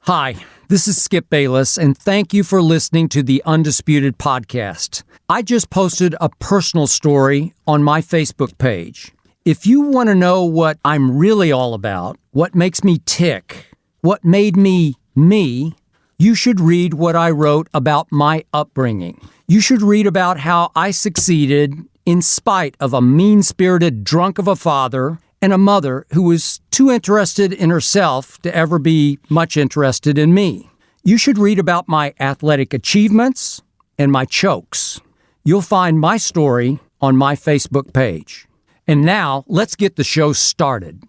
Hi, this is Skip Bayless, and thank you for listening to the Undisputed podcast. I just posted a personal story on my Facebook page. If you want to know what I'm really all about, what makes me tick, what made me me, you should read what I wrote about my upbringing. You should read about how I succeeded in spite of a mean-spirited drunk of a father and a mother who was too interested in herself to ever be much interested in me. You should read about my athletic achievements and my chokes. You'll find my story on my Facebook page. And now, let's get the show started.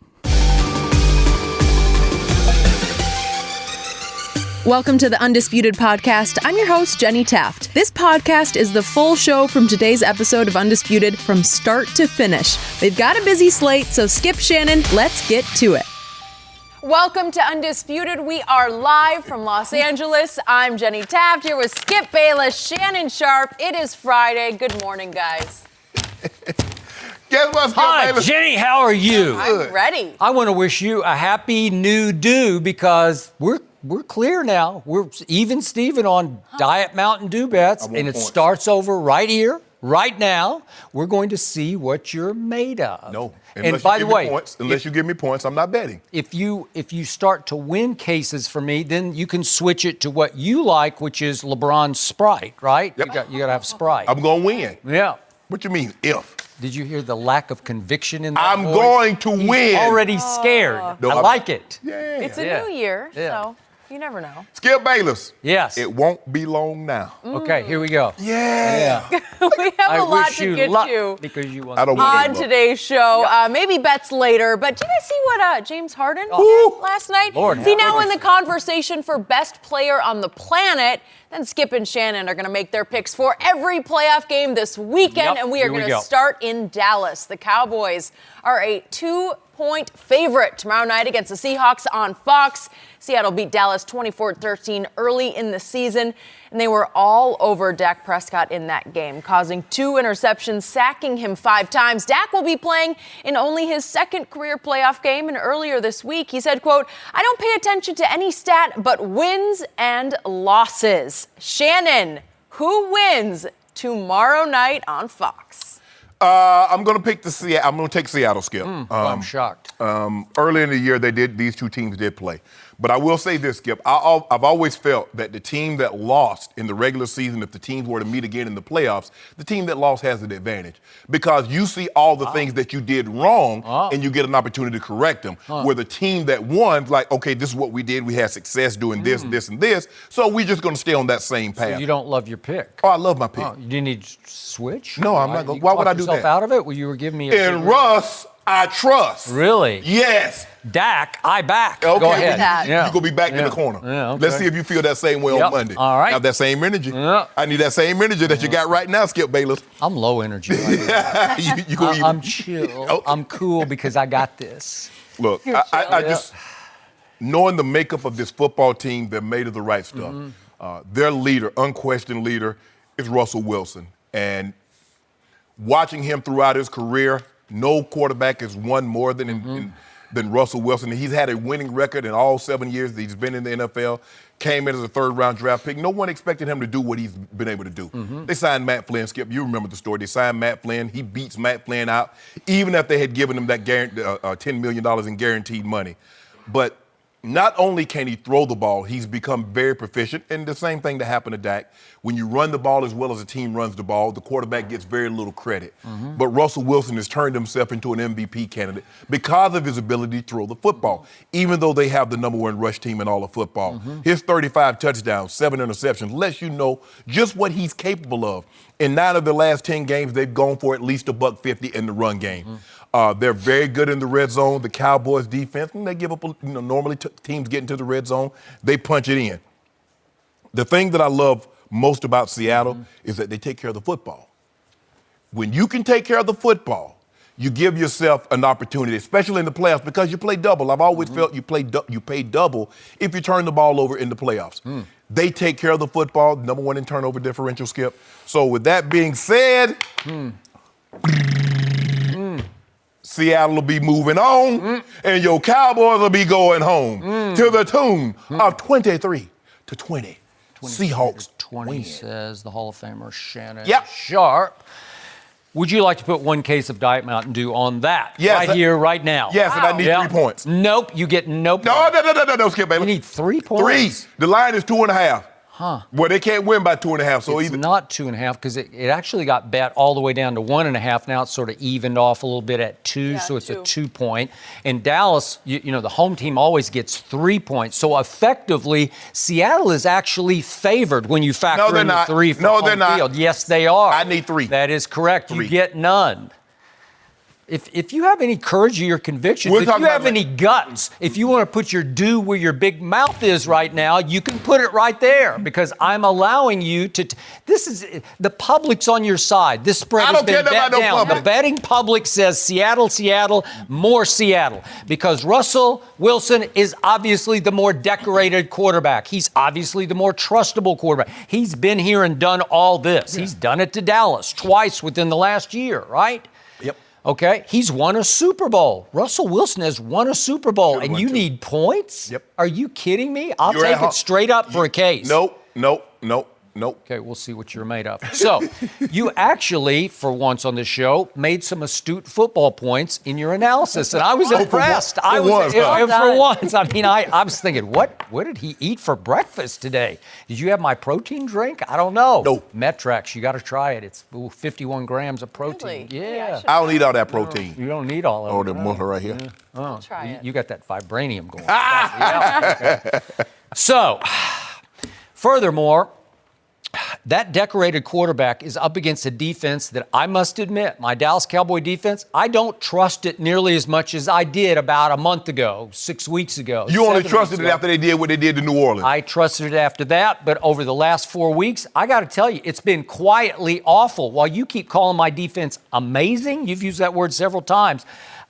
Welcome to the Undisputed podcast. I'm your host, Jenny Taft. This podcast is the full show from today's episode of Undisputed from start to finish. They've got a busy slate, so skip Shannon, let's get to it. Welcome to Undisputed. We are live from Los Angeles. I'm Jenny Taft here with Skip Bayless, Shannon Sharpe. It is Friday. Good morning, guys. Guess what, Skip Hi, Bayless? Jenny, how are you? I'm ready. I want to wish you a happy new do because we're clear now. We're even Steven on Diet Mountain Dew bets, and it starts over right here, right now. We're going to see what you're made of. No. And by the way, unless you give me points, I'm not betting. if you start to win cases for me, then you can switch it to what you like, which is LeBron's Sprite, right? Yep. You got to have Sprite. I'm going to win. Yeah. What you mean, if? Did you hear the lack of conviction in that I'm voice? going to He's win. already scared. No, I I'm- like it. Yeah. It's a Yeah. new year, Yeah. so you never know. Skip Bayless. Yes. It won't be long now. Okay, here we go. Yeah. We have a lot to get luck to because you won. I don't want on that luck. today's show. Maybe bets later, but did you guys see what James Harden Oh. did last night? Lord, See, now in the conversation for best player on the planet, then Skip and Shannon are going to make their picks for every playoff game this weekend, Yep, and we are here we going to go. start in Dallas. The Cowboys are a 2-point favorite tomorrow night against the Seahawks on Fox. Seattle beat Dallas 24-13 early in the season, and they were all over Dak Prescott in that game, causing 2 interceptions, sacking him 5 times. Dak will be playing in only his second career playoff game, and earlier this week he said, quote, "I don't pay attention to any stat but wins and losses." Shannon, who wins tomorrow night on Fox? I'm going to pick I'm going to take Seattle, Skip. I'm shocked. Early in the year, these two teams did play. But I will say this, Skip. I've always felt that the team that lost in the regular season, if the teams were to meet again in the playoffs, the team that lost has an advantage. Because you see all the things that you did wrong, and you get an opportunity to correct them. Where the team that won, like, okay, this is what we did. We had success doing this, this, and this. So we're just going to stay on that same path. So you don't love your pick. Oh, I love my pick. Oh, you need to switch? No, I'm not going. Why would I do yourself that? out of it? Well, you were giving me a In Russ, I trust. Really? Yes. Dak, I back. Okay, Go ahead. that. You're going to be back in the corner. Yeah, okay. Let's see if you feel that same way on Yep. Monday. All right. Have that same energy. Yeah. I need that same energy that you got right now, Skip Bayless. I'm low energy right now. you gonna I'm chill. Okay. I'm cool because I got this. Look, I just, knowing the makeup of this football team, they're made of the right stuff. Their leader, unquestioned leader, is Russell Wilson. And watching him throughout his career, no quarterback has won more than Russell Wilson. He's had a winning record in all 7 years that he's been in the NFL, came in as a third-round draft pick. No one expected him to do what he's been able to do. They signed Matt Flynn, Skip. You remember the story. They signed Matt Flynn. He beats Matt Flynn out, even if they had given him that $10 million in guaranteed money. But not only can he throw the ball, he's become very proficient. And the same thing that happened to Dak. When you run the ball as well as the team runs the ball, the quarterback gets very little credit. But Russell Wilson has turned himself into an MVP candidate because of his ability to throw the football, even though they have the number 1 rush team in all of football. His 35 touchdowns, 7 interceptions lets you know just what he's capable of. In 9 of the last 10 games, they've gone for at least $150 in the run game. They're very good in the red zone. The Cowboys defense, when they give up, normally teams get into the red zone, they punch it in. The thing that I love most about Seattle is that they take care of the football. When you can take care of the football, you give yourself an opportunity, especially in the playoffs, because you play double. I've always felt you pay double if you turn the ball over in the playoffs. They take care of the football, number 1 in turnover differential, Skip. So with that being said, Seattle will be moving on, and your Cowboys will be going home to the tune of 23-20. Seahawks 20 win. says the Hall of Famer Shannon Yep. Sharpe. Would you like to put one case of Diet Mountain Dew on that? Yes, right here, right now. Yes, and I need Yeah. 3 points. Nope, you get nope. No, Skip Bayless. You need 3 points. 3. The line is 2.5. Huh. Well, they can't win by 2.5, so It's not 2.5 because it actually got bet all the way down to 1.5. Now it's sort of evened off a little bit at 2, so it's 2. a 2 point. And Dallas, you know, the home team always gets 3 points. So effectively, Seattle is actually favored when you factor in the 3 for home they're not. field. Yes, they are. I need 3. That is correct. 3. You get none. If you have any courage or your convictions, if you have any guts, if you want to put your dew where your big mouth is right now, you can put it right there because I'm allowing you to. This is the public's on your side. This spread has been bet down. The betting public says Seattle, more Seattle because Russell Wilson is obviously the more decorated quarterback. He's obviously the more trustable quarterback. He's been here and done all this. He's done it to Dallas twice within the last year, right? Yep. Okay, he's won a Super Bowl. Russell Wilson has won a Super Bowl, and you need points? Yep. Are you kidding me? I'll take it straight up for a case. Nope. Okay, we'll see what you're made of. So, you actually, for once on this show, made some astute football points in your analysis, and I was impressed. For once. I mean, I was thinking, what did he eat for breakfast today? Did you have my protein drink? I don't know. No. Metrax, you got to try it. It's 51 grams of protein. Really? Yeah. I don't need all that protein. You don't need all of it. Oh, the muscle right here. I'll try it. You got that vibranium going. Yeah, okay. So, furthermore, that decorated quarterback is up against a defense that I must admit, my Dallas Cowboy defense, I don't trust it nearly as much as I did about a month ago, 6 weeks ago. You only trusted it after they did what they did to New Orleans. I trusted it after that, but over the last 4 weeks, I got to tell you, it's been quietly awful. While you keep calling my defense amazing, you've used that word several times,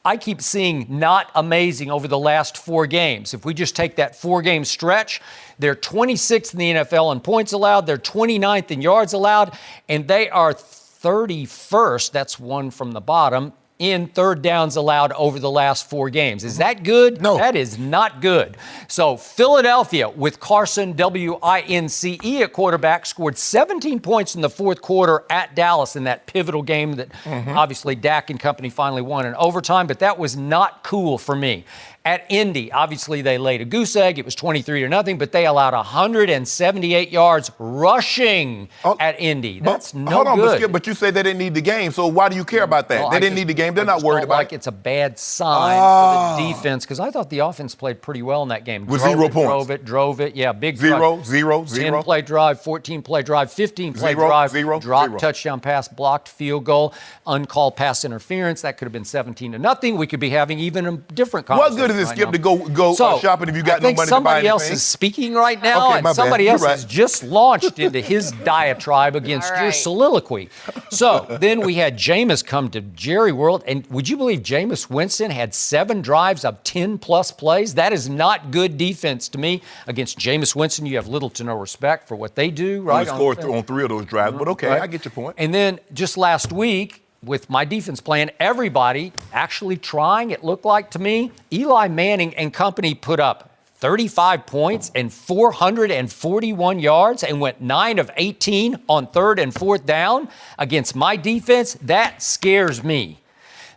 I keep seeing not amazing over the last 4 games. If we just take that 4-game stretch, they're 26th in the NFL in points allowed, they're 29th in yards allowed, and they are 31st, that's one from the bottom, in third downs allowed over the last 4 games. Is that good? No. That is not good. So Philadelphia with Carson, W-I-N-C-E at quarterback, scored 17 points in the fourth quarter at Dallas in that pivotal game that obviously Dak and company finally won in overtime, but that was not cool for me. At Indy, obviously they laid a goose egg. It was 23-0, but they allowed 178 yards rushing at Indy. That's no good. Hold on, but you said they didn't need the game, so why do you care about that? Well, they didn't need the game. They're not worried about it. It's a bad sign for the defense because I thought the offense played pretty well in that game. With 0 points. Drove it. Yeah, big Zero. 10-play drive, 14-play drive, 15-play drive, drop, touchdown pass, blocked field goal, uncalled pass interference. That could have been 17-0. We could be having even a different conversation. What good is it, Skip, to go shopping if you got no money to buy anything? I think somebody else is speaking right now, and somebody else has just launched into his diatribe against your soliloquy. So then we had Jameis come to Jerry World, and would you believe Jameis Winston had 7 drives of 10-plus plays? That is not good defense to me. Against Jameis Winston, you have little to no respect for what they do, right? He scored on 3 of those drives, but okay, I get your point. And then just last week, with my defense plan, everybody actually trying, it looked like to me, Eli Manning and company put up 35 points and 441 yards and went 9 of 18 on 3rd and 4th down against my defense. That scares me.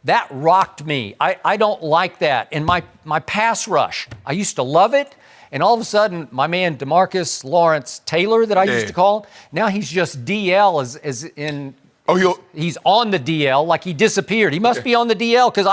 That rocked me. I don't like that. And my pass rush, I used to love it. And all of a sudden, my man DeMarcus Lawrence Taylor that I used to call, now he's just DL as in... he's on the DL, like he disappeared. He must be on the DL because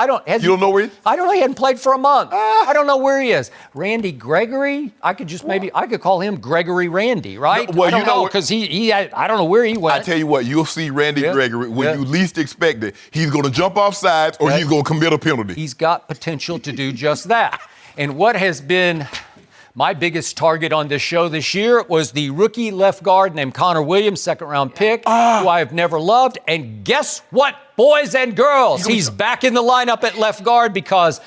you don't know where he is? I don't know. He hadn't played for a month. I don't know where he is. Randy Gregory, I could call him Gregory Randy, right? No, well, I don't know because I don't know where he went. I tell you what, you'll see Randy Gregory when you least expect it. He's going to jump off sides or he's going to commit a penalty. He's got potential to do just that. And what has been my biggest target on this show this year was the rookie left guard named Connor Williams, second-round pick, who I have never loved. And guess what, boys and girls? He's back in the lineup at left guard because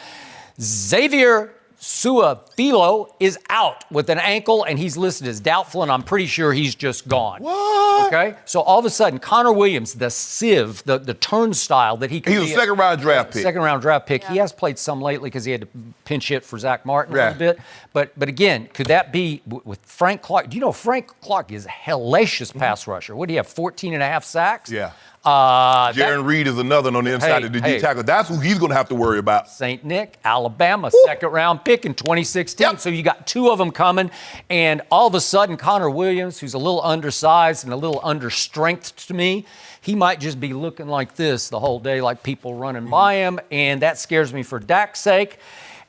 Xavier Su'a-Filo is out with an ankle, and he's listed as doubtful, and I'm pretty sure he's just gone. What? Okay? So all of a sudden, Connor Williams, the sieve, the turnstile that he could He's a second-round draft pick. Second-round draft pick. Yeah. He has played some lately because he had to pinch hit for Zach Martin a little bit. But again, could that be with Frank Clark? Do you know Frank Clark is a hellacious pass rusher? What do you have, 14 and a half sacks? Yeah. Jaron Reed is another on the inside of the D tackle. That's who he's going to have to worry about. St. Nick, Alabama, second-round pick in 2016. Yep. So you got two of them coming, and all of a sudden, Connor Williams, who's a little undersized and a little understrength to me, he might just be looking like this the whole day, like people running by him, and that scares me for Dak's sake.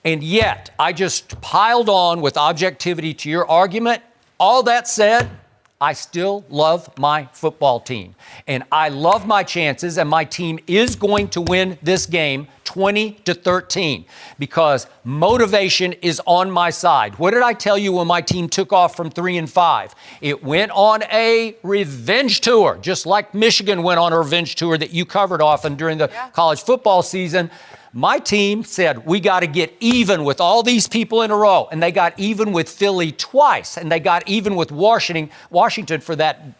And yet, I just piled on with objectivity to your argument. All that said, I still love my football team, and I love my chances, and my team is going to win this game 20-13 because motivation is on my side. What did I tell you when my team took off from 3-5? It went on a revenge tour, just like Michigan went on a revenge tour that you covered often during the college football season. My team said, we got to get even with all these people in a row. And they got even with Philly twice. And they got even with Washington for that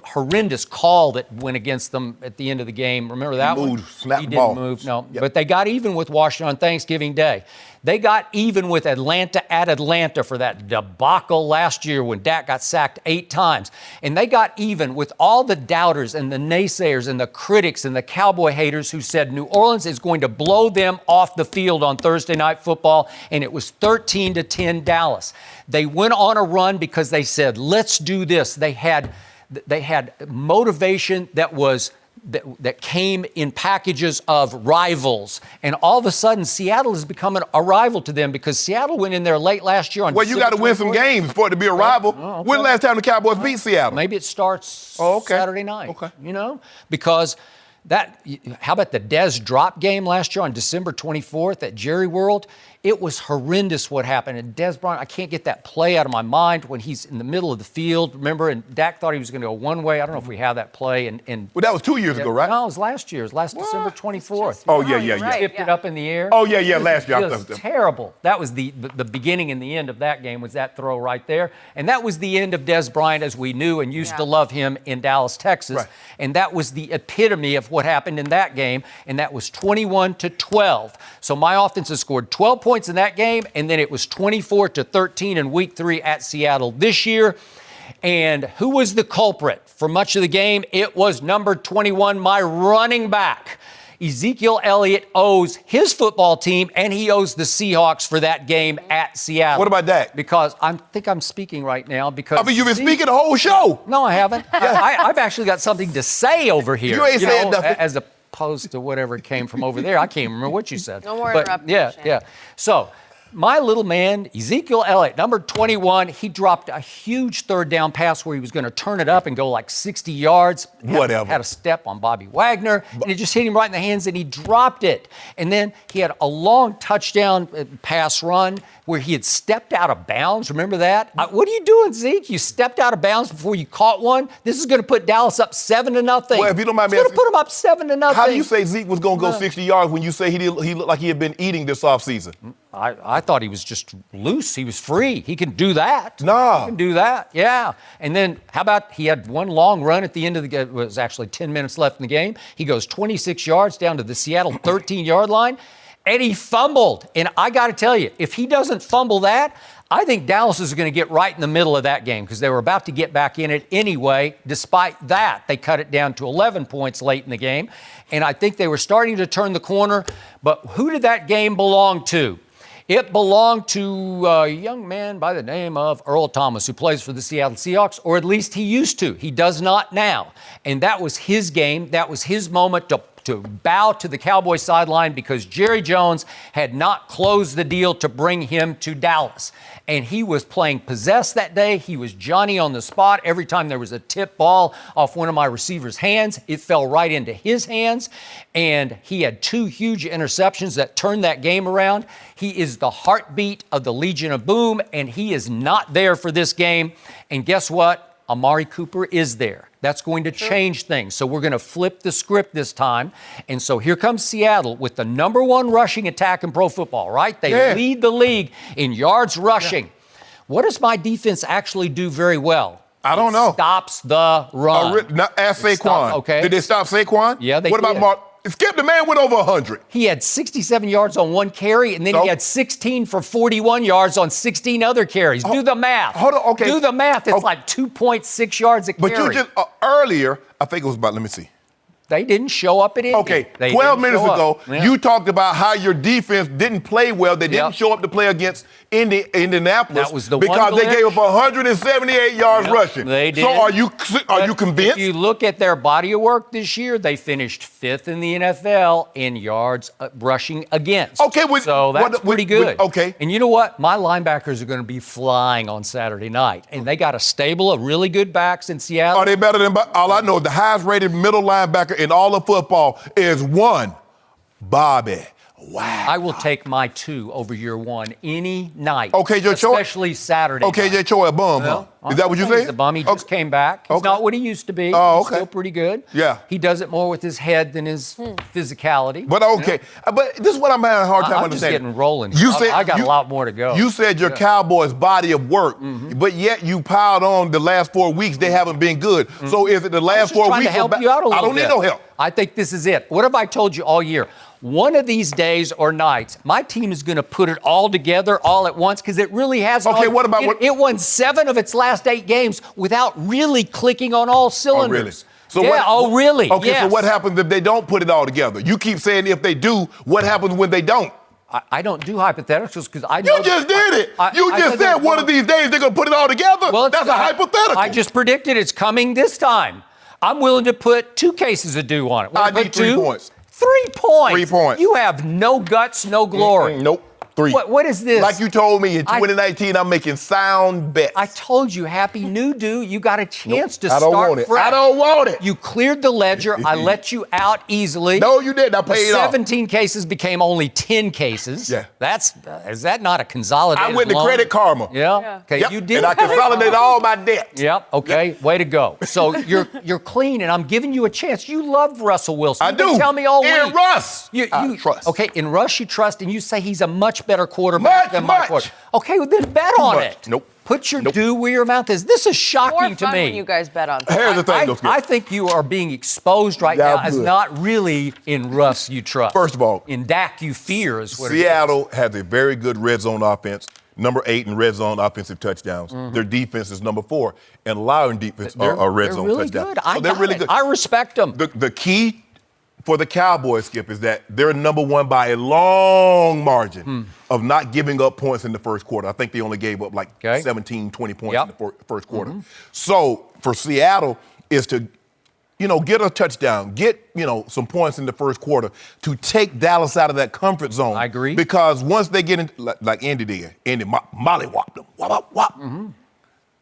horrendous call that went against them at the end of the game. Remember that one? He didn't move, no. Yep. But they got even with Washington on Thanksgiving Day. They got even with Atlanta at Atlanta for that debacle last year when Dak got sacked 8 times. And they got even with all the doubters and the naysayers and the critics and the Cowboy haters who said New Orleans is going to blow them off the field on Thursday Night Football, and it was 13-10 Dallas. They went on a run because they said, let's do this. They had motivation that came in packages of rivals. And all of a sudden, Seattle is becoming a rival to them because Seattle went in there late last year on Well, you got to win some games for it to be a rival. Oh, okay. When the last time the Cowboys beat Seattle? Maybe it starts Saturday night. Okay. Because how about the Dez drop game last year on December 24th at Jerry World? It was horrendous what happened. And Dez Bryant, I can't get that play out of my mind when he's in the middle of the field. Remember, and Dak thought he was going to go one way. I don't know if we have that play. Well, that was 2 years ago, right? No, it was last year. It was last December 24th. Oh, yeah. Tipped it up in the air. Oh, yeah, last year. It was terrible. That was the beginning and the end of that game was that throw right there. And that was the end of Dez Bryant as we knew and used to love him in Dallas, Texas. Right. And that was the epitome of what happened in that game, and that was 21-12. So my offense has scored 12 points in that game, and then it was 24-13 in week 3 at Seattle this year. And who was the culprit for much of the game? It was number 21, my running back. Ezekiel Elliott owes his football team, and he owes the Seahawks for that game at Seattle. What about Dak? Because I think I'm speaking right now because... I mean, you've been speaking the whole show. No, I haven't. I've actually got something to say over here. You ain't saying nothing. As opposed to whatever came from over there. I can't remember what you said. No more interruptions. Yeah. So... my little man, Ezekiel Elliott, number 21, he dropped a huge third down pass where he was going to turn it up and go like 60 yards. Whatever. Had a step on Bobby Wagner, and it just hit him right in the hands, and he dropped it. And then he had a long touchdown pass run where he had stepped out of bounds. Remember that? What are you doing, Zeke? You stepped out of bounds before you caught one? This is going to put Dallas up 7-0. Well, if you don't mind me asking, it's going to put him up 7-0. How do you say Zeke was going to go 60 yards when you say he looked like he had been eating this offseason? I thought he was just loose. He was free. He can do that. No. He can do that, yeah. And then how about he had one long run at the end of the game. It was actually 10 minutes left in the game. He goes 26 yards down to the Seattle 13-yard line, and he fumbled. And I got to tell you, if he doesn't fumble that, I think Dallas is going to get right in the middle of that game because they were about to get back in it anyway. Despite that, they cut it down to 11 points late in the game. And I think they were starting to turn the corner. But who did that game belong to? It belonged to a young man by the name of Earl Thomas, who plays for the Seattle Seahawks, or at least he used to. He does not now. And that was his game. That was his moment to bow to the Cowboys sideline because Jerry Jones had not closed the deal to bring him to Dallas. And he was playing possess that day. He was Johnny on the spot. Every time there was a tip ball off one of my receivers' hands, it fell right into his hands. And he had 2 huge interceptions that turned that game around. He is the heartbeat of the Legion of Boom, and he is not there for this game. And guess what? Amari Cooper is there. That's going to change things. So we're going to flip the script this time. And so here comes Seattle with the number 1 rushing attack in pro football, right? They lead the league in yards rushing. What does my defense actually do very well? I don't know. Stops the run. Ask Saquon. Okay. Did they stop Saquon? Yeah, they What did. about Mark? Skip, the man went over 100. He had 67 yards on 1 carry, and then he had 16 for 41 yards on 16 other carries. Do the math. Hold on, okay. Do the math. It's like 2.6 yards a carry. But you just, earlier, I think it was about, let me see. They didn't show up at Indy. Okay, They 12 didn't minutes show ago, up. Yeah. you talked about how your defense didn't play well. They didn't show up to play against Indianapolis That was the because one they gave up 178 yards rushing. They did. So are you convinced? If you look at their body of work this year, they finished 5th in the NFL in yards rushing against. Okay, so that's pretty good. Okay. And you know what? My linebackers are going to be flying on Saturday night. And they got a stable of really good backs in Seattle. Are they better than, all I know, the highest rated middle linebacker in all of football is one Bobby. Wow. I will take my 2 over your 1 any night. Okay, Joe Choi. Especially Saturday Okay, night. Jay Choi a bum, huh? Is that what you say? He's a bum. He just came back. He's not what he used to be. Oh, He's okay. still pretty good. Yeah. He does it more with his head than his physicality. But okay. But this is what I'm having a hard time I'm understanding. just getting rolling. You said I got a lot more to go. You said your Cowboys' body of work, but yet you piled on the last 4 weeks. They haven't been good. So is it the last 4 weeks? To help you out a little I don't need no help. I think this is it. What have I told you all year? One of these days or nights, my team is going to put it all together all at once because it really has. Okay, what about it won 7 of its last 8 games without really clicking on all cylinders. So really? Okay, yes. so what happens if they don't put it all together? You keep saying if they do, what happens when they don't? I don't do hypotheticals because I know. You just did it. You I just said one of these days they're going to put it all together. Well, that's a hypothetical. I just predicted it's coming this time. I'm willing to put 2 cases of due on it. I need 3 points. 3 points. 3 points. You have no guts, no glory. Nope. 3. What is this? Like you told me in 2019, I'm making sound bets. I told you, Happy New Do. You got a chance to I don't start want it. fresh. I don't want it. You cleared the ledger. I let you out easily. No, you didn't. I paid it off. 17 cases became only 10 cases. Yeah. Is that not a consolidated I went to loan? Credit Karma. Yeah. Okay, Yep. you did. And I consolidated all my debt. Yep. Okay. Way to go. So you're clean, and I'm giving you a chance. You love Russell Wilson. I You've been do. telling me all week. And Russ. I trust. Okay. In Russ, you trust, and you say he's a much better quarterback than my Much. quarterback. Okay. Well, then bet on much. it. Nope. Put your due where your mouth is. This is shocking More to fun me. when you guys bet on things. Here's the thing, though, Skip. I think you are being exposed right now as not really in Russ you trust. First of all, in Dak you fear is what Seattle has a very good red zone offense, number 8 in red zone offensive touchdowns. Their defense is number 4, and allowing defense are red zone really touchdowns. Good. They're really good. I respect them. The key for the Cowboys, Skip, is that they're number 1 by a long margin of not giving up points in the first quarter. I think they only gave up like 17, 20 points in the first quarter. So for Seattle is to, get a touchdown, get, some points in the first quarter to take Dallas out of that comfort zone. I agree. Because once they get in, like Indy did, Indy mollywopped them, wop.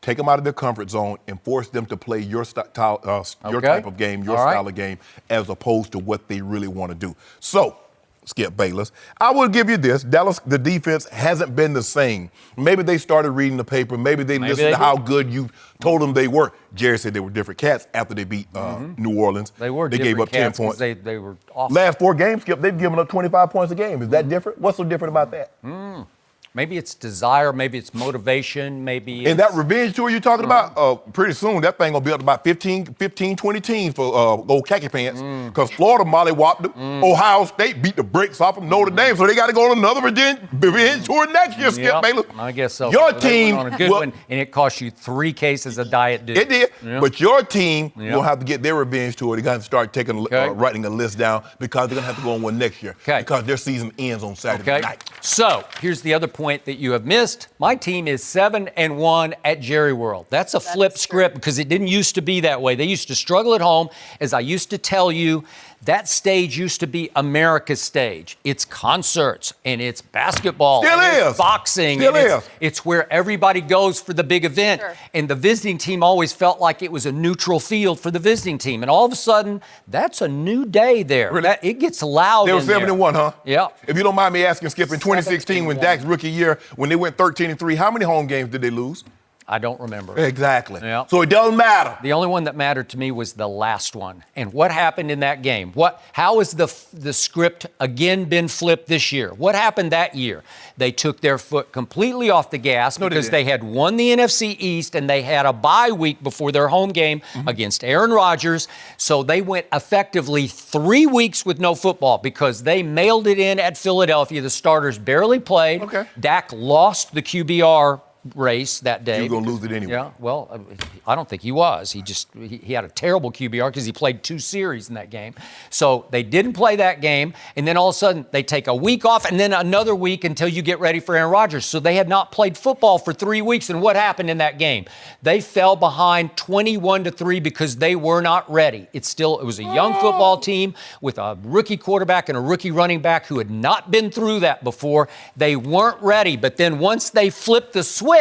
Take them out of their comfort zone and force them to play your type of game, your style of game, as opposed to what they really want to do. So, Skip Bayless, I will give you this. Dallas, the defense hasn't been the same. Maybe they started reading the paper. Maybe they listened to how good you told them they were. Jerry said they were different cats after they beat New Orleans. They were They different gave up 10 cats points. They were awful. Last 4 games, Skip, they've given up 25 points a game. Is that different? What's so different about that? Maybe it's desire, maybe it's motivation, maybe And that revenge tour you're talking about, pretty soon that thing going to be up to about 15, 20 teams for old khaki pants. Because Florida mollywopped them. Ohio State beat the bricks off of Notre Dame, so they got to go on another revenge tour next year, Skip Bayless. I guess so. Your They team went on a good one, and it cost you 3 cases of Diet Dew. It did. Yeah. But your team will have to get their revenge tour. They're going to start writing a list down because they're going to have to go on one next year. Because their season ends on Saturday night. So here's the other point that you have missed. My team is 7-1 at Jerry World. That's a flip script because it didn't used to be that way. They used to struggle at home. As I used to tell you, that stage used to be America's stage. It's concerts and it's basketball. Still and is. It's boxing. Still is. It's where everybody goes for the big event. Sure. And the visiting team always felt like it was a neutral field for the visiting team. And all of a sudden, that's a new day there. Really? It gets loud. They were in there. 7-1, huh? Yeah. If you don't mind me asking, Skip, in 2016, when Dak's rookie year, when they went 13-3, how many home games did they lose? I don't remember. Exactly. Yeah. So it doesn't matter. The only one that mattered to me was the last one. And what happened in that game? How has the script again been flipped this year? What happened that year? They took their foot completely off the gas because they had won the NFC East and they had a bye week before their home game against Aaron Rodgers. So they went effectively 3 weeks with no football because they mailed it in at Philadelphia. The starters barely played. Okay. Dak lost the QBR race that day. You're going to lose it anyway. Yeah, well, I don't think he was. He had a terrible QBR because he played 2 series in that game. So they didn't play that game, and then all of a sudden they take a week off and then another week until you get ready for Aaron Rodgers. So they had not played football for 3 weeks, and what happened in that game? They fell behind 21-3 because they were not ready. It was a young football team with a rookie quarterback and a rookie running back who had not been through that before. They weren't ready, but then once they flipped the switch,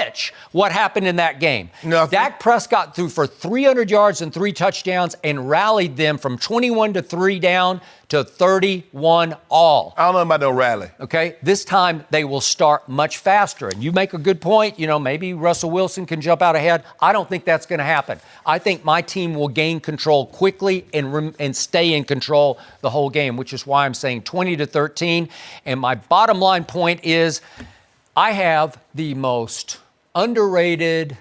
what happened in that game? Nothing. Dak Prescott threw for 300 yards and 3 touchdowns and rallied them from 21-3 down to 31 all. I don't know about no rally. Okay, this time they will start much faster. And you make a good point. Maybe Russell Wilson can jump out ahead. I don't think that's going to happen. I think my team will gain control quickly and stay in control the whole game, which is why I'm saying 20-13. And my bottom line point is I have the most underrated,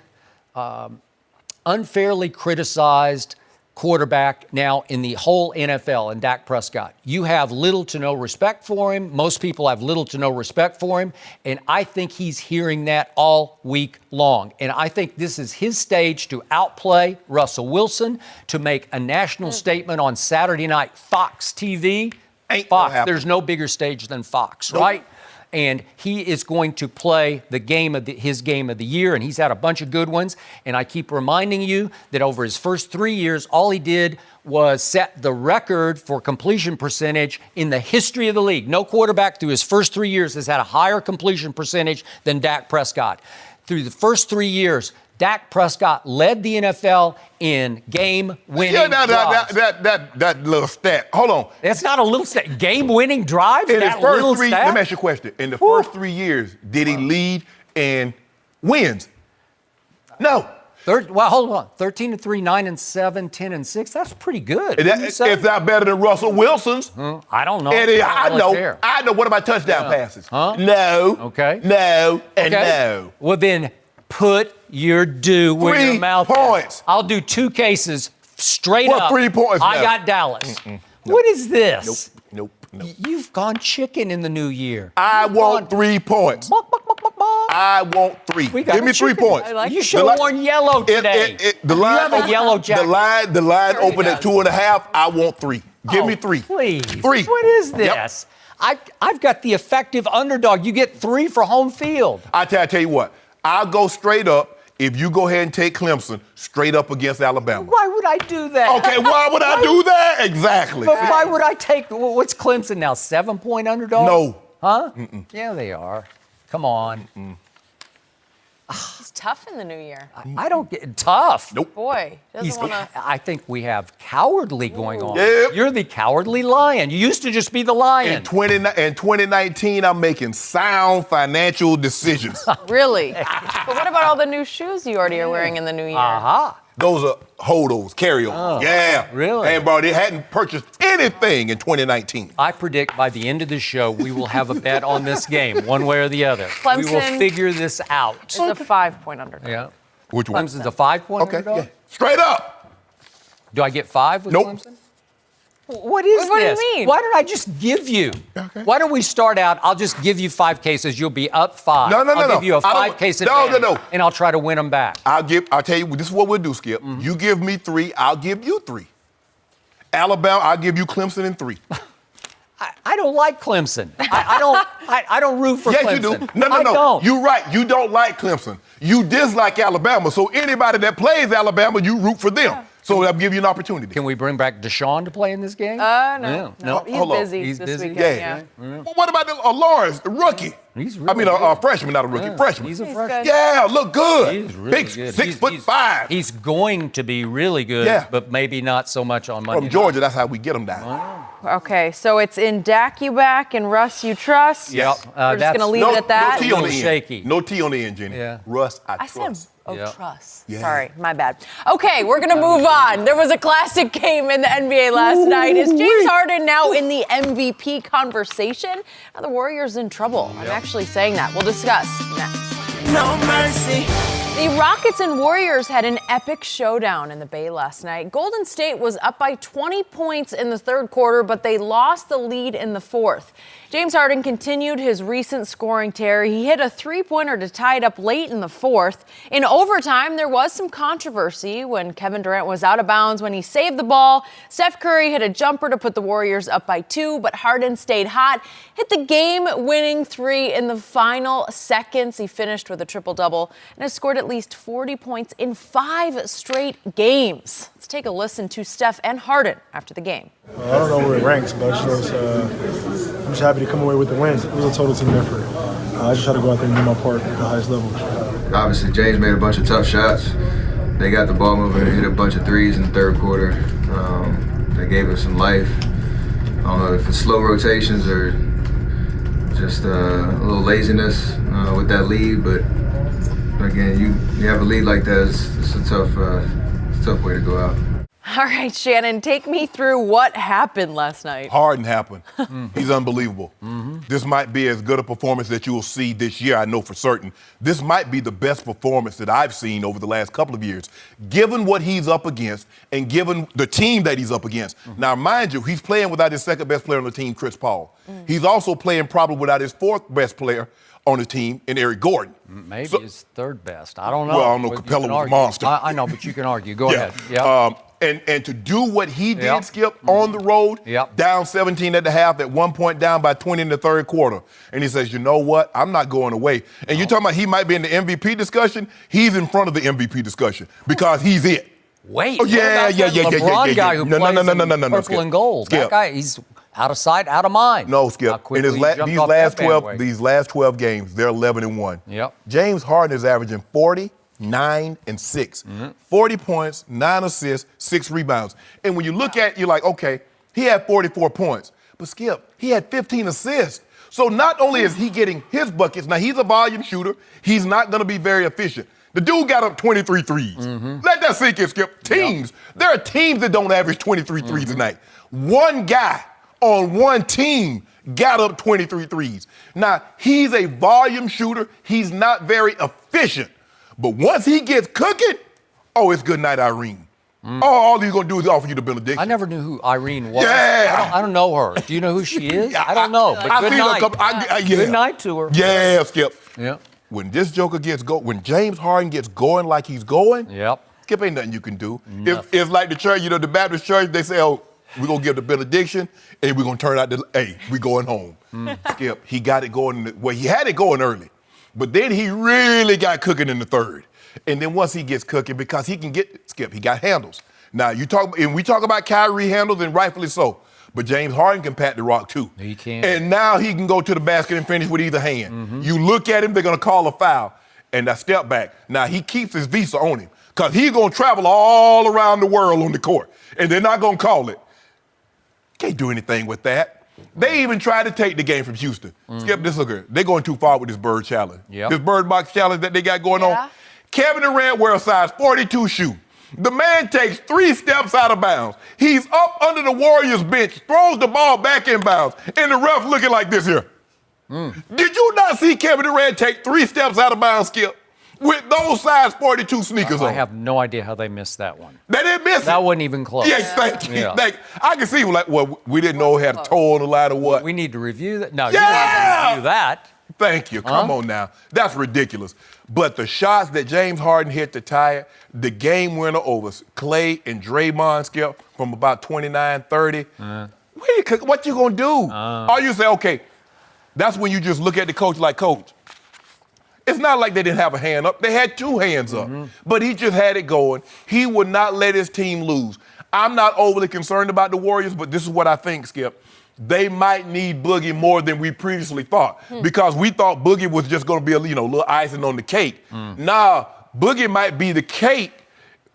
unfairly criticized quarterback now in the whole NFL, in Dak Prescott. You have little to no respect for him. Most people have little to no respect for him. And I think he's hearing that all week long. And I think this is his stage to outplay Russell Wilson, to make a national statement on Saturday night. Fox TV, Fox, there's no bigger stage than Fox, right? And he is going to play his game of the year, and he's had a bunch of good ones. And I keep reminding you that over his first 3 years, all he did was set the record for completion percentage in the history of the league. No quarterback through his first 3 years has had a higher completion percentage than Dak Prescott. Through the first 3 years, Dak Prescott led the NFL in game-winning drives. That little stat. Hold on. That's not a little stat. Game-winning drives? In his That first little 3, stat? let me ask you a question. In the first 3 years, did he lead in wins? No. Hold on. 13-3, 9-7, 10-6. That's pretty good. It's not better than Russell Wilson's. I don't know. Eddie, I know. What about touchdown passes? Huh? No. Okay. No. And Okay. no. Well, then put your due where your 3 mouth points. is. I'll do 2 cases straight What, up. 3 points? I No. got Dallas. What is this? Nope. You've gone chicken in the new year. I want 3 points. Buck, buck, buck, buck, buck. I want 3. We got Give me a 3 chicken. points. I like You it. should have worn yellow today. The line you have a open- yellow jacket. The line Sure he opened at does. 2.5. I want 3. Give me 3. Please. 3. What is Yep. this? I've got the effective underdog. You get 3 for home field. I tell you what. I'll go straight up if you go ahead and take Clemson straight up against Alabama. Why would I do that? Okay, why would I do that? Exactly. But why would I take, what's Clemson now, 7-point underdog? No. Huh? Yeah, they are. Come on. He's tough in the new year. I don't get tough. Nope. Boy, doesn't want to. I think we have cowardly going on. Yep. You're the cowardly lion. You used to just be the lion. In 2019, I'm making sound financial decisions. Really? But what about all the new shoes you already are wearing in the new year? Aha. Those are hodos, carry-ons. Oh, Yeah. really? And bro, they hadn't purchased anything in 2019. I predict by the end of the show, we will have a bet on this game, one way or the other. We will Clemson- figure this out. It's a 5-point underdog. Yeah. Which one? Clemson's a 5-point Okay, underdog? yeah. Straight up. Do I get 5 with Nope. Clemson? What is What do you this? mean? Why don't I just give you? Okay. Why don't we start out? I'll just give you 5 cases. You'll be up 5. No. I'll give you a I don't- 5-case no, advantage. no. And I'll try to win them back. I'll tell you, this is what we'll do, Skip. You give me 3, I'll give you 3. Alabama, I'll give you Clemson in 3. I don't like Clemson. I don't root for Yes, Clemson. you do. No. I don't. You're right. You don't like Clemson. You dislike Alabama. So anybody that plays Alabama, you root for them. So I'll give you an opportunity. Can we bring back Deshaun to play in this game? No. Yeah. No. He's Hold on. busy He's this busy? weekend. Yeah. Well, what about Lawrence, the rookie? He's I mean, really a good. freshman, not a rookie. Yeah, Freshman. He's a He's freshman. good. Yeah, look good. He's really Big, good. 6'5". He's going to be really good, Yeah. but maybe not so much on Monday From night. Georgia, that's how we get them down. Okay, so it's in Dak you back and Russ you trust. Yep. We're just going to leave it at that. No T on the little end. shaky. No T on the end, Jenny. Yeah. Russ, I I said trust. Oh, trust. Yeah. Sorry, my bad. Okay, we're going to move on. There was a classic game in the NBA last night. Is James Harden now in the MVP conversation? Now the Warriors in trouble. I'm actually saying that. We'll discuss next. No mercy. The Rockets and Warriors had an epic showdown in the Bay last night. Golden State was up by 20 points in the third quarter, but they lost the lead in the fourth. James Harden continued his recent scoring tear. He hit a three-pointer to tie it up late in the fourth. In overtime, there was some controversy when Kevin Durant was out of bounds when he saved the ball. Steph Curry hit a jumper to put the Warriors up by 2, but Harden stayed hot, hit the game-winning three in the final seconds. He finished with a triple-double and has scored at least 40 points in 5 straight games. Let's take a listen to Steph and Harden after the game. I don't know where it ranks, but I'm just happy to come away with the wins. It was a total team effort. I just try to go out there and do my part at the highest level. Obviously, James made a bunch of tough shots. They got the ball moving and hit a bunch of threes in the third quarter. They gave us some life. I don't know if it's slow rotations or just a little laziness with that lead, but again, you have a lead like that, it's a tough way to go out. All right, Shannon, take me through what happened last night. Harden happened. He's unbelievable. This might be as good a performance that you will see this year, I know for certain. This might be the best performance that I've seen over the last couple of years, given what he's up against and given the team that he's up against. Now, mind you, he's playing without his second best player on the team, Chris Paul. He's also playing probably without his fourth best player on his team in Eric Gordon. Maybe his third best. I don't know. Well, I don't know. Capella was a monster. I know, but you can argue. Go ahead. Yep. And to do what he did, Skip, on the road, down 17 at the half, at one point down by 20 in the third quarter. And he says, you know what? I'm not going away. And you're talking about he might be in the MVP discussion. He's in front of the MVP discussion because he's it. Wait. Oh, yeah. LeBron guy who plays no, purple Skip. and gold. Skip. That guy, he's out of sight, out of mind. No, Skip. In these last 12 games, they're 11-1. Yep. James Harden is averaging 40, 9, and 6. 40 points, 9 assists, 6 rebounds. And when you look at it, you're like, okay, he had 44 points. But Skip, he had 15 assists. So not only is he getting his buckets, now he's a volume shooter. He's not going to be very efficient. The dude got up 23 threes. Let that sink in, Skip. Teams, there are teams that don't average 23 threes tonight. One guy on one team got up 23 threes. Now, he's a volume shooter. He's not very efficient. But once he gets cooking, oh, it's good night, Irene. Oh, all he's going to do is offer you the benediction. I never knew who Irene was. Yeah. I don't know her. Do you know who she is? I don't know. But I good seen night. her come. Good night to her. Yeah, Skip. Yeah. When this joker gets when James Harden gets going like he's going, Yep. Skip, ain't nothing you can do. It's like the church, the Baptist church, they say, oh, we're going to give the benediction, and we're going to turn out we going home. Skip, he got it going. Well, he had it going early, but then he really got cooking in the third. And then once he gets cooking, because he can Skip, he got handles. Now, we talk about Kyrie handles, and rightfully so, but James Harden can pat the rock too. He can. And now he can go to the basket and finish with either hand. You look at him, they're going to call a foul, and that step back. Now, he keeps his visa on him because he's going to travel all around the world on the court, and they're not going to call it. Can't do anything with that. They even tried to take the game from Houston. Skip, this look, they're going too far with this bird challenge. This bird box challenge that they got going on. Kevin Durant wears a size 42 shoe. The man takes 3 steps out of bounds. He's up under the Warriors bench, throws the ball back in bounds, and the ref looking like this here. Did you not see Kevin Durant take 3 steps out of bounds, Skip, with those size 42 sneakers on? I have no idea how they missed that one. They didn't miss it. That wasn't even close. Yes, thank you. Thank you. I can see, we didn't know he had a toe on the line or what. We need to review that. No, you don't need to review that. Thank you. Come on now. That's ridiculous. But the shots that James Harden hit to tie it, the game winner over Clay and Draymond, Skip, from about 29-30. What you going to do? Or you say, okay, that's when you just look at the coach like, coach, it's not like they didn't have a hand up. They had 2 hands up. But he just had it going. He would not let his team lose. I'm not overly concerned about the Warriors, but this is what I think, Skip. They might need Boogie more than we previously thought because we thought Boogie was just going to be a little icing on the cake. Now, Boogie might be the cake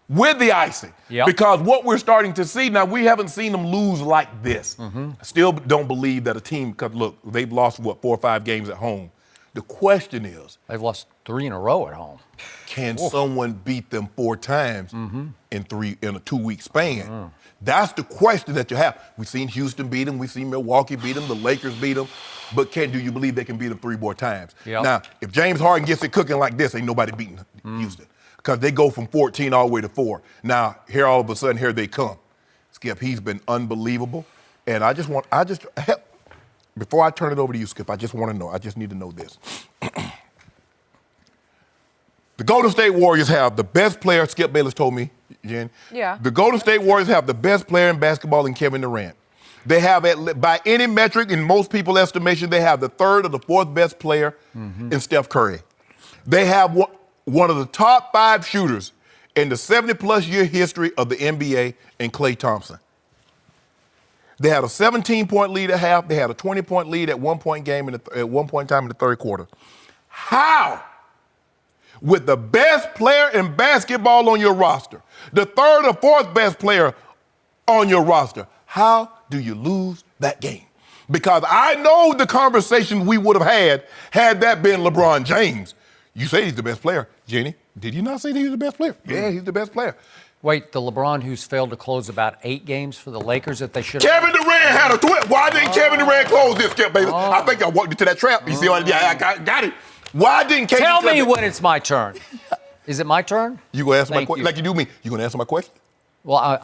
with the icing because what we're starting to see now, we haven't seen them lose like this. I still don't believe that a team, because look, they've lost 4 or 5 games at home. The question is, They've lost 3 in a row at home. can someone beat them 4 times in a 2-week span? That's the question that you have. We've seen Houston beat them. We've seen Milwaukee beat them. The Lakers beat them. But do you believe they can beat them 3 more times? Yep. Now, if James Harden gets it cooking like this, ain't nobody beating Houston, because they go from 14 all the way to 4. Now, here all of a sudden, here they come. Skip, he's been unbelievable. And before I turn it over to you, Skip, I just want to know, I just need to know this. The Golden State Warriors have the best player, Skip Bayless told me, Jen. Yeah. The Golden State Warriors have the best player in basketball in Kevin Durant. They have, by any metric, in most people's estimation, they have the 3rd or the 4th best player in Steph Curry. They have one of the top 5 shooters in the 70-plus year history of the NBA in Klay Thompson. They had a 17-point lead at half. They had a 20-point lead at one point in time in the third quarter. How? With the best player in basketball on your roster, the 3rd or 4th best player on your roster, how do you lose that game? Because I know the conversation we would have had that been LeBron James. You say he's the best player. Jenny, did you not say that he was the best player? Yeah, he's the best player. Wait, the LeBron who's failed to close about 8 games for the Lakers that they should have. Kevin Durant had a twin. Why didn't Kevin Durant close this, Skip, baby? I think I walked into that trap. You see what I got it. Why didn't KD Tell me when it's my turn. Is it my turn? You going to answer my Thank question? you. Like you do me. You going to answer my question? Well,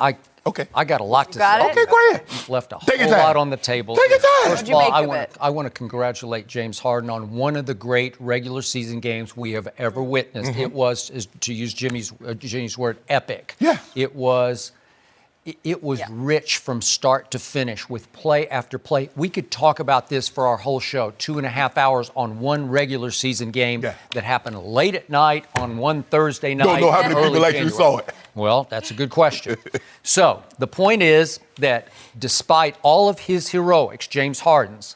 Okay. I got a lot to got say. it? Okay, go ahead. You've left a Take your whole time. lot on the table. Take your time. First What'd of you all, make of it? I want to congratulate James Harden on one of the great regular season games we have ever witnessed. It was, to use Jimmy's word, epic. Yeah. It was rich from start to finish with play after play. We could talk about this for our whole show, 2.5 hours on one regular season game that happened late at night on one Thursday night. Don't know how many early people actually January. saw it. Well, that's a good question. So the point is that despite all of his heroics, James Harden's,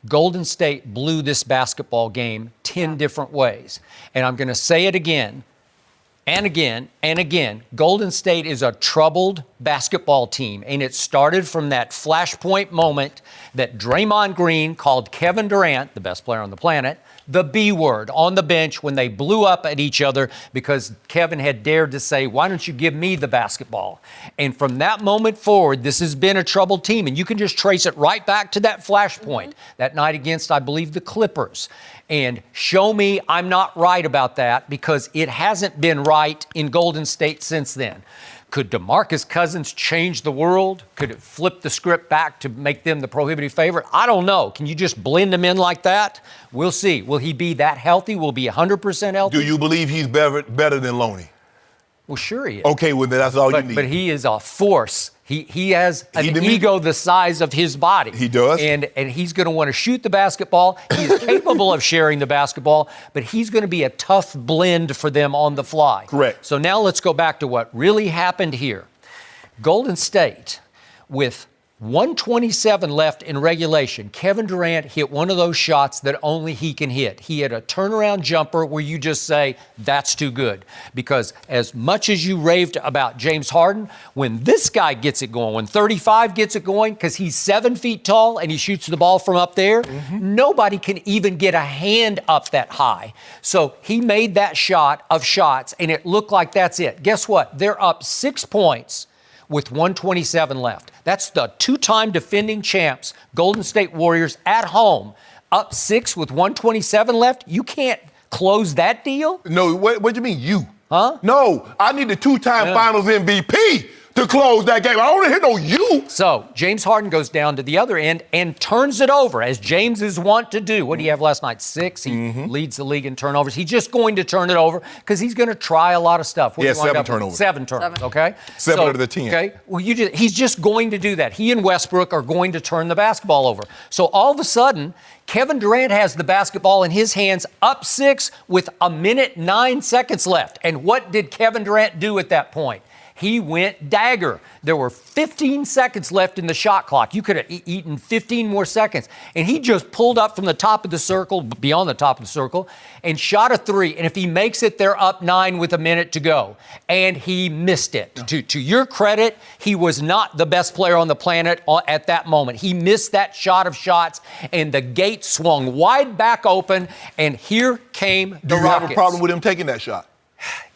Golden State blew this basketball game 10 different ways. And I'm going to say it again and again and again. Golden State is a troubled basketball team, and it started from that flashpoint moment that Draymond Green called Kevin Durant, the best player on the planet, the B word on the bench when they blew up at each other because Kevin had dared to say, why don't you give me the basketball? And from that moment forward, this has been a troubled team. And you can just trace it right back to that flashpoint that night against, I believe, the Clippers. And show me I'm not right about that, because it hasn't been right in Golden State since then. Could DeMarcus Cousins change the world? Could it flip the script back to make them the prohibitive favorite? I don't know. Can you just blend them in like that? We'll see. Will he be that healthy? Will he be 100% healthy? Do you believe he's better than Loney? Well, sure he is. Okay, well, then that's all you need. But he is a force. He has an He ego the size of his body. He does. And he's going to want to shoot the basketball. He's capable of sharing the basketball, but he's going to be a tough blend for them on the fly. Correct. So now let's go back to what really happened here. Golden State, with 127 left in regulation, Kevin Durant hit one of those shots that only he can hit. He had a turnaround jumper where you just say, that's too good. Because as much as you raved about James Harden, when this guy gets it going, when 35 gets it going, because he's 7 feet tall and he shoots the ball from up there, nobody can even get a hand up that high. So he made that shot of shots, and it looked like that's it. Guess what? They're up 6 points with 127 left. That's the 2-time defending champs, Golden State Warriors, at home, up 6 with 127 left. You can't close that deal? No, what do you mean, you? Huh? No, I need the 2-time Finals MVP to close that game. I don't want to hear no you. So James Harden goes down to the other end and turns it over, as James is wont to do. What do you have last night? 6? He leads the league in turnovers. He's just going to turn it over because he's going to try a lot of stuff. What do you wind 7 up with? turnovers. 7 turnovers, okay? 7 out of the 10. Okay, well, he's just going to do that. He and Westbrook are going to turn the basketball over. So all of a sudden, Kevin Durant has the basketball in his hands, up 6 with 1 minute 9 seconds left. And what did Kevin Durant do at that point? He went dagger. There were 15 seconds left in the shot clock. You could have eaten 15 more seconds. And he just pulled up from the top of the circle, beyond the top of the circle, and shot a three. And if he makes it, they're up 9 with a minute to go. And he missed it. To your credit, he was not the best player on the planet at that moment. He missed that shot of shots, and the gate swung wide back open, and here came the Rockets. Do you have a problem with him taking that shot?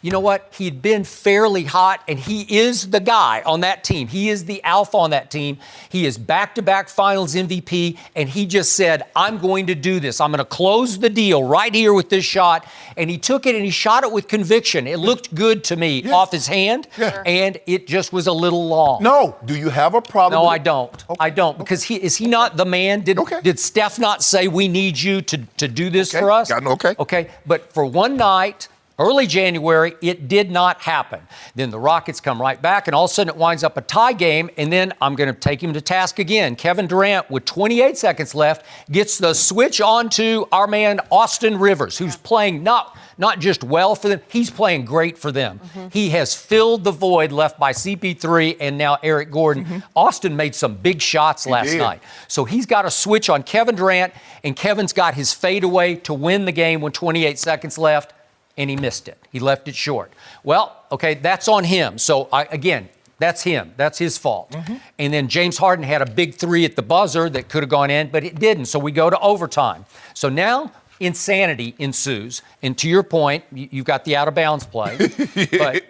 You know what? He'd been fairly hot, and he is the guy on that team. He is the alpha on that team. He is back-to-back finals MVP, and he just said, I'm going to do this. I'm going to close the deal right here with this shot. And he took it, and he shot it with conviction. It looked good to me off his hand, and it just was a little long. No. Do you have a problem No, with I don't. Okay. I don't, because is he not the man? Did Steph not say, we need you to do this for us? Okay, but for one night, early January, it did not happen. Then the Rockets come right back, and all of a sudden it winds up a tie game, and then I'm going to take him to task again. Kevin Durant, with 28 seconds left, gets the switch onto our man Austin Rivers, who's playing not just well for them, he's playing great for them. He has filled the void left by CP3 and now Eric Gordon. Austin made some big shots last night. So he's got a switch on Kevin Durant, and Kevin's got his fadeaway to win the game with 28 seconds left. And he missed it. He left it short. Well, okay, that's on him. So, again, that's him. That's his fault. And then James Harden had a big three at the buzzer that could have gone in, but it didn't. So we go to overtime. So now insanity ensues. And to your point, you've got the out-of-bounds play. But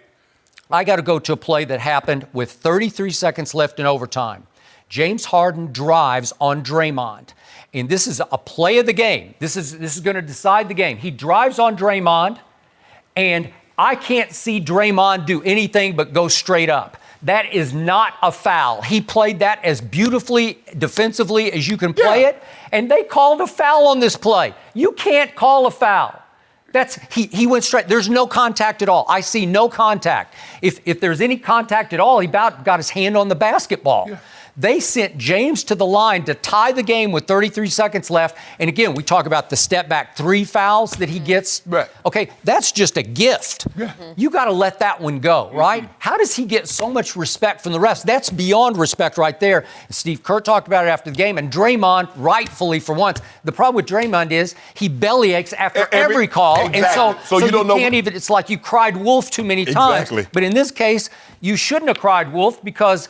I got to go to a play that happened with 33 seconds left in overtime. James Harden drives on Draymond. And this is a play of the game. This is going to decide the game. He drives on Draymond, and I can't see Draymond do anything but go straight up. That is not a foul. He played that as beautifully defensively as you can play it, and they called a foul on this play. You can't call a foul. He went straight. There's no contact at all. I see no contact. If there's any contact at all, he about got his hand on the basketball. They sent James to the line to tie the game with 33 seconds left. And again, we talk about the step back 3 fouls that he gets. Right. Okay, that's just a gift. You got to let that one go, right? How does he get so much respect from the refs? That's beyond respect right there. Steve Kerr talked about it after the game, and Draymond, rightfully for once. The problem with Draymond is he bellyaches after every call. Exactly. And so you don't know. Can't even, it's like you cried wolf too many times. Exactly. But in this case, you shouldn't have cried wolf because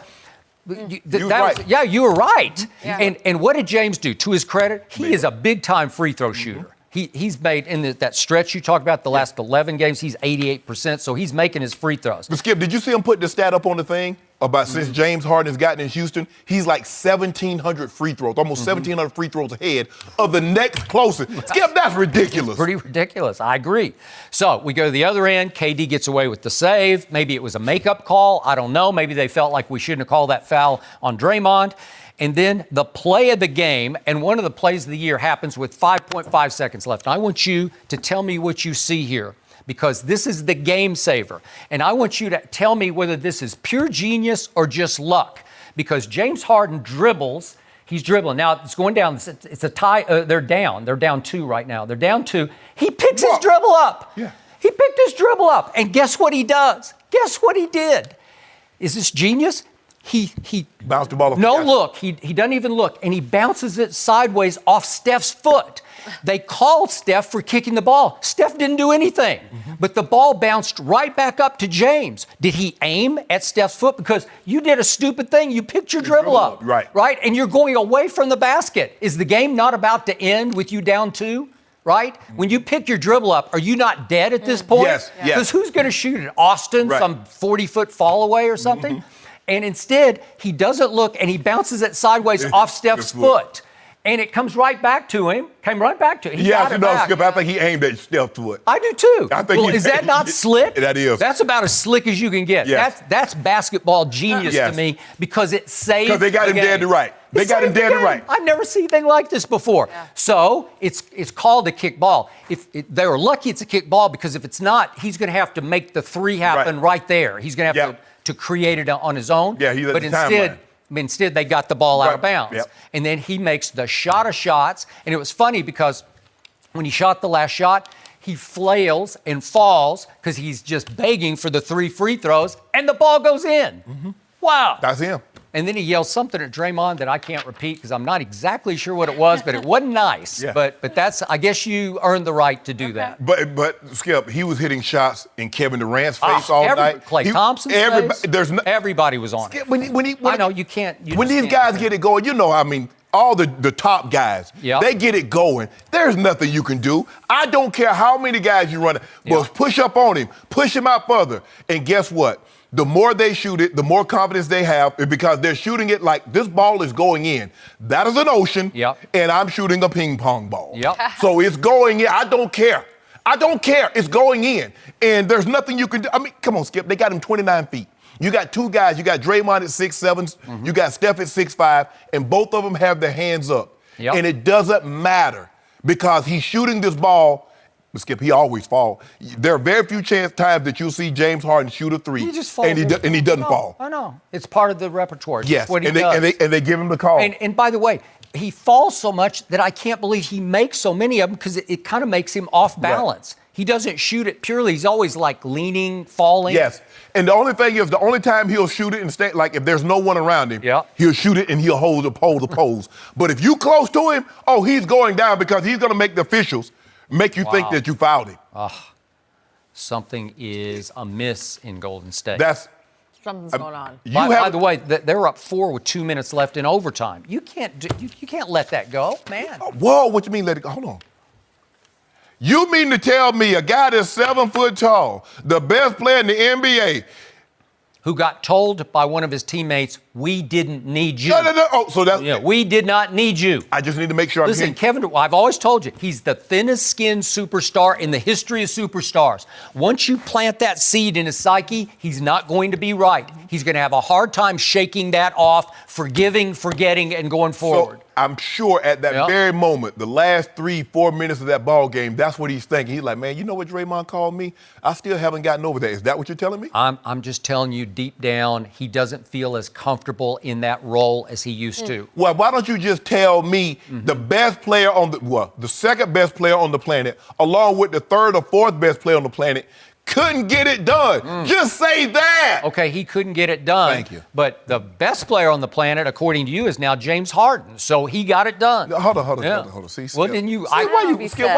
you were right. And what did James do? To his credit, he is a big-time free throw shooter. He's made, in that stretch you talked about, the last 11 games, he's 88%, so he's making his free throws. But Skip, did you see him put the stat up on the thing about since James Harden has gotten in Houston, he's like 1,700 free throws, almost 1,700 free throws ahead of the next closest. Skip, that's ridiculous. It's pretty ridiculous. I agree. So we go to the other end. KD gets away with the save. Maybe it was a makeup call. I don't know. Maybe they felt like we shouldn't have called that foul on Draymond. And then the play of the game, and one of the plays of the year happens with 5.5 seconds left. And I want you to tell me what you see here, because this is the game saver. And I want you to tell me whether this is pure genius or just luck, because James Harden dribbles. He's dribbling. Now, it's going down. It's a tie. They're down. They're down 2 right now. They're down 2. He picks his dribble up. He picked his dribble up. And guess what he does? Guess what he did? Is this genius? He bounced the ball off. No look. He doesn't even look. And he bounces it sideways off Steph's foot. They called Steph for kicking the ball. Steph didn't do anything. But the ball bounced right back up to James. Did he aim at Steph's foot? Because you did a stupid thing. You picked your dribble up. Right? And you're going away from the basket. Is the game not about to end with you down 2? Right? When you pick your dribble up, are you not dead at this point? Yes. Because who's going to shoot it? Austin, some 40-foot fall away or something? And instead, he doesn't look, and he bounces it sideways off Steph's foot. And it comes right back to him. Came right back to him. He got it back. Skip, I think he aimed at Steph's foot. I do too. I think is that not slick? That is. That's about as slick as you can get. Yes. That's basketball genius to me, because it saved because they got him dead to right. They got him dead to right. I've never seen anything like this before. So it's called a kick ball. If they were lucky, it's a kick ball, because if it's not, he's going to have to make the 3 happen right there. He's going to have to create it on his own. But instead they got the ball out of bounds. And then he makes the shot of shots. And it was funny because when he shot the last shot, he flails and falls because he's just begging for the 3 free throws, and and the ball goes in. Mm-hmm. Wow. That's him. And then he yells something at Draymond that I can't repeat because I'm not exactly sure what it was, but it wasn't nice. Yeah. But that's, I guess you earned the right to do that. But Skip, he was hitting shots in Kevin Durant's face all night. Klay Thompson's face. Everybody was on it. When I know you can't. When these guys get it going, all the top guys, they get it going. There's nothing you can do. I don't care how many guys you run. But push up on him, push him out further. And guess what? The more they shoot it, the more confidence they have because they're shooting it like this ball is going in. That is an ocean, and I'm shooting a ping pong ball. So it's going in. I don't care. It's going in. And there's nothing you can do. I mean, come on, Skip. They got him 29 feet. You got two guys. You got Draymond at 6'7", you got Steph at 6'5", and both of them have their hands up. And it doesn't matter because he's shooting this ball. Skip, he always falls. There are very few times that you'll see James Harden shoot a three, he just falls and he doesn't fall. I know. It's part of the repertoire. Yes, what he and does. they give him the call. And by the way, he falls so much that I can't believe he makes so many of them because it kind of makes him off balance. Right. He doesn't shoot it purely. He's always like leaning, falling. Yes. And the only thing is, the only time he'll shoot it and stay, like if there's no one around him, he'll shoot it and he'll hold the pose. But if you close to him, he's going down because he's going to make the officials make you think that you fouled him. Something is amiss in Golden State. Something's going on. By the way, they're up 4 with 2 minutes left in overtime. You can't let that go, man. Whoa, what you mean let it go? Hold on. You mean to tell me a guy that's 7 foot tall, the best player in the NBA, who got told by one of his teammates, we didn't need you. No. Oh, so that's... we did not need you. I just need to make sure Listen, Kevin, I've always told you, he's the thinnest skinned superstar in the history of superstars. Once you plant that seed in his psyche, he's not going to be right. He's going to have a hard time shaking that off, forgiving, forgetting, and going forward. So I'm sure at that very moment, the last 3-4 minutes of that ball game, that's what he's thinking. He's like, man, you know what Draymond called me? I still haven't gotten over that. Is that what you're telling me? I'm just telling you, deep down, he doesn't feel as comfortable in that role as he used to. Well, why don't you just tell me the best player the second best player on the planet, along with the third or fourth best player on the planet, couldn't get it done. Just say that. Okay, he couldn't get it done. Thank you. But the best player on the planet, according to you, is now James Harden. So he got it done. Hold on. See, well, then you... why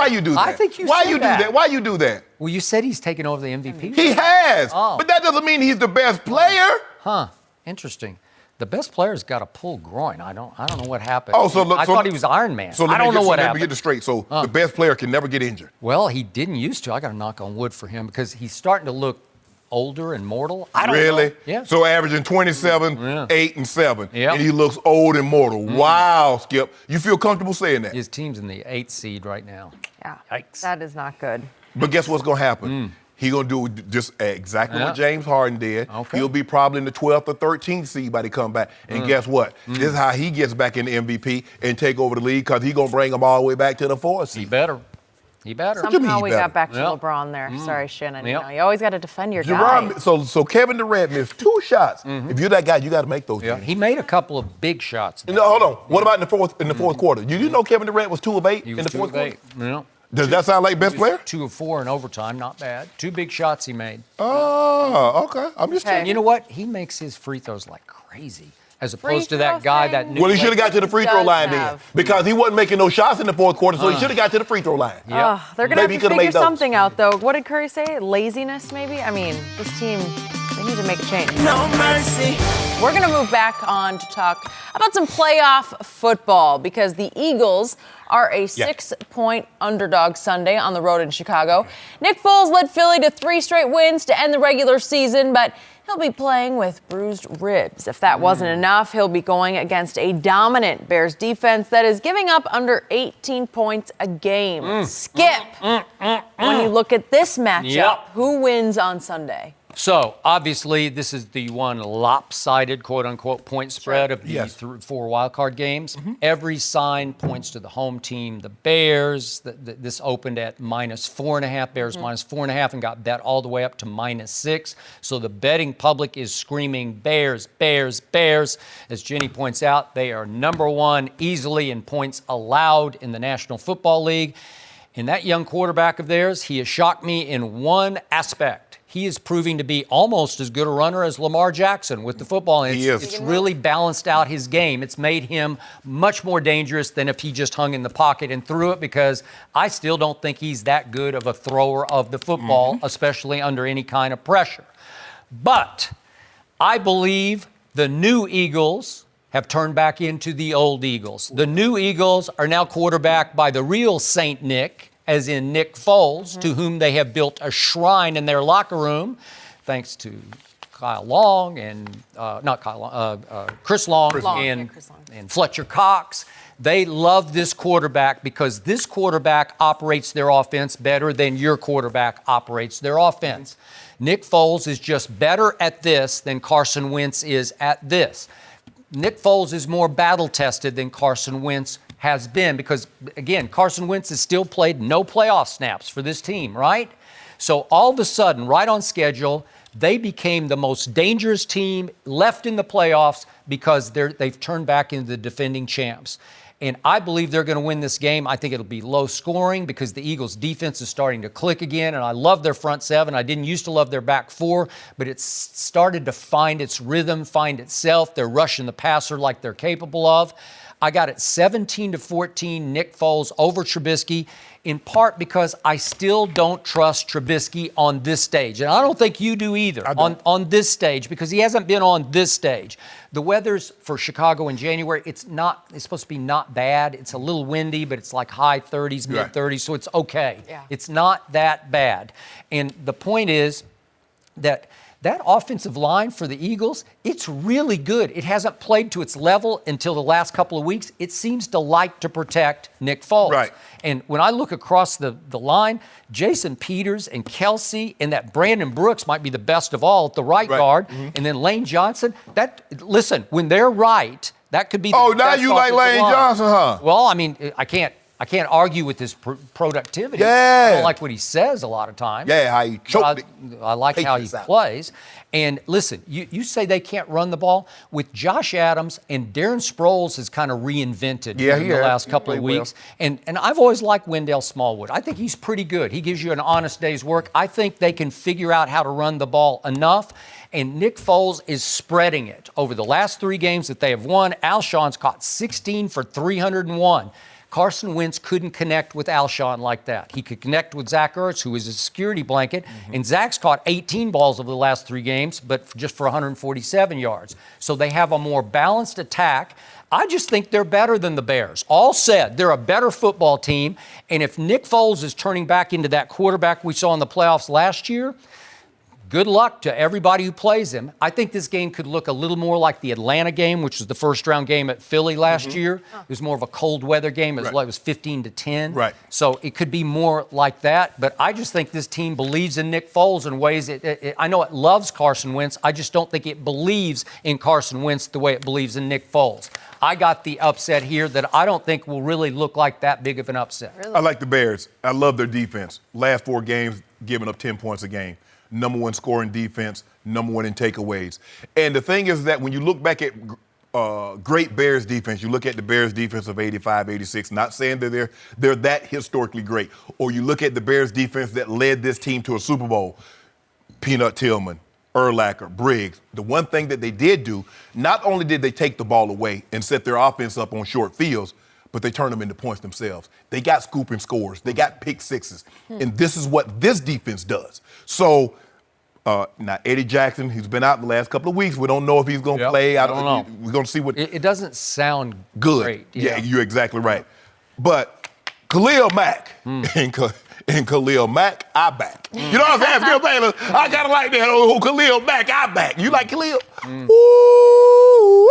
you do that? I think you Why said you do that? Why you do that? Well, you said he's taken over the MVP. He has. But that doesn't mean he's the best player. Interesting. The best player's got a pulled groin. I don't know what happened. I thought he was Iron Man. So I don't know what happened. Let me get this straight. So the best player can never get injured. Well, he didn't used to. I got to knock on wood for him because he's starting to look older and mortal. I don't know. Really? Yeah. So averaging 27, 8, and 7. Yep. And he looks old and mortal. Wow, Skip. You feel comfortable saying that? His team's in the 8th seed right now. Yeah. Yikes. That is not good. But guess what's going to happen? He's going to do just exactly what James Harden did. Okay. He'll be probably in the 12th or 13th seed by the come back. And guess what? This is how he gets back in the MVP and take over the league because he's going to bring them all the way back to the 4th seed. He better. Somehow we got back to LeBron there. Sorry, Shannon. You always got to defend your guy. So Kevin Durant missed 2 shots. If you're that guy, you got to make those. Yeah, he made a couple of big shots. No, hold on. What about in the fourth quarter? You know Kevin Durant was 2 of 8 in the fourth quarter? Yeah. Does that sound like best player? 2 of 4 in overtime, not bad. 2 big shots he made. Oh, okay. I'm just saying. You know what? He makes his free throws like crazy, as opposed to that guy that. Well, he should have got to the free throw line then, because he wasn't making no shots in the fourth quarter, so he should have got to the free throw line. Yeah. They're gonna have to figure something out, though. What did Curry say? Laziness, maybe? I mean, this team. They need to make a change. No mercy. We're going to move back on to talk about some playoff football because the Eagles are a 6-point underdog Sunday on the road in Chicago. Nick Foles led Philly to 3 straight wins to end the regular season, but he'll be playing with bruised ribs. If that wasn't enough, he'll be going against a dominant Bears defense that is giving up under 18 points a game. Skip, when you look at this matchup, who wins on Sunday? So, obviously, this is the one lopsided, quote-unquote, point spread of the 4 wildcard games. Every sign points to the home team, the Bears. This opened at -4.5, Bears -4.5, and got bet all the way up to -6. So the betting public is screaming, Bears, Bears, Bears. As Jenny points out, they are number 1 easily in points allowed in the National Football League. And that young quarterback of theirs, he has shocked me in one aspect. he is proving to be almost as good a runner as Lamar Jackson with the football. And it's really balanced out his game. It's made him much more dangerous than if he just hung in the pocket and threw it, because I still don't think he's that good of a thrower of the football, especially under any kind of pressure. But I believe the new Eagles have turned back into the old Eagles. The new Eagles are now quarterbacked by the real Saint Nick, as in Nick Foles, to whom they have built a shrine in their locker room, thanks to Kyle Long and Chris Long, and Fletcher Cox. They love this quarterback because this quarterback operates their offense better than your quarterback operates their offense. Nick Foles is just better at this than Carson Wentz is at this. Nick Foles is more battle-tested than Carson Wentz has been because, again, Carson Wentz has still played no playoff snaps for this team, right? So all of a sudden, right on schedule, they became the most dangerous team left in the playoffs because they've turned back into the defending champs. And I believe they're going to win this game. I think it'll be low scoring because the Eagles' defense is starting to click again. And I love their front seven. I didn't used to love their back four, but it's started to find its rhythm, find itself. They're rushing the passer like they're capable of. I got it 17-14, Nick Foles over Trubisky, in part because I still don't trust Trubisky on this stage. And I don't think you do either on this stage because he hasn't been on this stage. The weather's for Chicago in January, it's supposed to be not bad. It's a little windy, but it's like high 30s, mid 30s, so it's okay. Yeah. It's not that bad. And the point is that offensive line for the Eagles, it's really good. It hasn't played to its level until the last couple of weeks. It seems to like to protect Nick Foles. Right. And when I look across the line, Jason Peters and Kelsey and that Brandon Brooks might be the best of all at the right guard. And then Lane Johnson, listen, when they're right, that could be the best. Oh, now you like Lane Johnson, huh? Well, I mean, I can't argue with his productivity. Yeah. I don't like what he says a lot of times. Yeah, how he choked. I like how he plays. And listen, you say they can't run the ball. With Josh Adams and Darren Sproles has kind of reinvented in the last couple of weeks. And I've always liked Wendell Smallwood. I think he's pretty good. He gives you an honest day's work. I think they can figure out how to run the ball enough. And Nick Foles is spreading it. Over the last 3 games that they have won, Alshon's caught 16 for 301. Carson Wentz couldn't connect with Alshon like that. He could connect with Zach Ertz, who is a security blanket, and Zach's caught 18 balls over the last 3 games, but just for 147 yards. So they have a more balanced attack. I just think they're better than the Bears. All said, they're a better football team, and if Nick Foles is turning back into that quarterback we saw in the playoffs last year, good luck to everybody who plays him. I think this game could look a little more like the Atlanta game, which was the first-round game at Philly last year. It was more of a cold weather game. It was 15-10. Right. So it could be more like that. But I just think this team believes in Nick Foles in ways I know it loves Carson Wentz. I just don't think it believes in Carson Wentz the way it believes in Nick Foles. I got the upset here that I don't think will really look like that big of an upset. Really? I like the Bears. I love their defense. Last 4 games, giving up 10 points a game. Number 1 scoring defense, number 1 in takeaways. And the thing is that when you look back at great Bears defense, you look at the Bears defense of 85, 86, not saying that they're that historically great. Or you look at the Bears defense that led this team to a Super Bowl, Peanut Tillman, Urlacher, Briggs. The one thing that they did do, not only did they take the ball away and set their offense up on short fields, but they turned them into points themselves. They got scooping scores. They got pick sixes. And this is what this defense does. So now Eddie Jackson, he's been out the last couple of weeks. We don't know if he's going to play. I don't know. We're going to see what. It doesn't sound good. Great. Yeah, you're exactly right. But Khalil Mack and Khalil Mack, I back. You know what I'm saying? Bayless, I kind of like that. Oh, Khalil Mack, I back. You like Khalil? Woo!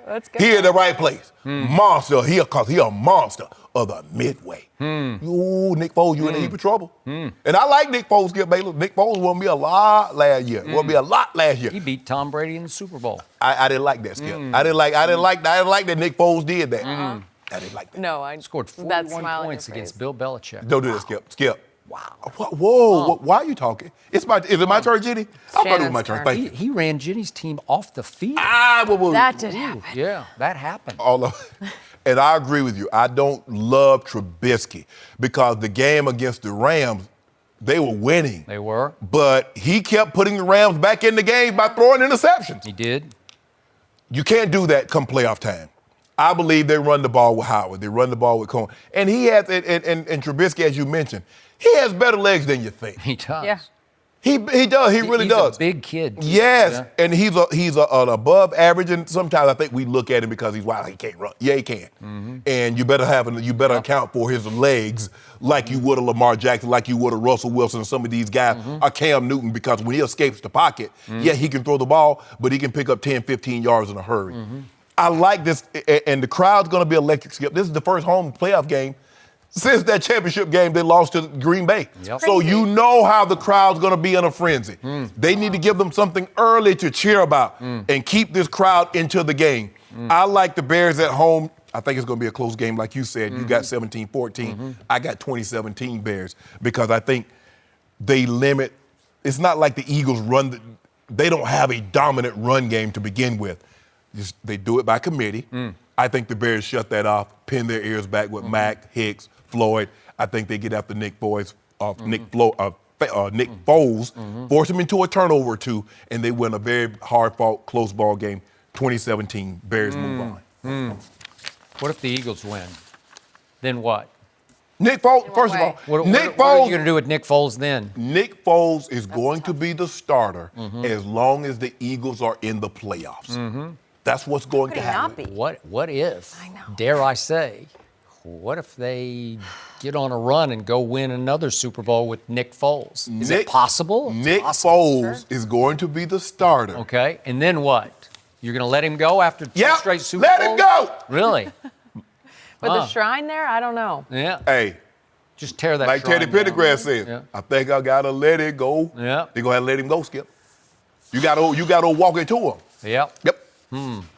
That's good. He in the right place. Monster here, because he a monster of the midway. Ooh, Nick Foles, you in a heap of trouble. And I like Nick Foles, Skip Bayless. Nick Foles won me a lot last year. Won me a lot last year. He beat Tom Brady in the Super Bowl. I didn't like that, Skip. I didn't like that Nick Foles did that. I didn't like that. No, I scored 41 points against Bill Belichick. Don't do that, Skip. Wow. Whoa. Why are you talking? Is it my turn, Jenny? I thought it was my turn. Thank you. He ran Jenny's team off the field. That did happen. Yeah, that happened. And I agree with you. I don't love Trubisky because the game against the Rams, They were winning. They were. But he kept putting the Rams back in the game by throwing interceptions. He did. You can't do that come playoff time. I believe they run the ball with Howard. They run the ball with Cohen. And he has, and Trubisky, as you mentioned, he has better legs than you think. He does. Yeah. He does. He really does. He's a big kid. Yes, Yeah. and he's an above average, and sometimes I think we look at him because he's wild. He can't run. Yeah, he can. Mm-hmm. And you better account for his legs like you would a Lamar Jackson, like you would a Russell Wilson, and some of these guys are Cam Newton, because when he escapes the pocket, yeah, he can throw the ball, but he can pick up 10, 15 yards in a hurry. I like this, and the crowd's going to be electric. Skip, this is the first home playoff game since that championship game they lost to Green Bay. Yep. So you know how the crowd's going to be in a frenzy. They need to give them something early to cheer about and keep this crowd into the game. I like the Bears at home. I think it's going to be a close game, like you said. You got 17-14. I got 20-17 Bears, because I think they limit. It's not like the Eagles they don't have a dominant run game to begin with. They do it by committee. I think the Bears shut that off, pin their ears back with Mack, Hicks, Floyd. I think they get after Nick Foles, force him into a turnover or two, and they win a very hard-fought, close ball game. 2017, Bears move on. What if the Eagles win? Then what? Nick Foles, first of all, What are you going to do with Nick Foles then? Nick Foles is going to be the starter as long as the Eagles are in the playoffs. That's what's going to happen. What if, dare I say, what if they get on a run and go win another Super Bowl with Nick Foles? Is it possible? Nick Foles is going to be the starter. Okay, and then what? You're going to let him go after two straight Super let Bowls? him go. Really? With the shrine there, I don't know. Yeah. Hey, just tear that like shrine Teddy down. Pendergrass said, Yeah. I think I gotta let it go. Yeah. They're gonna have to let him go, Skip. You gotta walk it to him. Yep. Yep.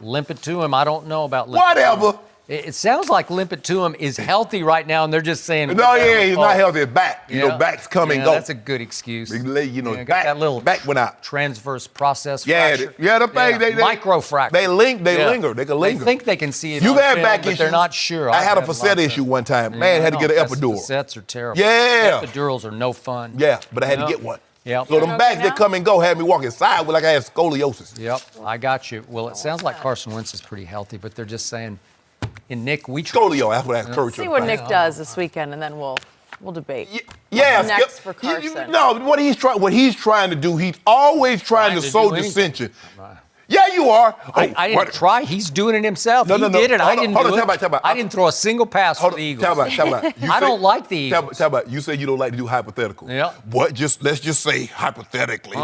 Limp it to him. I don't know about limp it to Whatever. him. It sounds like limp it to him is healthy right now, and they're just saying. No, yeah, he's not healthy. His back. You know, Yeah. backs come and Yeah, go. That's a good excuse. You know, got back, that little back went out. transverse process Yeah, fracture. the thing. They microfracture. They linger. They can linger. They think they can see it. You on got film, back but issues. they're not sure. I had a I've lots facet of- issue one time. Man, had to get an epidural. Facets are terrible. Yeah. Epidurals are no fun. Yeah, but I had to Yep. get one. Yep. So them backs that come and go had me walking sideways like I had scoliosis. Yep, I got you. Well, it sounds like Carson Wentz is pretty healthy, but they're just saying, and Nick, we trust. Scolio, that's what I encourage you. See what Nick does this weekend, and then we'll debate. Yeah, What's next for Carson? No, what he's trying to do, he's always trying to sow do anything. dissension. Yeah, you are. I didn't try. He's doing it himself. No, he no. did it. I didn't do it. Talk about. I didn't throw a single pass for the Eagles. Tell about. I don't like the Eagles. Tell about. You say you don't like to do hypothetical. Yeah. Let's just say hypothetically,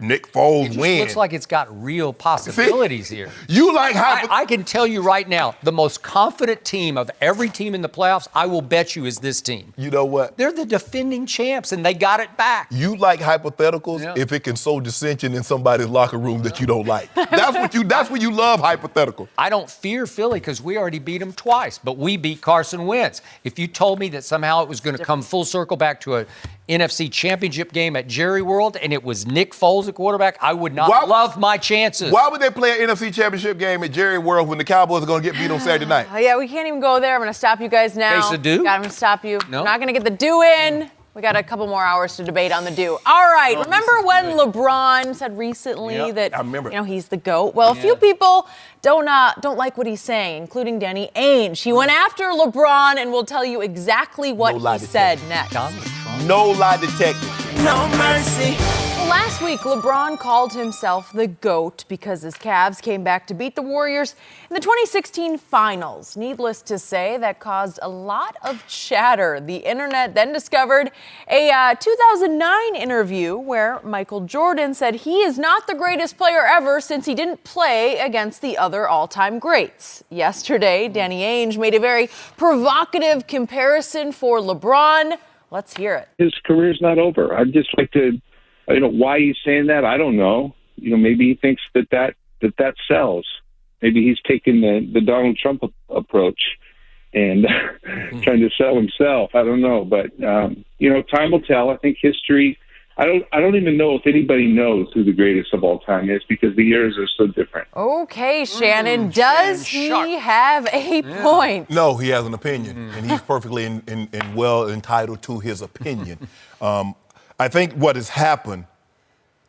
Nick Foles It wins. looks like it's got real possibilities here. You like I can tell you right now, the most confident team of every team in the playoffs, I will bet you, is this team. You know what? They're the defending champs, and they got it back. You like hypotheticals if it can sow dissension in somebody's locker room that you don't like. That's when you love hypothetical. I don't fear Philly because we already beat them twice, but we beat Carson Wentz. If you told me that somehow it was going to come full circle back to a NFC Championship game at Jerry World and it was Nick Foles at quarterback, I would not love my chances. Why would they play an NFC Championship game at Jerry World when the Cowboys are going to get beat on Saturday night? Yeah, we can't even go there. I'm going to stop you guys now. Face the do? I'm going to stop you. No. We're not going to get the do in. We got a couple more hours to debate on the do. All right. Remember when LeBron said recently that I remember. He's the GOAT? Well, a few people don't like what he's saying, including Danny Ainge. He went after LeBron and will tell you exactly what he said next. No lie detected. No mercy. Well, last week, LeBron called himself the GOAT because his Cavs came back to beat the Warriors in the 2016 finals. Needless to say, that caused a lot of chatter. The internet then discovered a 2009 interview where Michael Jordan said he is not the greatest player ever since he didn't play against the other all-time greats. Yesterday, Danny Ainge made a very provocative comparison for LeBron. Let's hear it. His career's not over. I'd just like to, why he's saying that, I don't know. Maybe he thinks that sells. Maybe he's taking the Donald Trump approach and trying to sell himself. I don't know. But, time will tell. I think history, I don't even know if anybody knows who the greatest of all time is because the years are so different. Okay, Shannon, does Shannon he have a point? No, he has an opinion, and he's perfectly and well entitled to his opinion. I think what has happened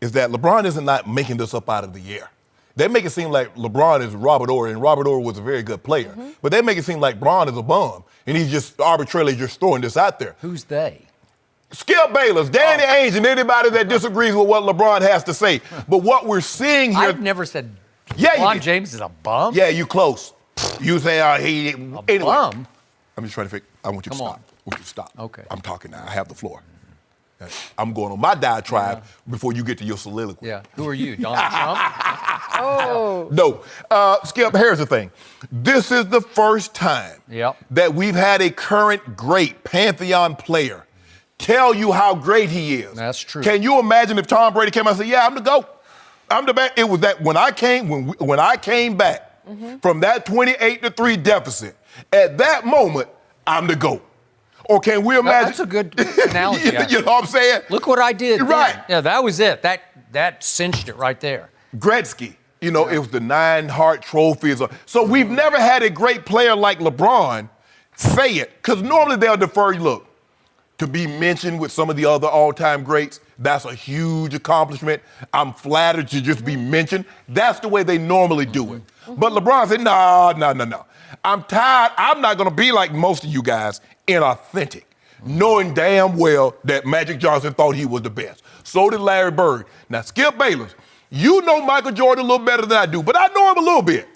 is that LeBron isn't not making this up out of the air. They make it seem like LeBron is Robert Horry, and Robert Horry was a very good player. But they make it seem like LeBron is a bum, and he's just arbitrarily just throwing this out there. Who's they? Skip Bayless, Danny Ainge, and anybody that disagrees with what LeBron has to say. But what we're seeing here... I've never said LeBron James is a bum. Yeah, you close. You say he... A bum? I'm just trying to figure... I want you to stop. I want you to stop. Okay. I'm talking now. I have the floor. I'm going on my diatribe before you get to your soliloquy. Yeah. Who are you, Donald Trump? Oh. No. Skip, here's the thing. This is the first time that we've had a current great Pantheon player tell you how great he is. That's true. Can you imagine if Tom Brady came out and said, yeah, I'm the GOAT. I'm the best. It was that when I came back from that 28-3 deficit, at that moment, I'm the GOAT. Or can we imagine? That's a good analogy. You know what I'm saying? Look what I did. Right. Then. Yeah, that was it. That cinched it right there. Gretzky, it was the 9 Hart trophies. So we've never had a great player like LeBron say it. Because normally they'll defer, look, to be mentioned with some of the other all-time greats, that's a huge accomplishment. I'm flattered to just be mentioned. That's the way they normally do it. But LeBron said, no. I'm tired. I'm not going to be like most of you guys, inauthentic, knowing damn well that Magic Johnson thought he was the best. So did Larry Bird. Now, Skip Bayless, you know Michael Jordan a little better than I do, but I know him a little bit.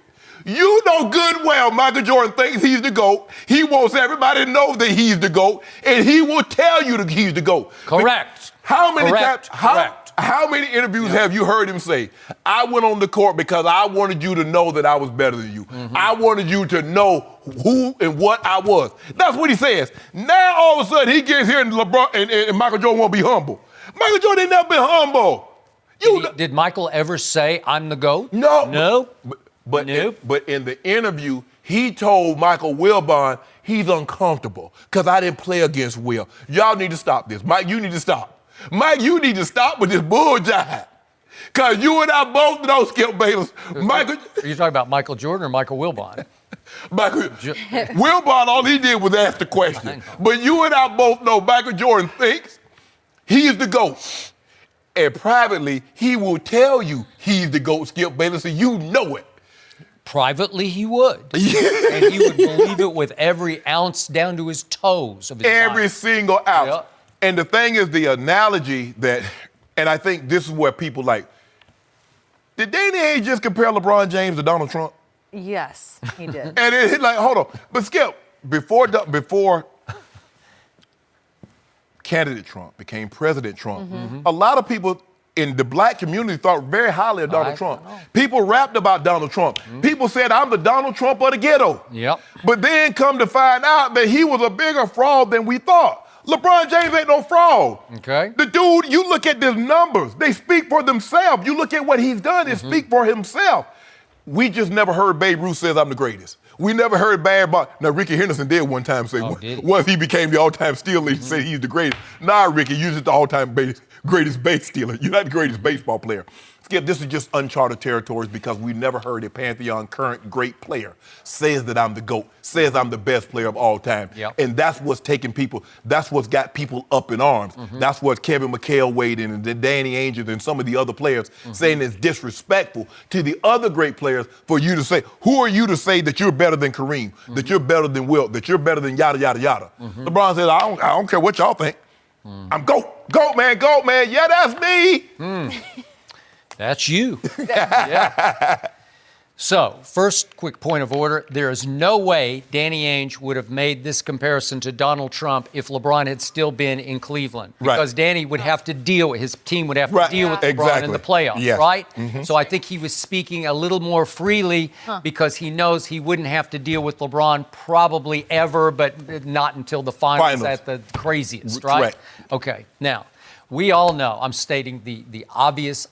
You know good well Michael Jordan thinks he's the GOAT. He wants everybody to know that he's the GOAT, and he will tell you that he's the GOAT. Correct. How many times? How many interviews have you heard him say, I went on the court because I wanted you to know that I was better than you. I wanted you to know who and what I was. That's what he says. Now, all of a sudden, he gets here and LeBron and Michael Jordan won't be humble. Michael Jordan ain't never been humble. Did Michael ever say, I'm the GOAT? No. No? But in the interview, he told Michael Wilbon he's uncomfortable because I didn't play against Will. Y'all need to stop this. Mike, you need to stop. Mike, you need to stop with this bull jive. Because you and I both know, Skip Bayless. Michael. Are you talking about Michael Jordan or Michael Wilbon? Wilbon, all he did was ask the question. But you and I both know Michael Jordan thinks he's the GOAT. And privately, he will tell you he's the GOAT, Skip Bayless, and you know it. Privately, he would. And he would believe it with every ounce down to his toes of his Every mind. single ounce. Yep. And the thing is, the analogy that, and I think this is where people did Danny Ainge just compare LeBron James to Donald Trump? Yes, he did. And it's like, hold on. But Skip, before candidate Trump became President Trump, a lot of people in the black community thought very highly of Donald Trump. People rapped about Donald Trump. People said, I'm the Donald Trump of the ghetto. Yep. But then come to find out that he was a bigger fraud than we thought. LeBron James ain't no fraud. Okay. The dude, you look at his numbers, they speak for themselves. You look at what he's done, they speak for himself. We just never heard Babe Ruth says I'm the greatest. We never heard bad about, now Ricky Henderson did one time say, once he became the all-time steal leader, say he's the greatest. Nah, Ricky, you're just the all-time greatest base stealer. You're not the greatest baseball player. Skip, this is just uncharted territories because we never heard a Pantheon current great player says that I'm the GOAT, says I'm the best player of all time. Yep. And that's what's taking people, that's what's got people up in arms. That's what Kevin McHale weighed in and Danny Ainge and some of the other players saying it's disrespectful to the other great players for you to say, who are you to say that you're better than Kareem, that you're better than Wilt, that you're better than yada, yada, yada. LeBron says, I don't care what y'all think. I'm GOAT, GOAT, man. Yeah, that's me. That's you. Yeah. So, first quick point of order. There is no way Danny Ainge would have made this comparison to Donald Trump if LeBron had still been in Cleveland. Because Danny would have to deal, his team would have to deal with LeBron in the playoffs, right? So I think he was speaking a little more freely because he knows he wouldn't have to deal with LeBron probably ever, but not until the finals. At the craziest, right? Right. Okay, now, we all know, I'm stating the obvious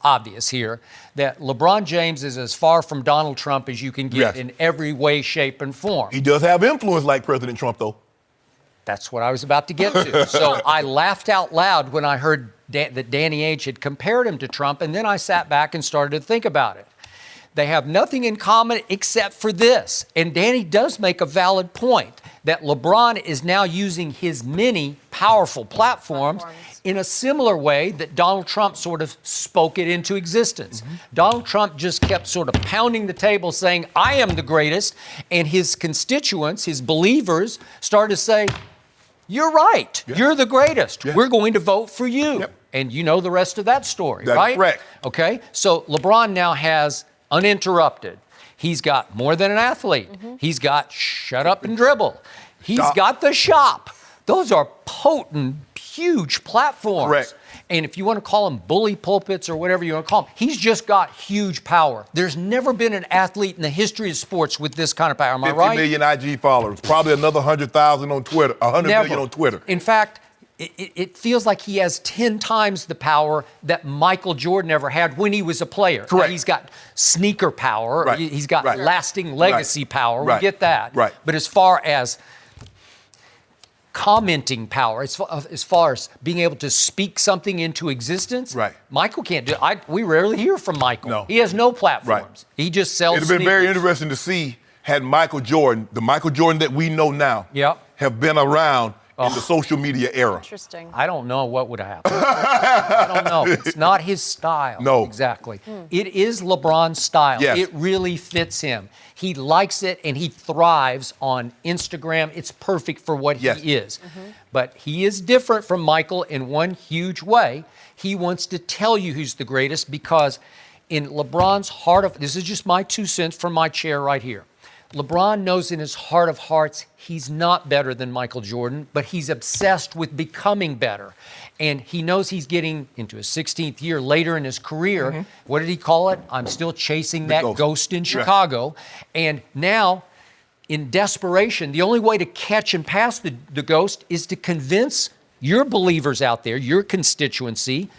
here, that LeBron James is as far from Donald Trump as you can get in every way, shape, and form. He does have influence like President Trump, though. That's what I was about to get to. So I laughed out loud when I heard that Danny Ainge had compared him to Trump, and then I sat back and started to think about it. They have nothing in common except for this. And Danny does make a valid point that LeBron is now using his many powerful platforms in a similar way that Donald Trump sort of spoke it into existence. Donald Trump just kept sort of pounding the table saying, I am the greatest. And his constituents, his believers, started to say, you're right. Yeah. You're the greatest. Yeah. We're going to vote for you. Yep. And you know the rest of that story, That's right? Correct. Okay. So LeBron now has uninterrupted. He's got more than an athlete. He's got shut up and dribble. He's got the shop. Those are potent, huge platforms. Correct. And if you want to call them bully pulpits or whatever you want to call them, he's just got huge power. There's never been an athlete in the history of sports with this kind of power. Am I right? 50 million IG followers, probably another 100,000 on Twitter, 100 million on Twitter. In fact, it feels like he has 10 times the power that Michael Jordan ever had when he was a player. Correct. Now, he's got sneaker power. Right. He's got Right. lasting legacy power. Right. We get that. Right. But as far as commenting power, as far as being able to speak something into existence, right. Michael can't do it. We rarely hear from Michael. No. He has no platforms. Right. He just sells It'd have been sneakers. very interesting to see had Michael Jordan, the Michael Jordan that we know now, have been around in the social media era. Interesting. I don't know what would have happened. I don't know. It's not his style. No. Exactly. It is LeBron's style. Yes. It really fits him. He likes it and he thrives on Instagram. It's perfect for what he is. But he is different from Michael in one huge way. He wants to tell you who's the greatest because in LeBron's heart of, this is just my 2 cents from my chair right here. LeBron knows in his heart of hearts he's not better than Michael Jordan, but he's obsessed with becoming better. And he knows he's getting into his 16th year later in his career. What did he call it? I'm still chasing that ghost in Chicago. And now, in desperation, the only way to catch and pass the ghost is to convince your believers out there, your constituency,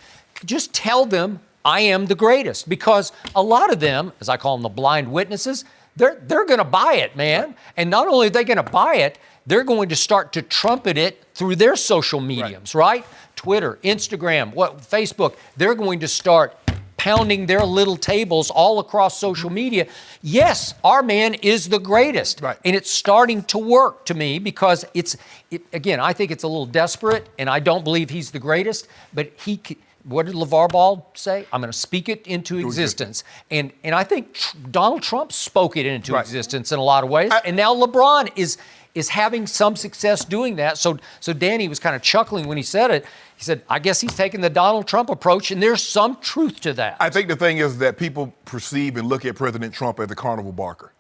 just tell them I am the greatest. Because a lot of them, as I call them the blind witnesses, they're going to buy it, man. And not only are they going to buy it, they're going to start to trumpet it through their social mediums, right? Twitter, Instagram, Facebook. They're going to start pounding their little tables all across social media. Yes, our man is the greatest. Right. And it's starting to work to me because again, I think it's a little desperate, and I don't believe he's the greatest, but what did LeVar Ball say? I'm going to speak it into existence. And I think Donald Trump spoke it into existence in a lot of ways. And now LeBron is having some success doing that. So Danny was kind of chuckling when he said it. He said, I guess he's taking the Donald Trump approach, and there's some truth to that. I think the thing is that people perceive and look at President Trump as a carnival barker.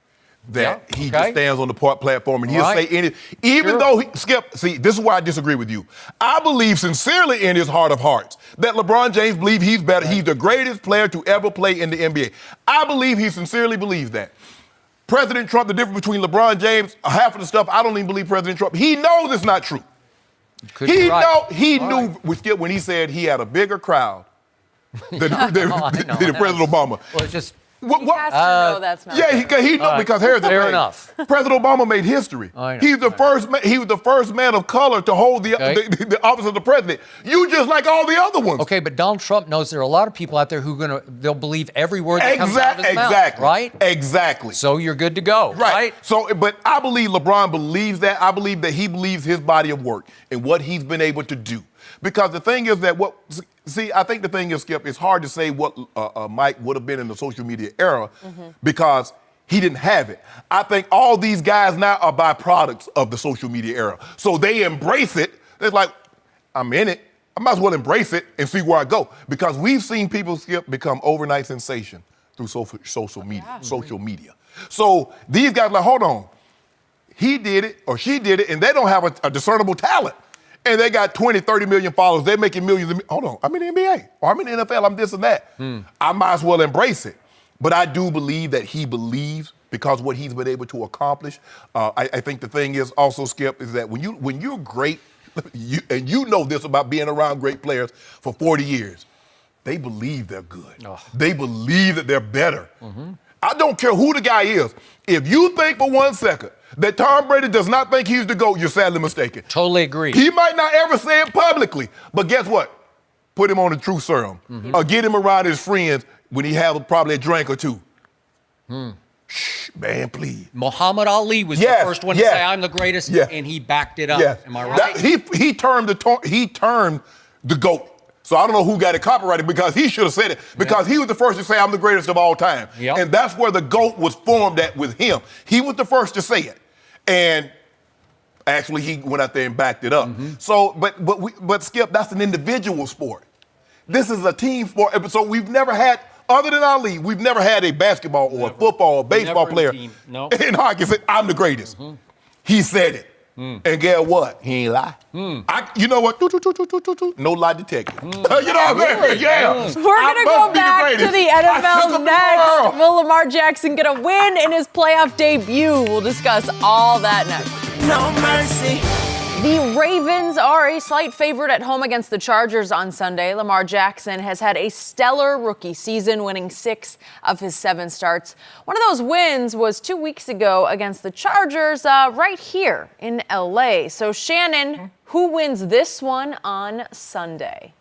That he just stands on the platform and he'll say anything. Even though Skip, see, this is why I disagree with you. I believe sincerely in his heart of hearts that LeBron James believes he's better. He's the greatest player to ever play in the NBA. I believe he sincerely believes that. President Trump, the difference between LeBron James, half of the stuff, I don't even believe President Trump. He knows it's not true. He knew when he said he had a bigger crowd than President Obama. Well, it's just... He has to know that's not true. He knows because here's the thing. Fair enough. President Obama made history. He was the first man of color to hold the office of the president. You just like all the other ones. Okay, but Donald Trump knows there are a lot of people out there they'll believe every word that comes out of his mouth, right? Exactly. So you're good to go, right? So, but I believe LeBron believes that. I believe that he believes his body of work and what he's been able to do. Because the thing is that I think the thing is, Skip, it's hard to say what Mike would have been in the social media era because he didn't have it. I think all these guys now are byproducts of the social media era. So they embrace it. They're like, I'm in it. I might as well embrace it and see where I go. Because we've seen people, Skip, become overnight sensation through social media. So these guys are like, hold on. He did it or she did it, and they don't have a discernible talent. And they got 20, 30 million followers. They're making millions. Hold on, I'm in the NBA or I'm in the NFL. I'm this and that. I might as well embrace it. But I do believe that he believes because what he's been able to accomplish. I think the thing is also, Skip, is that when you're great, and you know this about being around great players for 40 years, they believe they're good. They believe that they're better. I don't care who the guy is. If you think for 1 second that Tom Brady does not think he's the GOAT, you're sadly mistaken. Totally agree. He might not ever say it publicly, but guess what? Put him on the truth serum or get him around his friends when he has probably a drink or two. Shh, man, please. Muhammad Ali was the first one to say, I'm the greatest, and he backed it up. Am I right? He termed the GOAT. So I don't know who got it copyrighted because he should have said it. Because he was the first to say, I'm the greatest of all time. Yep. And that's where the GOAT was formed at with him. He was the first to say it. And actually, he went out there and backed it up. So, but Skip, that's an individual sport. This is a team sport. So we've never had, other than Ali, we've never had a basketball or a football or baseball player in hockey say, I'm the greatest. He said it. And guess what? He ain't lie. You know what? No lie detected. You know what I'm saying? Yeah. We're going to go back to the NFL next. Will Lamar Jackson get a win in his playoff debut? We'll discuss all that next. No mercy. The Ravens are a slight favorite at home against the Chargers on Sunday. Lamar Jackson has had a stellar rookie season, winning 6 of his 7 starts. One of those wins was 2 weeks ago against the Chargers right here in L.A. So, Shannon, who wins this one on Sunday?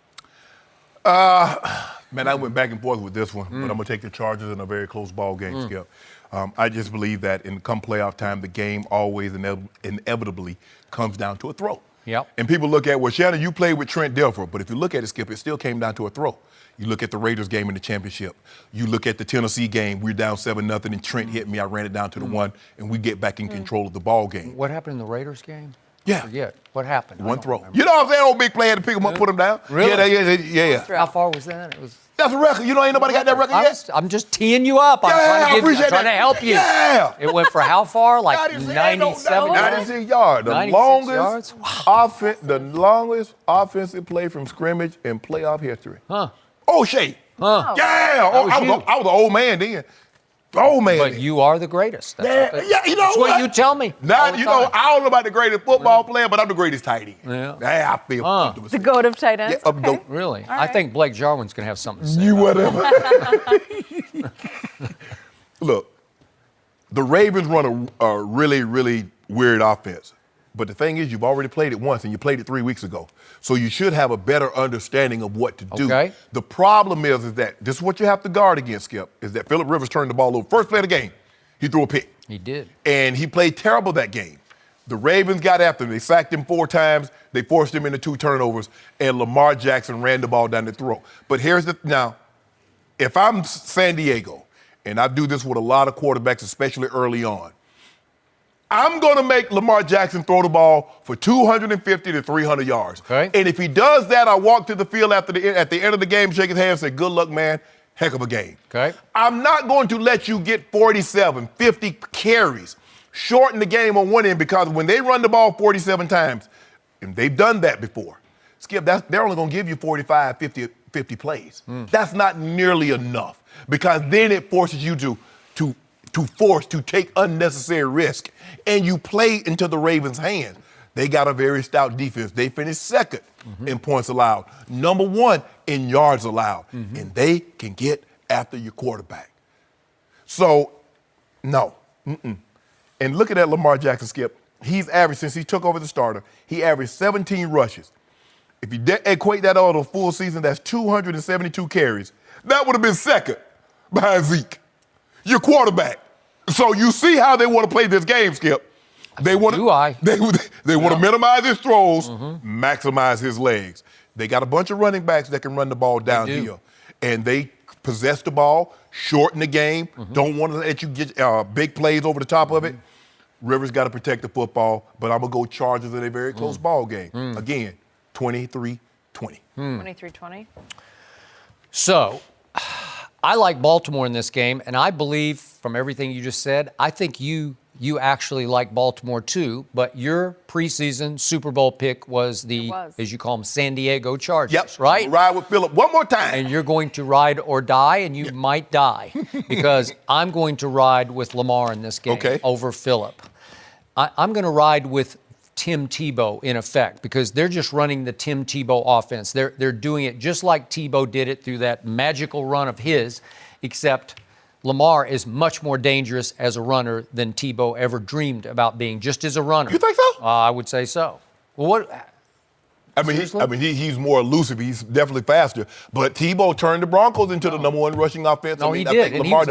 Man, I went back and forth with this one, but I'm going to take the Chargers in a very close ball game, Skip. I just believe that in come playoff time, the game always inevitably comes down to a throw. Yep. And people look at, well, Shannon, you played with Trent Dilfer, but if you look at it, Skip, it still came down to a throw. You look at the Raiders game in the championship. You look at the Tennessee game, we're down 7-0, and Trent hit me. I ran it down to the 1, and we get back in control of the ball game. What happened in the Raiders game? Yeah. Forget. What happened? One throw. You know what I'm saying? Old big play had to pick him up, put him down. Really? Yeah. How far was that? It was. That's a record. You know, ain't nobody got that record yet. I'm just teeing you up. I'm trying to help you. Yeah. It went for how far? Like 97 yards? 96 yards. The longest offensive play from scrimmage in playoff history. O'Shea. Huh. Yeah. I was an old man then. Old man. But you are the greatest. That's you know what you tell me. Now, you know, I don't know about the greatest football player, but I'm the greatest tight end. Yeah. I feel comfortable. The GOAT of tight ends? Yeah, okay. Really? All right. I think Blake Jarwin's going to have something to say. You whatever. Look, the Ravens run a really, really weird offense. But the thing is, you've already played it once, and you played it 3 weeks ago. So you should have a better understanding of what to do. Okay. The problem is that this is what you have to guard against, Skip, is that Phillip Rivers turned the ball over. First play of the game, he threw a pick. He did. And he played terrible that game. The Ravens got after him. They sacked him 4 times. They forced him into 2 turnovers, and Lamar Jackson ran the ball down the throat. But now, if I'm San Diego, and I do this with a lot of quarterbacks, especially early on, I'm going to make Lamar Jackson throw the ball for 250 to 300 yards. Okay. And if he does that, I walk to the field at the end of the game, shake his hand, and say, good luck, man. Heck of a game. Okay. I'm not going to let you get 47, 50 carries, shorten the game on one end, because when they run the ball 47 times, and they've done that before, Skip, they're only going to give you 45, 50 plays. That's not nearly enough, because then it forces you to take unnecessary risk, and you play into the Ravens' hands. They got a very stout defense. They finished second in points allowed, number 1 in yards allowed, and they can get after your quarterback. So, no. And look at that Lamar Jackson, Skip. He's averaged, since he took over the starter, he averaged 17 rushes. If you equate that over a full season, that's 272 carries. That would have been second behind Zeke, your quarterback. So you see how they want to play this game, Skip. They want to minimize his throws, maximize his legs. They got a bunch of running backs that can run the ball downhill, and they possess the ball, shorten the game, don't want to let you get big plays over the top of it. Rivers got to protect the football, but I'm going to go Chargers in a very close ball game. Again, 23-20. 23-20. So, I like Baltimore in this game, and I believe from everything you just said, I think you actually like Baltimore too, but your preseason Super Bowl pick was as you call them, San Diego Chargers, right? Ride with Phillip one more time. And you're going to ride or die, and you might die, because I'm going to ride with Lamar in this game over Phillip. I'm going to ride with Tim Tebow in effect, because they're just running the Tim Tebow offense. They're doing it just like Tebow did it through that magical run of his, except Lamar is much more dangerous as a runner than Tebow ever dreamed about being, just as a runner. You think so? I would say so. Well, I mean, he's more elusive. He's definitely faster. But Tebow turned the Broncos into the number one rushing offense. No, he did. And he was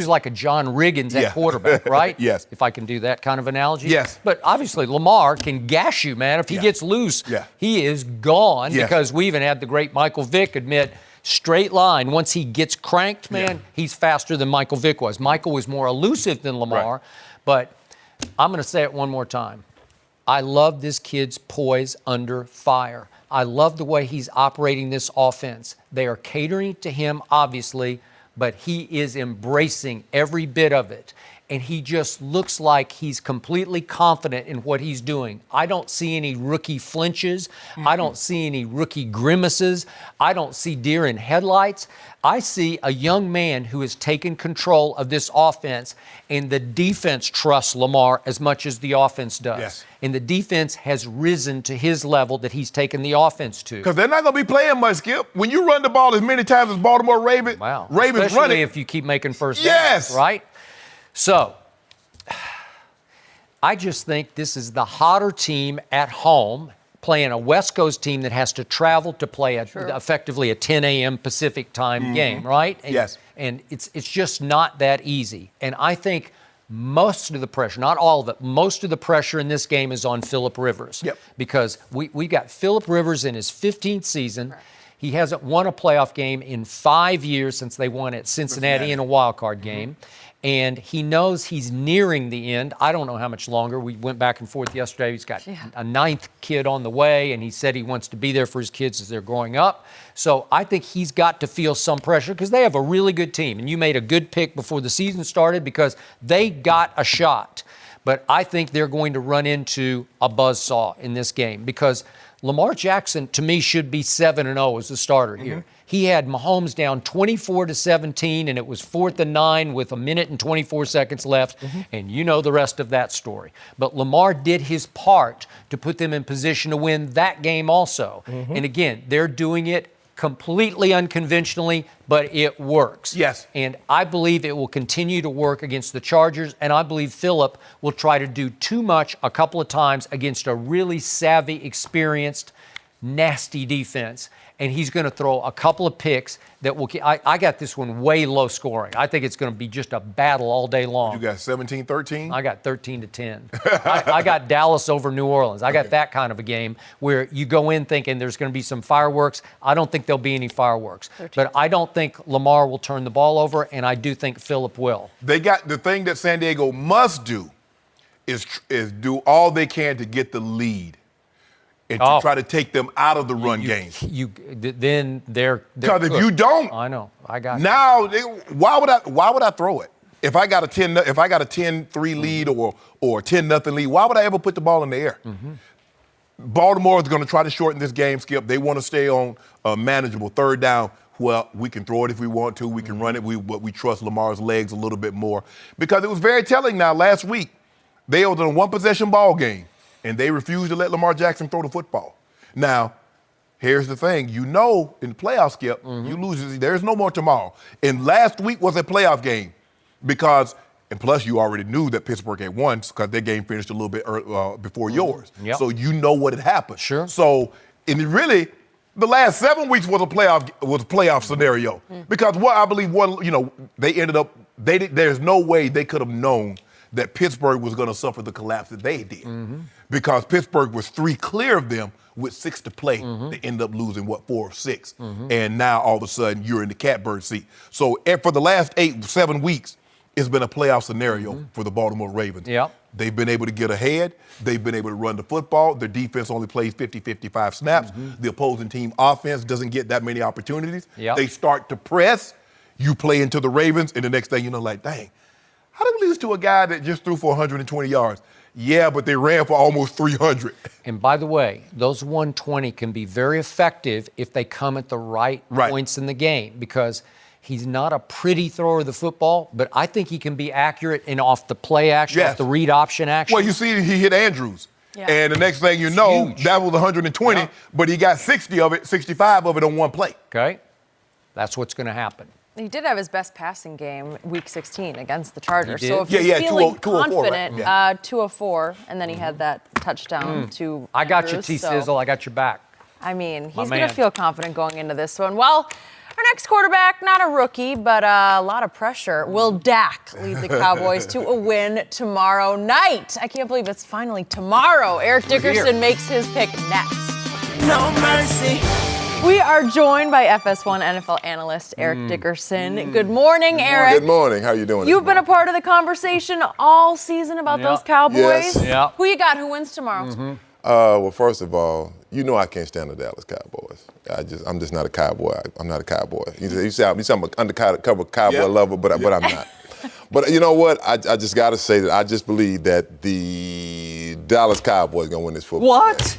like a John Riggins at quarterback, right? Yes. If I can do that kind of analogy. Yes. But obviously, Lamar can gash you, man. If he gets loose, he is gone because we even had the great Michael Vick admit straight line. Once he gets cranked, man, he's faster than Michael Vick was. Michael was more elusive than Lamar. Right. But I'm going to say it one more time. I love this kid's poise under fire. I love the way he's operating this offense. They are catering to him, obviously, but he is embracing every bit of it. And he just looks like he's completely confident in what he's doing. I don't see any rookie flinches. I don't see any rookie grimaces. I don't see deer in headlights. I see a young man who has taken control of this offense, and the defense trusts Lamar as much as the offense does. Yes. And the defense has risen to his level that he's taken the offense to. Because they're not going to be playing much, Skip. When you run the ball as many times as Baltimore Ravens, Ravens especially running. If you keep making first downs, right? So, I just think this is the hotter team at home playing a West Coast team that has to travel to play effectively a 10 a.m. Pacific time game, right? And, yes. And it's just not that easy. And I think most of the pressure, not all of it, most of the pressure in this game is on Phillip Rivers. Yep. Because we got Phillip Rivers in his 15th season. Right. He hasn't won a playoff game in 5 years since they won at Cincinnati in a wild card game. And he knows he's nearing the end. I don't know how much longer. We went back and forth yesterday. He's got a ninth kid on the way, and he said he wants to be there for his kids as they're growing up. So I think he's got to feel some pressure because they have a really good team. And you made a good pick before the season started because they got a shot. But I think they're going to run into a buzzsaw in this game because Lamar Jackson, to me, should be 7-0 as the starter here. He had Mahomes down 24-17, and it was 4th and 9 with 1 minute and 24 seconds left, and you know the rest of that story. But Lamar did his part to put them in position to win that game also. And again, they're doing it completely unconventionally, but it works. Yes. And I believe it will continue to work against the Chargers, and I believe Phillip will try to do too much a couple of times against a really savvy, experienced, nasty defense. And he's going to throw a couple of picks that will – I got this one way low scoring. I think it's going to be just a battle all day long. You got 17-13? I got 13-10. I got Dallas over New Orleans. I got that kind of a game where you go in thinking there's going to be some fireworks. I don't think there'll be any fireworks. 13. But I don't think Lamar will turn the ball over, and I do think Phillip will. They got the thing that San Diego must do is do all they can to get the lead. And to try to take them out of the run game. Then they're because if you don't, I know. I got now. Why would I throw it? If I got a 10-3 lead or 10-0 lead, why would I ever put the ball in the air? Baltimore is going to try to shorten this game, Skip. They want to stay on manageable third down. Well, we can throw it if we want to. We can run it. But we trust Lamar's legs a little bit more because it was very telling. Now last week they was in a one-possession ball game. And they refused to let Lamar Jackson throw the football. Now, here's the thing. You know, in the playoff, Skip, you lose. There's no more tomorrow. And last week was a playoff game because, and plus you already knew that Pittsburgh had won because their game finished a little bit before yours. Yep. So you know what had happened. Sure. So, and really, the last 7 weeks was a playoff scenario because what I believe they ended up. There's no way they could have known that Pittsburgh was going to suffer the collapse that they did. Because Pittsburgh was 3 clear of them with 6 to play. They ended up losing, 4 of 6. And now all of a sudden you're in the catbird seat. So for the last 7 weeks, it's been a playoff scenario for the Baltimore Ravens. Yep. They've been able to get ahead. They've been able to run the football. Their defense only plays 50-55 snaps. The opposing team offense doesn't get that many opportunities. Yep. They start to press. You play into the Ravens, and the next thing you know, like, dang, how did we lose to a guy that just threw for 120 yards? Yeah, but they ran for almost 300. And by the way, those 120 can be very effective if they come at the right points in the game because he's not a pretty thrower of the football, but I think he can be accurate and off the play action, off the read option action. Well, you see he hit Andrews. Yeah. And the next thing you know, huge. That was 120, but he got 65 of it on one play. Okay. That's what's going to happen. He did have his best passing game Week 16 against the Chargers. So if you're feeling confident, 204, 204, and then he had that touchdown to I got you, Andrews, T-Sizzle. I got your back. I mean, he's going to feel confident going into this one. Well, our next quarterback, not a rookie, but a lot of pressure. Will Dak lead the Cowboys to a win tomorrow night? I can't believe it's finally tomorrow. Eric Dickerson makes his pick next. No mercy. We are joined by FS1 NFL analyst Eric Dickerson. Good morning, Eric. Good morning. How are you doing? You've been a part of the conversation all season about those Cowboys. Yes. Yep. Who you got? Who wins tomorrow? Well, first of all, you know I can't stand the Dallas Cowboys. I'm just not a Cowboy. I'm not a Cowboy. You say I'm an undercover Cowboy lover, but I'm not. But you know what? I just got to say that I just believe that the Dallas Cowboys going to win this football What? game.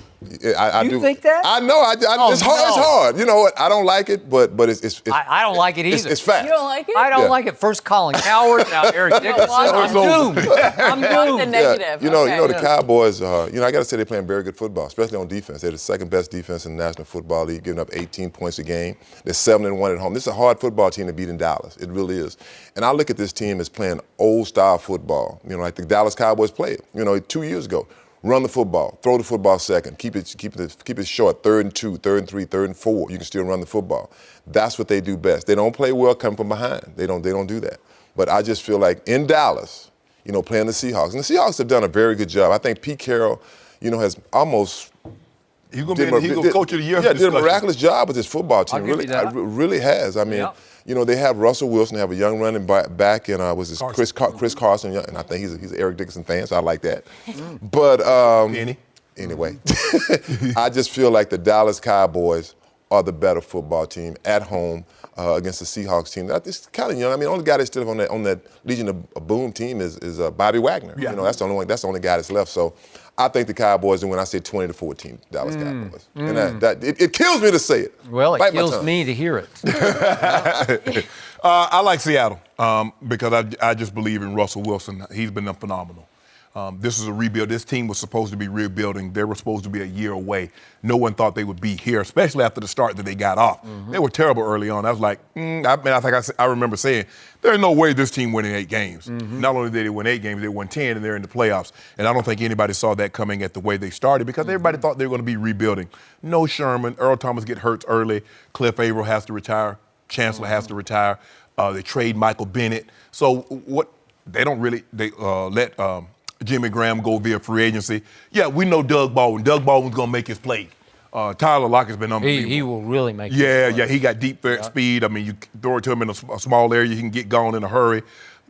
I You do think that? I know. It's hard. It's hard. You know what? I don't like it, but it's I don't like it either. It's fact. You don't like it? I don't like it. First Colin Coward, now Eric Dickerson. I'm doomed. I'm The doomed. negative. You know, Okay. the Cowboys. I got to say they're playing very good football, especially on defense. They're the second best defense in the National Football League, giving up 18 points a game. They're 7-1 at home. This is a hard football team to beat in Dallas. It really is. And I look at this team as playing old-style football. You know, like the Dallas Cowboys played. 2 years ago. Run the football, throw the football second, keep it short, 3rd and 2, 3rd and 3, 3rd and 4. You can still run the football. That's what they do best. They don't play well coming from behind. They don't do that. But I just feel like in Dallas, playing the Seahawks, and the Seahawks have done a very good job. I think Pete Carroll, has almost He's going to be coach of the year. Yeah, did a miraculous job with this football team. I'll give you that. Really has. I mean, they have Russell Wilson, they have a young running back, and Chris Carson, and I think he's an Eric Dickerson fan, so I like that. But anyway, I just feel like the Dallas Cowboys are the better football team at home against the Seahawks team. It's kind of young. I mean, the only guy that's still on that Legion of Boom team is Bobby Wagner. Yeah. That's the only guy that's left. So I think the Cowboys, and when I say 20-14, Dallas Cowboys. And it kills me to say it. Well, it Bite my kills tongue. me to hear it. I like Seattle because I just believe in Russell Wilson. He's been phenomenal. This is a rebuild. This team was supposed to be rebuilding. They were supposed to be a year away. No one thought they would be here, especially after the start that they got off. They were terrible early on. I was like, I remember saying, there's no way this team winning 8 games. Not only did they win 8 games, they won 10, and they're in the playoffs. And I don't think anybody saw that coming at the way they started because everybody thought they were going to be rebuilding. No Sherman. Earl Thomas get hurt early. Cliff Averill has to retire. Chancellor has to retire. They trade Michael Bennett. So what they don't really let Jimmy Graham go via free agency. Yeah, we know Doug Baldwin. Doug Baldwin's going to make his play. Tyler Lockett's been unbelievable. He will really make it. Yeah, he got deep speed. I mean, you throw it to him in a small area, he can get gone in a hurry.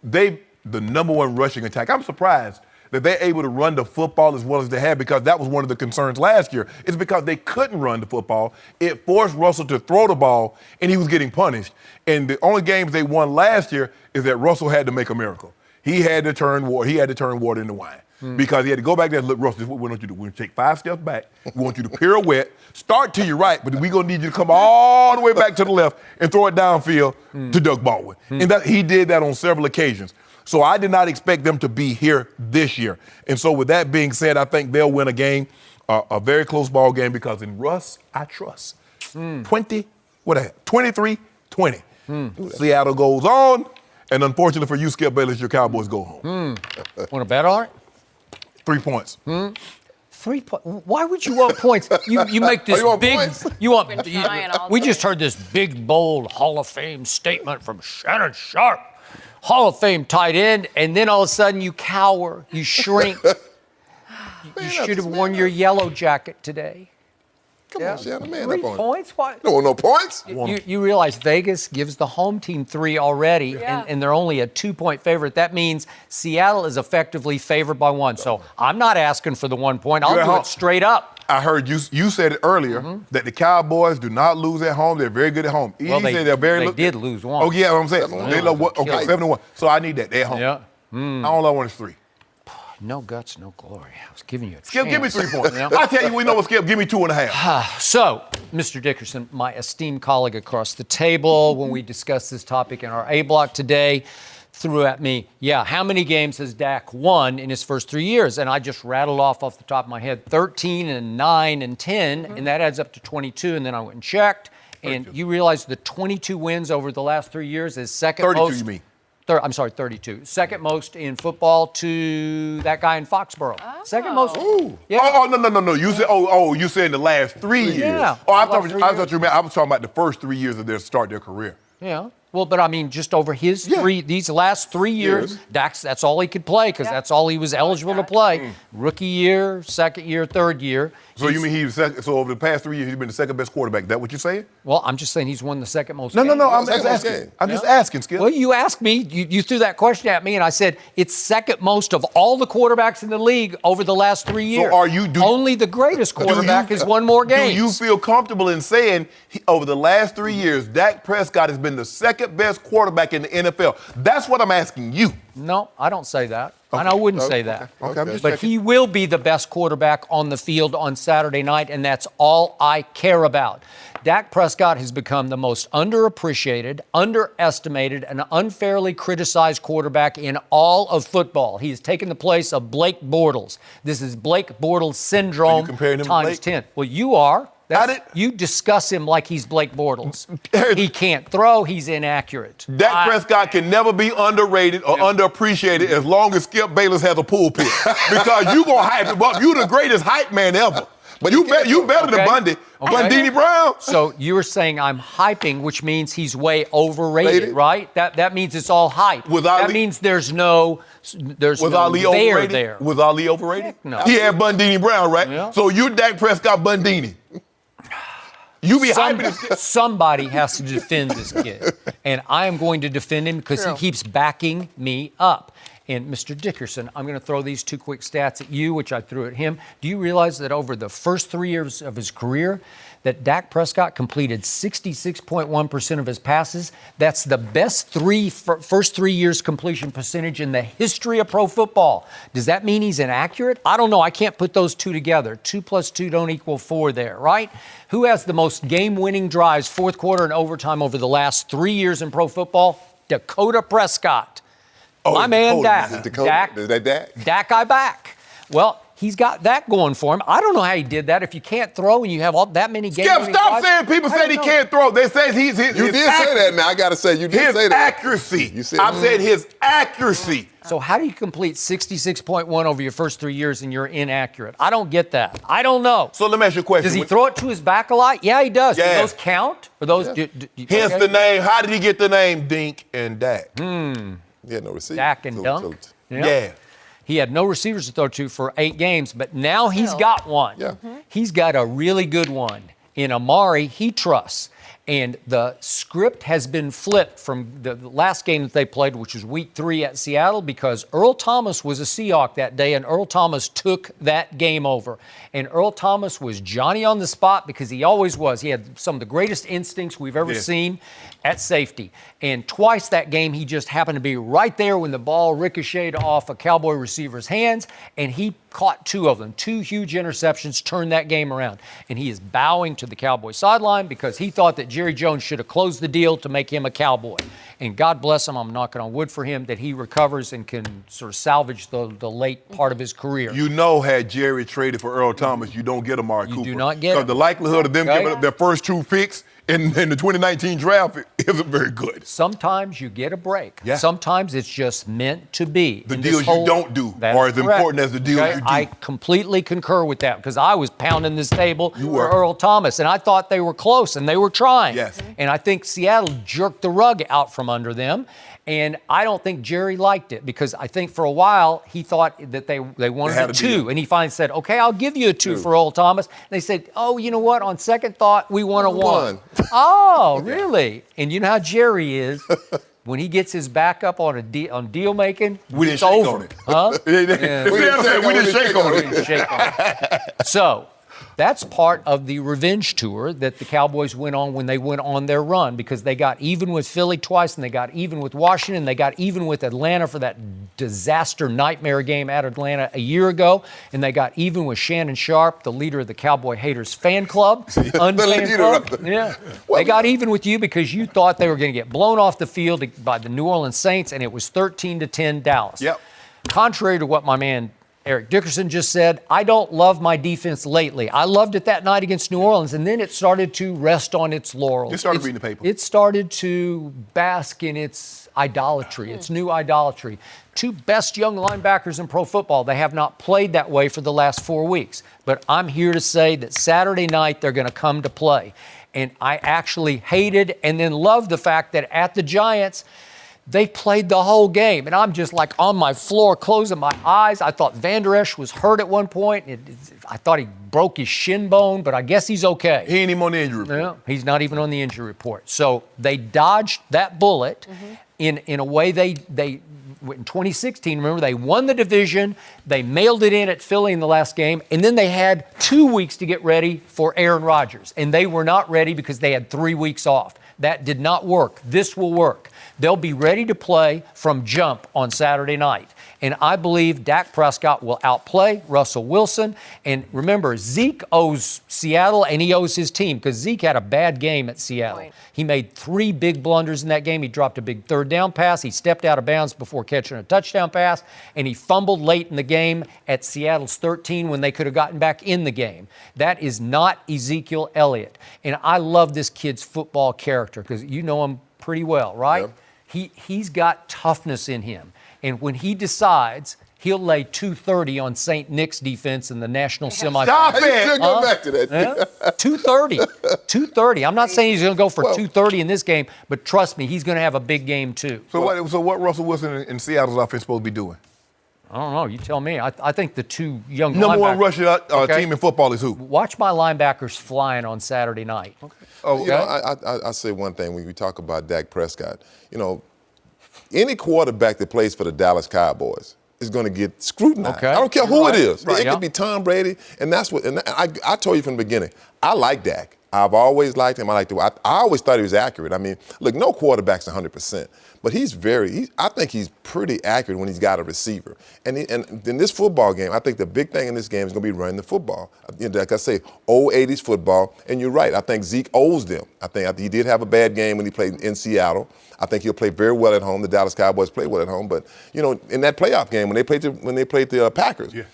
The number one rushing attack. I'm surprised that they're able to run the football as well as they have because that was one of the concerns last year. It's because they couldn't run the football. It forced Russell to throw the ball, and he was getting punished. And the only games they won last year is that Russell had to make a miracle. He had to turn water into wine because he had to go back there and look, Russell, this is what we want you to do. We're going to take 5 steps back. We want you to pirouette, start to your right, but we're going to need you to come all the way back to the left and throw it downfield to Doug Baldwin. And he did that on several occasions. So I did not expect them to be here this year. And so with that being said, I think they'll win a game, a very close ball game because in Russ, I trust. 23-20. Seattle goes on. And unfortunately for you, Skip Bayless, your Cowboys go home. Want to bet on it? 3 points. 3 points. Why would you want points? You make this you want big. points? You want. Been trying all We day. just heard this big, bold Hall of Fame statement from Shannon Sharpe, Hall of Fame tight end, and then all of a sudden you cower, you shrink. You should have worn your yellow jacket today. Come on, Shannon, man 3 up on it. points? What? No, no points. You realize Vegas gives the home team 3 already, and they're only a 2-point favorite. That means Seattle is effectively favored by 1. So I'm not asking for the 1 point. I'll do it straight up. I heard you said it earlier that the Cowboys do not lose at home. They're very good at home. Well, they did lose 1. Oh, yeah, what I'm saying. They love what? Okay, Killed. 7-1. So I need that. They're at home. Yeah. All I want is 3. No guts, no glory. I was giving you a Skip, give me chance. 3 points. Yeah. I tell you, we know what Skip. Give me 2.5. So, Mr. Dickerson, my esteemed colleague across the table, when we discussed this topic in our A block today, threw at me, how many games has Dak won in his first 3 years? And I just rattled off the top of my head 13 and 9 and 10, and that adds up to 22. And then I went and checked, and you realize the 22 wins over the last 3 years is second 32, most. you mean? I'm sorry, 32. Second most in football to that guy in Foxborough. Second most. Ooh. Yeah. No. You said you said in the last 3 years. Yeah. I thought you meant I was talking about the first 3 years of their career. Yeah. Well, but I mean, just over these last 3 years, that's all he could play because that's all he was eligible to play. Rookie year, second year, third year. So you mean so over the past 3 years, he's been the second best quarterback? Is that what you're saying? Well, I'm just saying he's won the second most. No. games. I'm just asking. I'm just asking, Skip. Well, you asked me. You threw that question at me, and I said it's second most of all the quarterbacks in the league over the last 3 years. So only the greatest quarterback has won more games? Do you feel comfortable in saying over the last 3 years, Dak Prescott has been the second best quarterback in the NFL? That's what I'm asking you. No, I don't say that. And I wouldn't say that. Okay. I'm just but checking. he will be the best quarterback on the field on Saturday night, and that's all I care about. Dak Prescott has become the most underappreciated, underestimated, and unfairly criticized quarterback in all of football. He has taken the place of Blake Bortles. This is Blake Bortles syndrome Are you comparing him to times Blake? 10. Well, you are. You discuss him like he's Blake Bortles. He can't throw. He's inaccurate. Dak Prescott can never be underrated or underappreciated as long as Skip Bayless has a pulpit. Because you going to hype him up. You the greatest hype man ever. But you better than Bundy. Bundini Brown. So you were saying I'm hyping, which means he's way overrated, right? That means it's all hype. That means there's no Ali overrated? there. Was Ali overrated? No. He had Bundini Brown, right? Yeah. So you're Dak Prescott Bundini. You be hyping this. Somebody has to defend this kid. And I am going to defend him because he keeps backing me up. And Mr. Dickerson, I'm going to throw these two quick stats at you, which I threw at him. Do you realize that over the first 3 years of his career, that Dak Prescott completed 66.1% of his passes? That's the best first 3 years completion percentage in the history of pro football. Does that mean he's inaccurate? I don't know. I can't put those two together. 2 + 2 don't equal 4 there, right? Who has the most game-winning drives, fourth quarter and overtime over the last 3 years in pro football? Dakota Prescott. My man Dak. Is that Dak? Dak I back. Well, he's got that going for him. I don't know how he did that. If you can't throw and you have that many games. Skip, stop saying people said he can't throw. They say he's his You did say that now. I got to say, you did say that. Accuracy. I've said his accuracy. So how do you complete 66.1 over your first 3 years and you're inaccurate? I don't get that. I don't know. So let me ask you a question. Does he throw it to his back a lot? Yeah, he does. Yeah. Do those count? Or those? Hence the name. How did he get the name Dink and Dak? He had no receiver. Dak and Dunk. Yeah. He had no receivers to throw to for 8 games, but now he's got one. Yeah. He's got a really good one in Amari he trusts. And the script has been flipped from the last game that they played, which was week 3 at Seattle, because Earl Thomas was a Seahawk that day, and Earl Thomas took that game over. And Earl Thomas was Johnny on the spot because he always was. He had some of the greatest instincts we've ever seen at safety. And twice that game, he just happened to be right there when the ball ricocheted off a Cowboy receiver's hands, and he caught 2 of them. 2 huge interceptions, turned that game around. And he is bowing to the Cowboy sideline because he thought that Jerry Jones should have closed the deal to make him a Cowboy. And God bless him, I'm knocking on wood for him, that he recovers and can sort of salvage the late part of his career. You know, had Jerry traded for Earl Thomas, you don't get Amari Cooper. You do not get him. Because the likelihood of them giving up their first 2 picks in the 2019 draft isn't very good. Sometimes you get a break. Yeah. Sometimes it's just meant to be. The deals you don't do are as important as the deals you do. I completely concur with that because I was pounding this table for Earl Thomas, and I thought they were close, and they were trying. Yes. And I think Seattle jerked the rug out from under them. And I don't think Jerry liked it because I think for a while he thought that they wanted a 2. And he finally said, okay, I'll give you a 2 for Earl Thomas. And they said, oh, you know what? On second thought, we want a 1. Oh, really? And you know how Jerry is. When he gets his back up on deal making, we didn't it's shake over. on it. Huh? We didn't shake on it. So that's part of the revenge tour that the Cowboys went on when they went on their run because they got even with Philly twice and they got even with Washington. They got even with Atlanta for that disaster nightmare game at Atlanta a year ago. And they got even with Shannon Sharpe, the leader of the Cowboy Haters fan club. Unfan club. Yeah. They got even with you because you thought they were going to get blown off the field by the New Orleans Saints, and it was 13-10 Dallas. Yep. Contrary to what my man Eric Dickerson just said, I don't love my defense lately. I loved it that night against New Orleans, and then it started to rest on its laurels. It started reading the paper. It started to bask in its idolatry, its new idolatry. 2 best young linebackers in pro football. They have not played that way for the last 4 weeks. But I'm here to say that Saturday night they're going to come to play. And I actually hated and then loved the fact that at the Giants, they played the whole game. And I'm just like on my floor, closing my eyes. I thought Van Der Esch was hurt at one point. I thought he broke his shin bone, but I guess he's okay. He ain't even on the injury report. No, he's not even on the injury report. So they dodged that bullet in a way they in 2016, remember, they won the division. They mailed it in at Philly in the last game. And then they had 2 weeks to get ready for Aaron Rodgers. And they were not ready because they had 3 weeks off. That did not work. This will work. They'll be ready to play from jump on Saturday night. And I believe Dak Prescott will outplay Russell Wilson. And remember, Zeke owes Seattle and he owes his team because Zeke had a bad game at Seattle. Right. He made 3 big blunders in that game. He dropped a big 3rd down pass. He stepped out of bounds before catching a touchdown pass. And he fumbled late in the game at Seattle's 13 when they could have gotten back in the game. That is not Ezekiel Elliott. And I love this kid's football character because you know him pretty well, right? Yep. He's got toughness in him. And when he decides, he'll lay 230 on St. Nick's defense in the national semifinal. Stop it! Still go back to that. Yeah? 230. 230. I'm not saying he's going to go for 230 in this game, but trust me, he's going to have a big game too. So what Russell Wilson and Seattle's offense supposed to be doing? I don't know. You tell me. I think the 2 young Number linebackers. 1 rushing team in football is who? Watch my linebackers flying on Saturday night. Okay. Oh, You know, I say one thing when we talk about Dak Prescott. You know, any quarterback that plays for the Dallas Cowboys is going to get scrutinized. Okay. I don't care who it is. Right, It could be Tom Brady, and that's what. And I told you from the beginning, I like Dak. I've always liked him. I always thought he was accurate. I mean, look, no quarterback's 100%, but I think he's pretty accurate when he's got a receiver. And in this football game, I think the big thing in this game is going to be running the football. Like I say, old 80s football, and you're right. I think Zeke owes them. I think he did have a bad game when he played in Seattle. I think he'll play very well at home. The Dallas Cowboys play well at home, but you know, in that playoff game when they played the Packers. Yeah.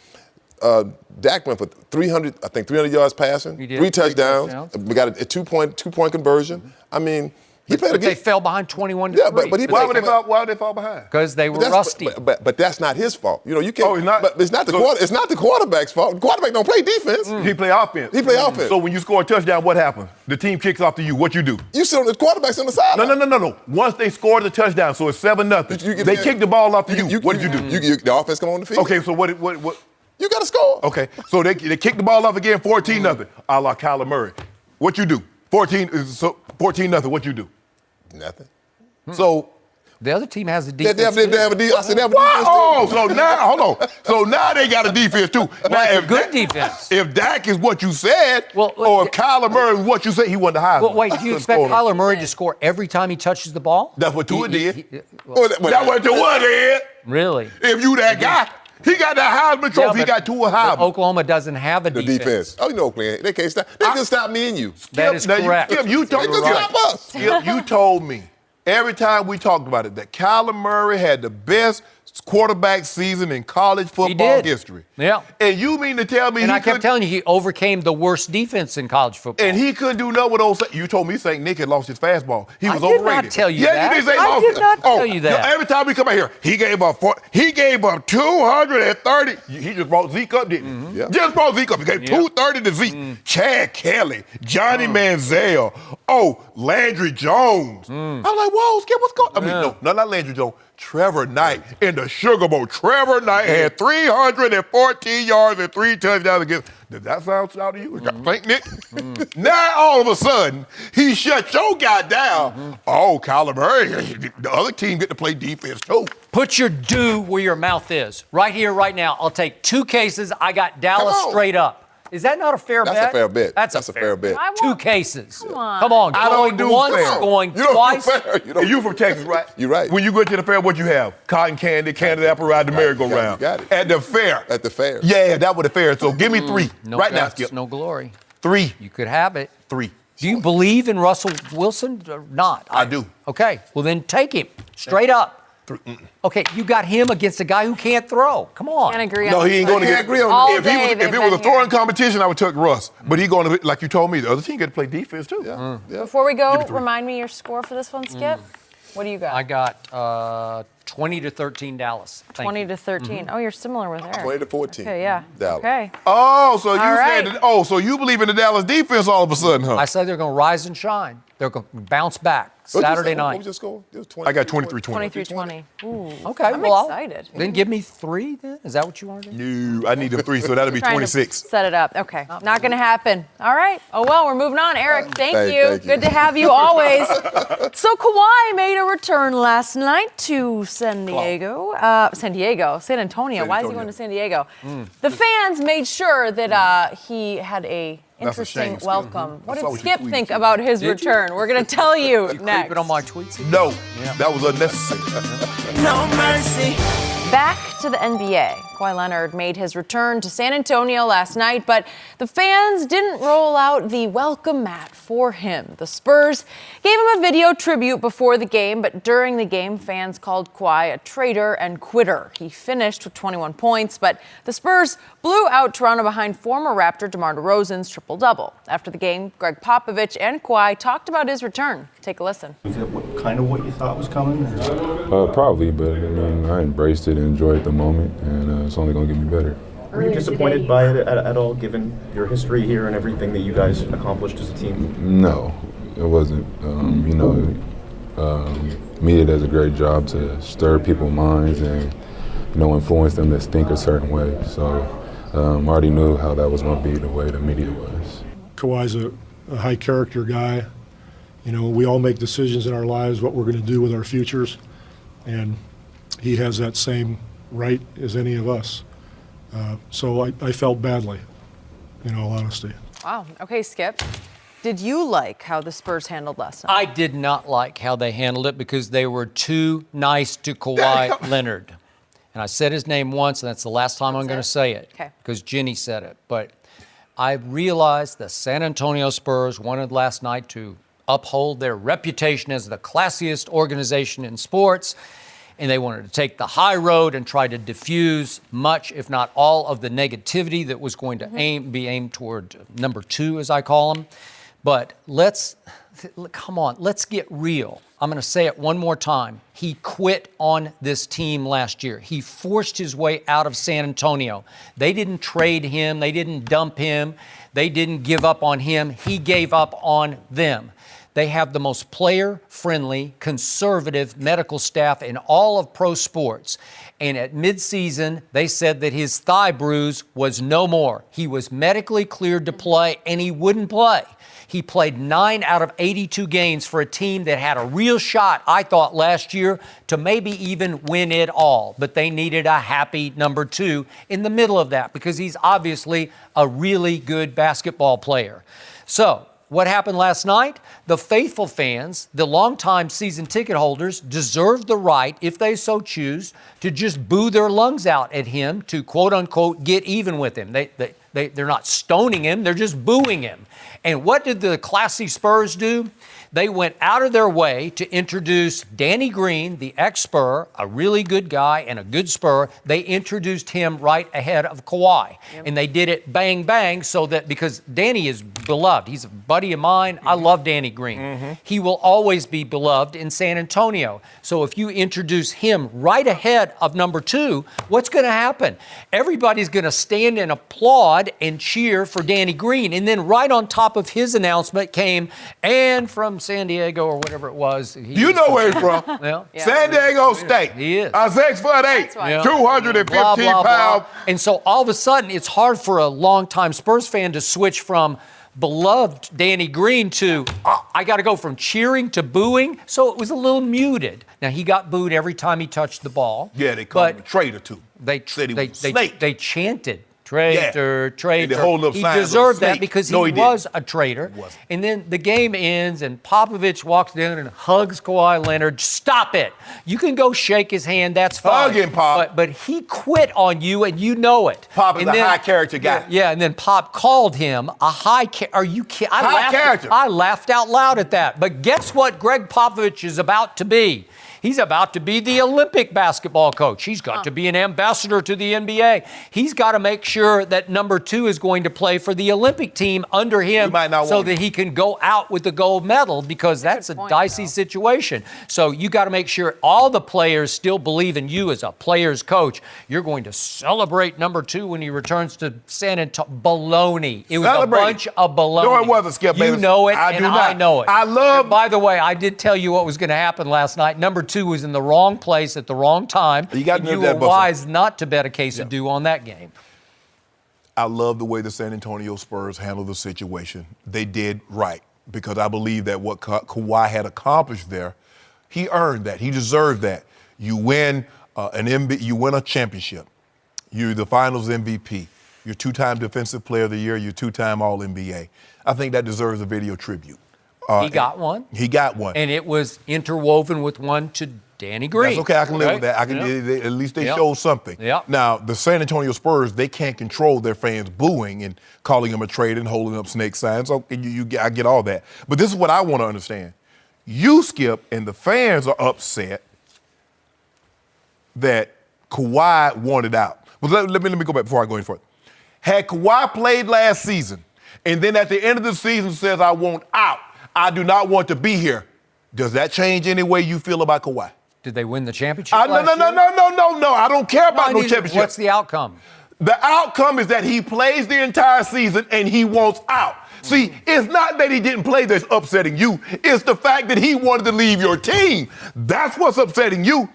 Dak went for 300 yards passing, 3 touchdowns. We got a two-point conversion. I mean, he played a But they fell behind 21-3. Yeah, but why would they fall behind? Because they were rusty. But that's not his fault. You know, you can't. Oh, it's not. But it's not the quarterback's fault. The quarterback don't play defense. He play offense. Offense. So when you score a touchdown, what happens? The team kicks off to you. What you do? You sit on the quarterback's on the sideline. No. Once they score the touchdown, so it's 7-0. They kick the ball off to you. What did you do? The offense come on the field. Okay, so what? You got to score. Okay, so they kick the ball off again, 14-0, a la Kyler Murray. What you do? 14-0. What you do? Nothing. So the other team has a defense. They have a defense. I said they have a defense. Oh, so now hold on. So now they got a defense too. Now, it's a good defense. If Dak is what you said, or if Kyler Murray is what you said, he won the Heisman. Well, wait, do you expect Kyler Murray to score every time he touches the ball? That's what Tua did. That's what Tua did. Really? If you that guy. He got that Heisman trophy. He got 2 Heisman. Oklahoma doesn't have a defense. Oh, you know, they can't stop. They can stop me and you. That is correct. You told me every time we talked about it that Kyler Murray had the best quarterback season in college football history. Yeah. And you mean to tell me I kept telling you he overcame the worst defense in college football. And he couldn't do nothing with those. You told me St. Nick had lost his fastball. He was overrated. I did not tell you that. Yeah, you did say I did not tell you that. Every time we come out here, he gave up 230. He just brought Zeke up, didn't he? Just brought Zeke up. He gave 230 to Zeke. Chad Kelly, Johnny Manziel, Landry Jones. I'm like, whoa, Skip, what's going on? I mean, no, not Landry Jones. Trevor Knight in the Sugar Bowl. Trevor Knight had 314 yards and 3 touchdowns against. Did that sound out to you? Thank Nick. Now all of a sudden he shut your guy down. Oh, Kyler Murray, the other team get to play defense too. Put your due where your mouth is. Right here, right now. I'll take 2 cases. I got Dallas straight up. Is that not a fair bet? That's a fair bet. That's a fair bet. 2 cases. Come on. Come on. I don't do once, fair. going You don't twice. do fair. You from Texas, right? You're right. When you go to the fair, what you have? Cotton candy, candy apple ride, the merry-go-round. You got it. At the fair. At the fair. Yeah, that was the fair. So give me 3 No right now, guts, Skip. no glory. 3. You could have it. 3. Do you believe in Russell Wilson or not? I do. Okay. Well, then take him straight up. Okay, you got him against a guy who can't throw. Come on. Can't agree No, on he ain't going to get. agree on If it was a throwing competition, I would take Russ. But he going to, like you told me, the other team got to play defense too. Yeah. Before we go, remind me your score for this one, Skip. What do you got? I got 20-13 Dallas. 20-13. Oh, you're similar with Eric. 20-14. Okay, yeah. Dallas. Okay. Oh, so you right. said, so you believe in the Dallas defense all of a sudden, huh? I said they're going to rise and shine. They're going to bounce back Saturday night. What was your score? It was 20, I got 23-20. 23-20. Ooh. Okay, I'm well, excited. Then give me 3 then? Is that what you want to do? No, I need them 3, so that'll be Trying to 26. set it up. Okay. Not going to happen. All right. Oh, well, we're moving on. Eric, thank you. Thank you. Good to have you always. So Kawhi made a return last night to San Antonio. Why is he going to San Diego? The fans made sure that he had a interesting shame, Skip. welcome. What I did saw what you Skip tweeted. think about his return? We're going to tell you next. Keep it on my tweets. No, that was unnecessary. No mercy. Back to the NBA. Kawhi Leonard made his return to San Antonio last night, but the fans didn't roll out the welcome mat for him. The Spurs gave him a video tribute before the game, but during the game, fans called Kawhi a traitor and quitter. He finished with 21 points, but the Spurs blew out Toronto behind former Raptor DeMar DeRozan's triple-double. After the game, Greg Popovich and Kawhi talked about his return. Take a listen. Was it kind of what you thought was coming? Probably, but I mean, I embraced it and enjoyed the moment, and it's only going to get me better. Were you disappointed by it at all, given your history here and everything that you guys accomplished as a team? No, it wasn't. Media does a great job to stir people's minds and, influence them to think a certain way. So I already knew how that was going to be the way the media was. Kawhi's a high character guy. We all make decisions in our lives, what we're going to do with our futures, and he has that same right as any of us. So I felt badly, in all honesty. Wow. Okay, Skip. Did you like how the Spurs handled last night? I did not like how they handled it because they were too nice to Kawhi Leonard. And I said his name once, and that's the last time I'm going to say it. Okay. Because Jenny said it. But I realized the San Antonio Spurs wanted last night to uphold their reputation as the classiest organization in sports, and they wanted to take the high road and try to diffuse much, if not all, of the negativity that was going to be aimed toward number 2, as I call them. But let's get real. I'm going to say it one more time. He quit on this team last year. He forced his way out of San Antonio. They didn't trade him. They didn't dump him. They didn't give up on him. He gave up on them. They have the most player-friendly, conservative medical staff in all of pro sports. And at midseason, they said that his thigh bruise was no more. He was medically cleared to play, and he wouldn't play. He played 9 out of 82 games for a team that had a real shot, I thought, last year to maybe even win it all. But they needed a happy number 2 in the middle of that because he's obviously a really good basketball player. So, what happened last night? The faithful fans, the longtime season ticket holders, deserve the right, if they so choose, to just boo their lungs out at him to, quote unquote, get even with him. They're not stoning him, they're just booing him. And what did the classy Spurs do? They went out of their way to introduce Danny Green, the ex-Spur, a really good guy and a good Spur. They introduced him right ahead of Kawhi. Yep. And they did it bang, bang, so that because Danny is beloved. He's a buddy of mine. I love Danny Green. He will always be beloved in San Antonio. So if you introduce him right ahead of number 2, what's going to happen? Everybody's going to stand and applaud and cheer for Danny Green. And then right on top of his announcement came, and from San Diego or whatever it was. You know where he's from. Well, San Diego State. He is. 6'8", 215 blah, blah, pounds. And so all of a sudden, it's hard for a longtime Spurs fan to switch from beloved Danny Green to, I got to go from cheering to booing. So it was a little muted. Now, he got booed every time he touched the ball. Yeah, they called him a traitor, too. They chanted. Traitor. He deserved that because he was a traitor. And then the game ends and Popovich walks down and hugs Kawhi Leonard. Stop it. You can go shake his hand. That's fine. Hug him, Pop. But he quit on you and you know it. Pop is a high character guy. Yeah, and then Pop called him a high character. Are you kidding? High character. I laughed out loud at that. But guess what Greg Popovich is about to be? He's about to be the Olympic basketball coach. He's got to be an ambassador to the NBA. He's got to make sure that number 2 is going to play for the Olympic team under him so that he can go out with the gold medal, because that's a dicey situation. So you got to make sure all the players still believe in you as a player's coach. You're going to celebrate number 2 when he returns to San Antonio. Baloney. It was a bunch of baloney. No, it wasn't, Skip. You know it, I and do not. I know it. I love. And by the way, I did tell you what was going to happen last night. Number 2 was in the wrong place at the wrong time. You were wise not to bet a case of dew on that game. I love the way the San Antonio Spurs handled the situation. They did right, because I believe that what Kawhi had accomplished there, he earned that. He deserved that. You win you win a championship. You're the Finals MVP. You're 2-time Defensive Player of the Year. You're 2-time All-NBA. I think that deserves a video tribute. He got one. He got one. And it was interwoven with one to Danny Green. That's okay. I can live with that. At least they showed something. Now, the San Antonio Spurs, they can't control their fans booing and calling them a traitor and holding up snake signs. Okay, I get all that. But this is what I want to understand. You, Skip, and the fans are upset that Kawhi wanted out. But let me go back before I go any further. Had Kawhi played last season, and then at the end of the season says, I want out, I do not want to be here, does that change any way you feel about Kawhi? Did they win the championship No. I don't care about no championship. What's the outcome? The outcome is that he plays the entire season and he wants out. See, it's not that he didn't play that's upsetting you. It's the fact that he wanted to leave your team. That's what's upsetting you.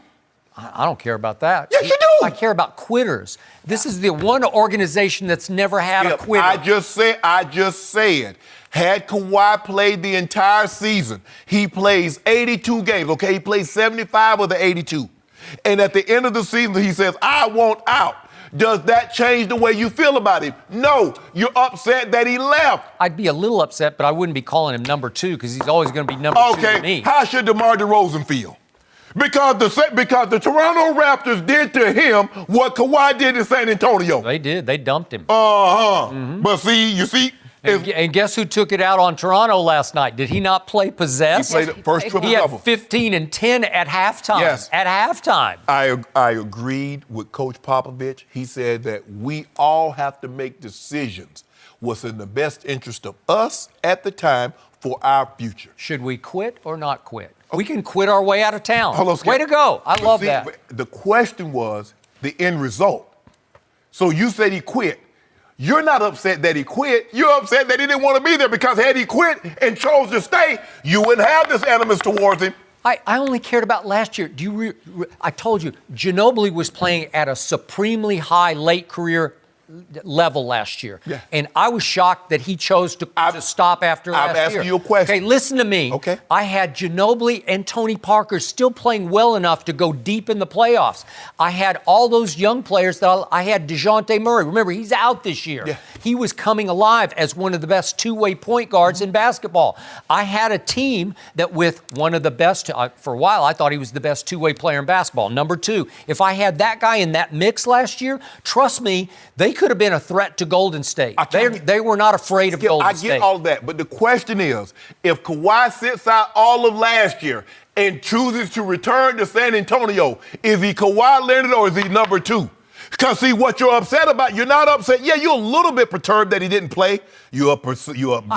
I don't care about that. Yes, you do. I care about quitters. This is the one organization that's never had a quitter. I just said, had Kawhi played the entire season, he plays 82 games, okay? He plays 75 of the 82. And at the end of the season, he says, I want out. Does that change the way you feel about him? No, you're upset that he left. I'd be a little upset, but I wouldn't be calling him number 2, because he's always going to be number 2 to me. How should DeMar DeRozan feel? Because the Toronto Raptors did to him what Kawhi did in San Antonio. They did. They dumped him. But you see. And guess who took it out on Toronto last night? Did he not play possess? He played the first triple He double. had 15 and 10 at halftime. Yes. At halftime. I agreed with Coach Popovich. He said that we all have to make decisions what's in the best interest of us at the time for our future. Should we quit or not quit? We can quit our way out of town. Hold on, Skip. Way to go. I love that. The question was the end result. So you said he quit. You're not upset that he quit. You're upset that he didn't want to be there, because had he quit and chose to stay, you wouldn't have this animus towards him. I only cared about last year. I told you, Ginobili was playing at a supremely high late career level last year. Yeah. And I was shocked that he chose to stop after last year. I'm asking you a question. Okay, listen to me. Okay. I had Ginobili and Tony Parker still playing well enough to go deep in the playoffs. I had all those young players I had DeJounte Murray. Remember, he's out this year. Yeah. He was coming alive as one of the best two-way point guards in basketball. I had a team that with one of the best, for a while, I thought he was the best two-way player in basketball. Number 2, if I had that guy in that mix last year, trust me, they could have been a threat to Golden State. They were not afraid of Golden State. I get all that, but the question is, if Kawhi sits out all of last year and chooses to return to San Antonio, is he Kawhi Leonard or is he number 2? Because, see, what you're upset about, you're not upset. Yeah, you're a little bit perturbed that he didn't play. You're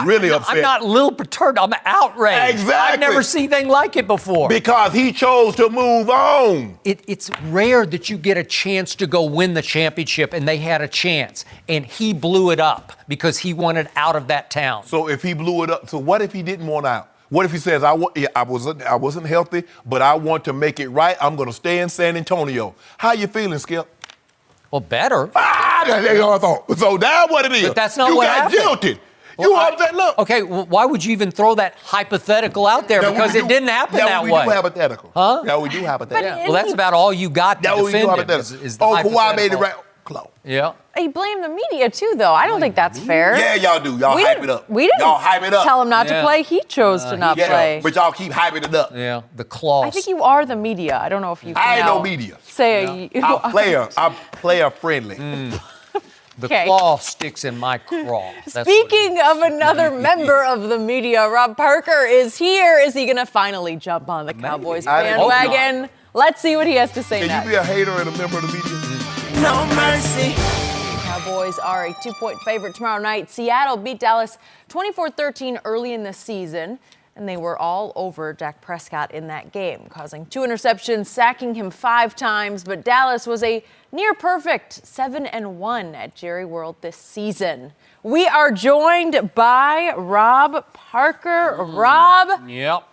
really upset. I'm not a little perturbed. I'm outraged. Exactly. I've never seen anything like it before. Because he chose to move on. It's rare that you get a chance to go win the championship, and they had a chance, and he blew it up because he wanted out of that town. So if he blew it up, so what if he didn't want out? What if he says, I wasn't healthy, but I want to make it right. I'm going to stay in San Antonio. How you feeling, Skip? Well, better. That's what I thought. So that's what it is. But that's not what happened. You got jilted. You upset. Look. Okay, well, why would you even throw that hypothetical out there? Because it didn't happen that way. Now we do hypothetical. Huh? Now we do hypothetical. Well, that's about all you got to defend him is the Kawhi made it right. Close. Yeah. He blamed the media, too, though. I don't think that's fair. Yeah, y'all do. Y'all hype it up. We didn't y'all hype it up. Tell him not to play. He chose to not play. But y'all keep hyping it up. Yeah, the clause. I think you are the media. I don't know if you can I ain't no media. Say I'm player friendly. The claw sticks in my craw. Speaking of another member of the media, Rob Parker is here. Is he going to finally jump on the Cowboys bandwagon? Let's see what he has to say next. Can you be a hater and a member of the media? No mercy. Cowboys are a 2-point favorite tomorrow night. Seattle beat Dallas 24-13 early in the season, and they were all over Dak Prescott in that game, causing 2 interceptions, sacking him 5 times. But Dallas was a near-perfect 7-1 at Jerry World this season. We are joined by Rob Parker. Rob,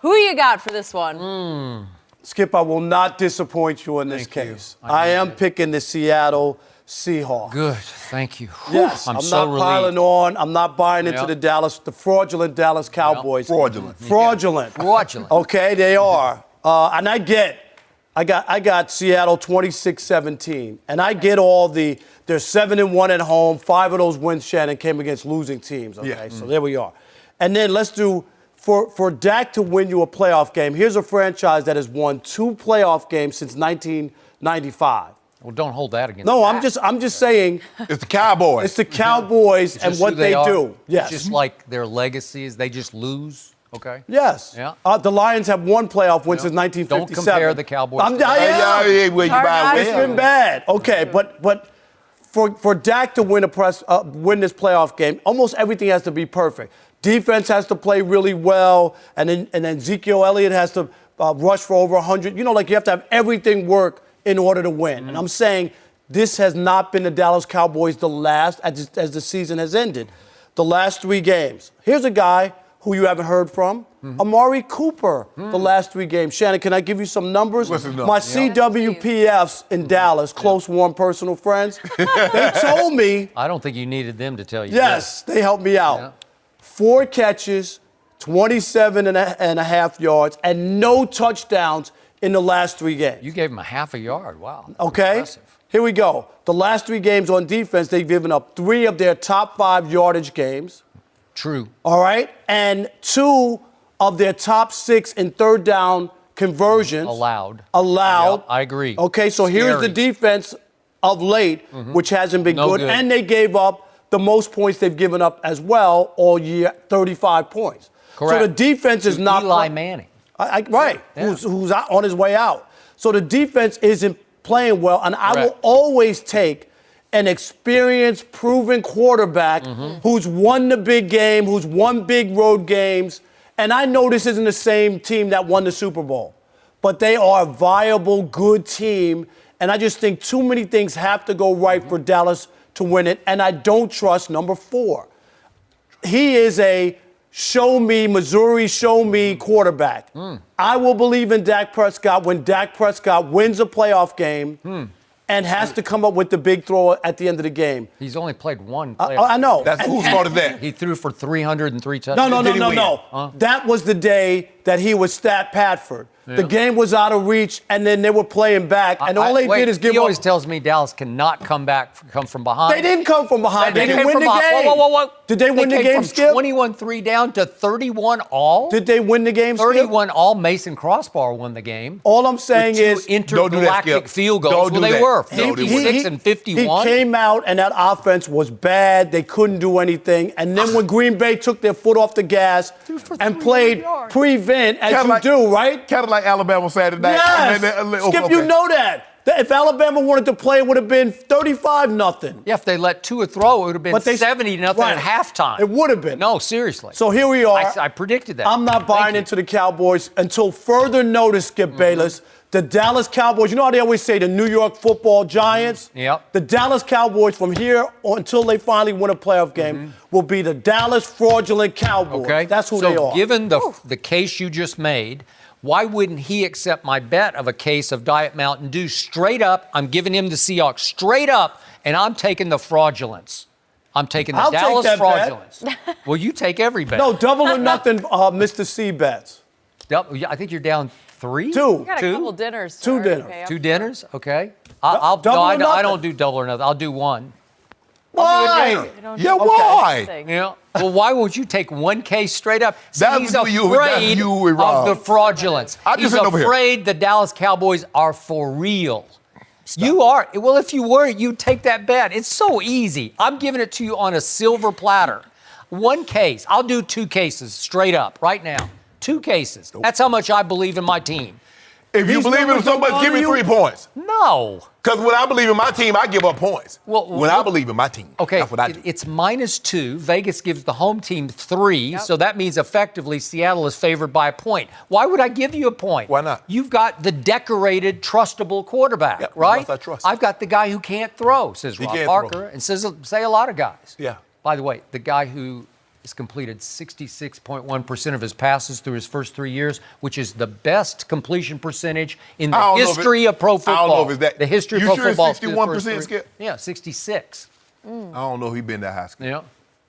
who you got for this one? Skip, I will not disappoint you in this case. I am picking the Seattle Seahawks. Good, thank you. Yes, I'm so not piling on. I'm not buying into the fraudulent Dallas Cowboys. Fraudulent. Okay, they are. And I got Seattle 26-17. And I get they're 7-1 at home. 5 of those wins, Shannon, came against losing teams. Okay, so there we are. And then let's do, for Dak to win you a playoff game, here's a franchise that has won 2 playoff games since 1995. Well, don't hold that against I'm just saying. It's the Cowboys. It's the Cowboys and what they do. Yes. Just like their legacy is they just lose. Okay. Yes. Yeah. The Lions have 1 playoff win since 1957. Don't compare the Cowboys. It's been bad. Okay, but for Dak to win win this playoff game, almost everything has to be perfect. Defense has to play really well, and then Ezekiel Elliott has to rush for over 100. You have to have everything work in order to win. And I'm saying this has not been the Dallas Cowboys as the season has ended. The last 3 games. Here's a guy who you haven't heard from, Amari Cooper, the last 3 games. Shannon, can I give you some numbers? What's his number? My CWPFs in Dallas, close, warm, personal friends, they told me. I don't think you needed them to tell you. Yes, they helped me out. Yeah. 4 catches, 27 and a half yards, and no touchdowns in the last 3 games. You gave him a half a yard. Wow. Okay. Impressive. Here we go. The last 3 games on defense, they've given up 3 of their top 5 yardage games. True. All right. And 2 of their top 6 in third down conversions. Allowed. Yep, I agree. Okay, so here's the defense of late, which hasn't been good. And they gave up the most points they've given up as well all year, 35 points. Correct. So the defense is not. Eli Manning. Right, yeah. Who's on his way out. So the defense isn't playing well, and I will always take an experienced, proven quarterback who's won the big game, who's won big road games. And I know this isn't the same team that won the Super Bowl, but they are a viable, good team. And I just think too many things have to go right for Dallas to win it. And I don't trust number 4. He is a Missouri show me quarterback. I will believe in Dak Prescott when Dak Prescott wins a playoff game and has to come up with the big throw at the end of the game. He's only played 1 playoff. I know. Whose fault is that? He threw for 303 touchdowns. No. That was the day that he was Stat Patford. Yeah. The game was out of reach, and then they were playing back, and all they did is give up. He always tells me Dallas cannot come from behind. They didn't come from behind. They didn't win the game. Whoa. Did they win the game, Skip? 21-3 down to 31 all. Did they win the game, Skip? 31 all. Mason Crossbar won the game. All I'm saying is intergalactic field goals. They were 56 and 51. He came out, and that offense was bad. They couldn't do anything. And then when Green Bay took their foot off the gas and played prevent, as you do, right? Kind of like Alabama Saturday night. Yes. Skip, you know that. If Alabama wanted to play, it would have been 35-0. Yeah, if they let Tua throw, it would have been 70-0 at halftime. It would have been. No, seriously. So here we are. I predicted that. I'm not buying into the Cowboys until further notice, Skip Bayless. The Dallas Cowboys, you know how they always say the New York Football Giants? Yep. The Dallas Cowboys from here until they finally win a playoff game will be the Dallas fraudulent Cowboys. Okay. That's who they are. So given the case you just made, why wouldn't he accept my bet of a case of Diet Mountain Dew straight up? I'm giving him the Seahawks straight up, and I'm taking the fraudulence. I'm taking the Dallas fraudulence. Well, you take every bet. No, double or nothing, Mr. C bets. I think you're down 3? 2. You got a couple dinners. 2 dinners. Okay, 2 dinners? Okay. Double or nothing. I don't do double or nothing. I'll do 1. Why? Why? Yeah. Well, why would you take 1K straight up? See, he's afraid of the fraudulence. He's afraid the Dallas Cowboys are for real. You are. Well, if you were, you'd take that bet. It's so easy. I'm giving it to you on a silver platter. One case. I'll do 2 cases straight up right now. 2 cases. That's how much I believe in my team. If you believe in so much, give me 3 points. No. Because when I believe in my team, I give up points. When I believe in my team, that's what I do. It's -2. Vegas gives the home team 3, so that means effectively Seattle is favored by a point. Why would I give you a point? Why not? You've got the decorated, trustable quarterback, right? I trust. I've got the guy who can't throw, says Rob Parker, and say a lot of guys. Yeah. By the way, the guy who has completed 66.1% of his passes through his first 3 years, which is the best completion percentage in the history of pro football. I don't know if it's that. The history of you pro sure football. It's 61%, Skip? Yeah, 66. I don't know if he's been that high. Yeah.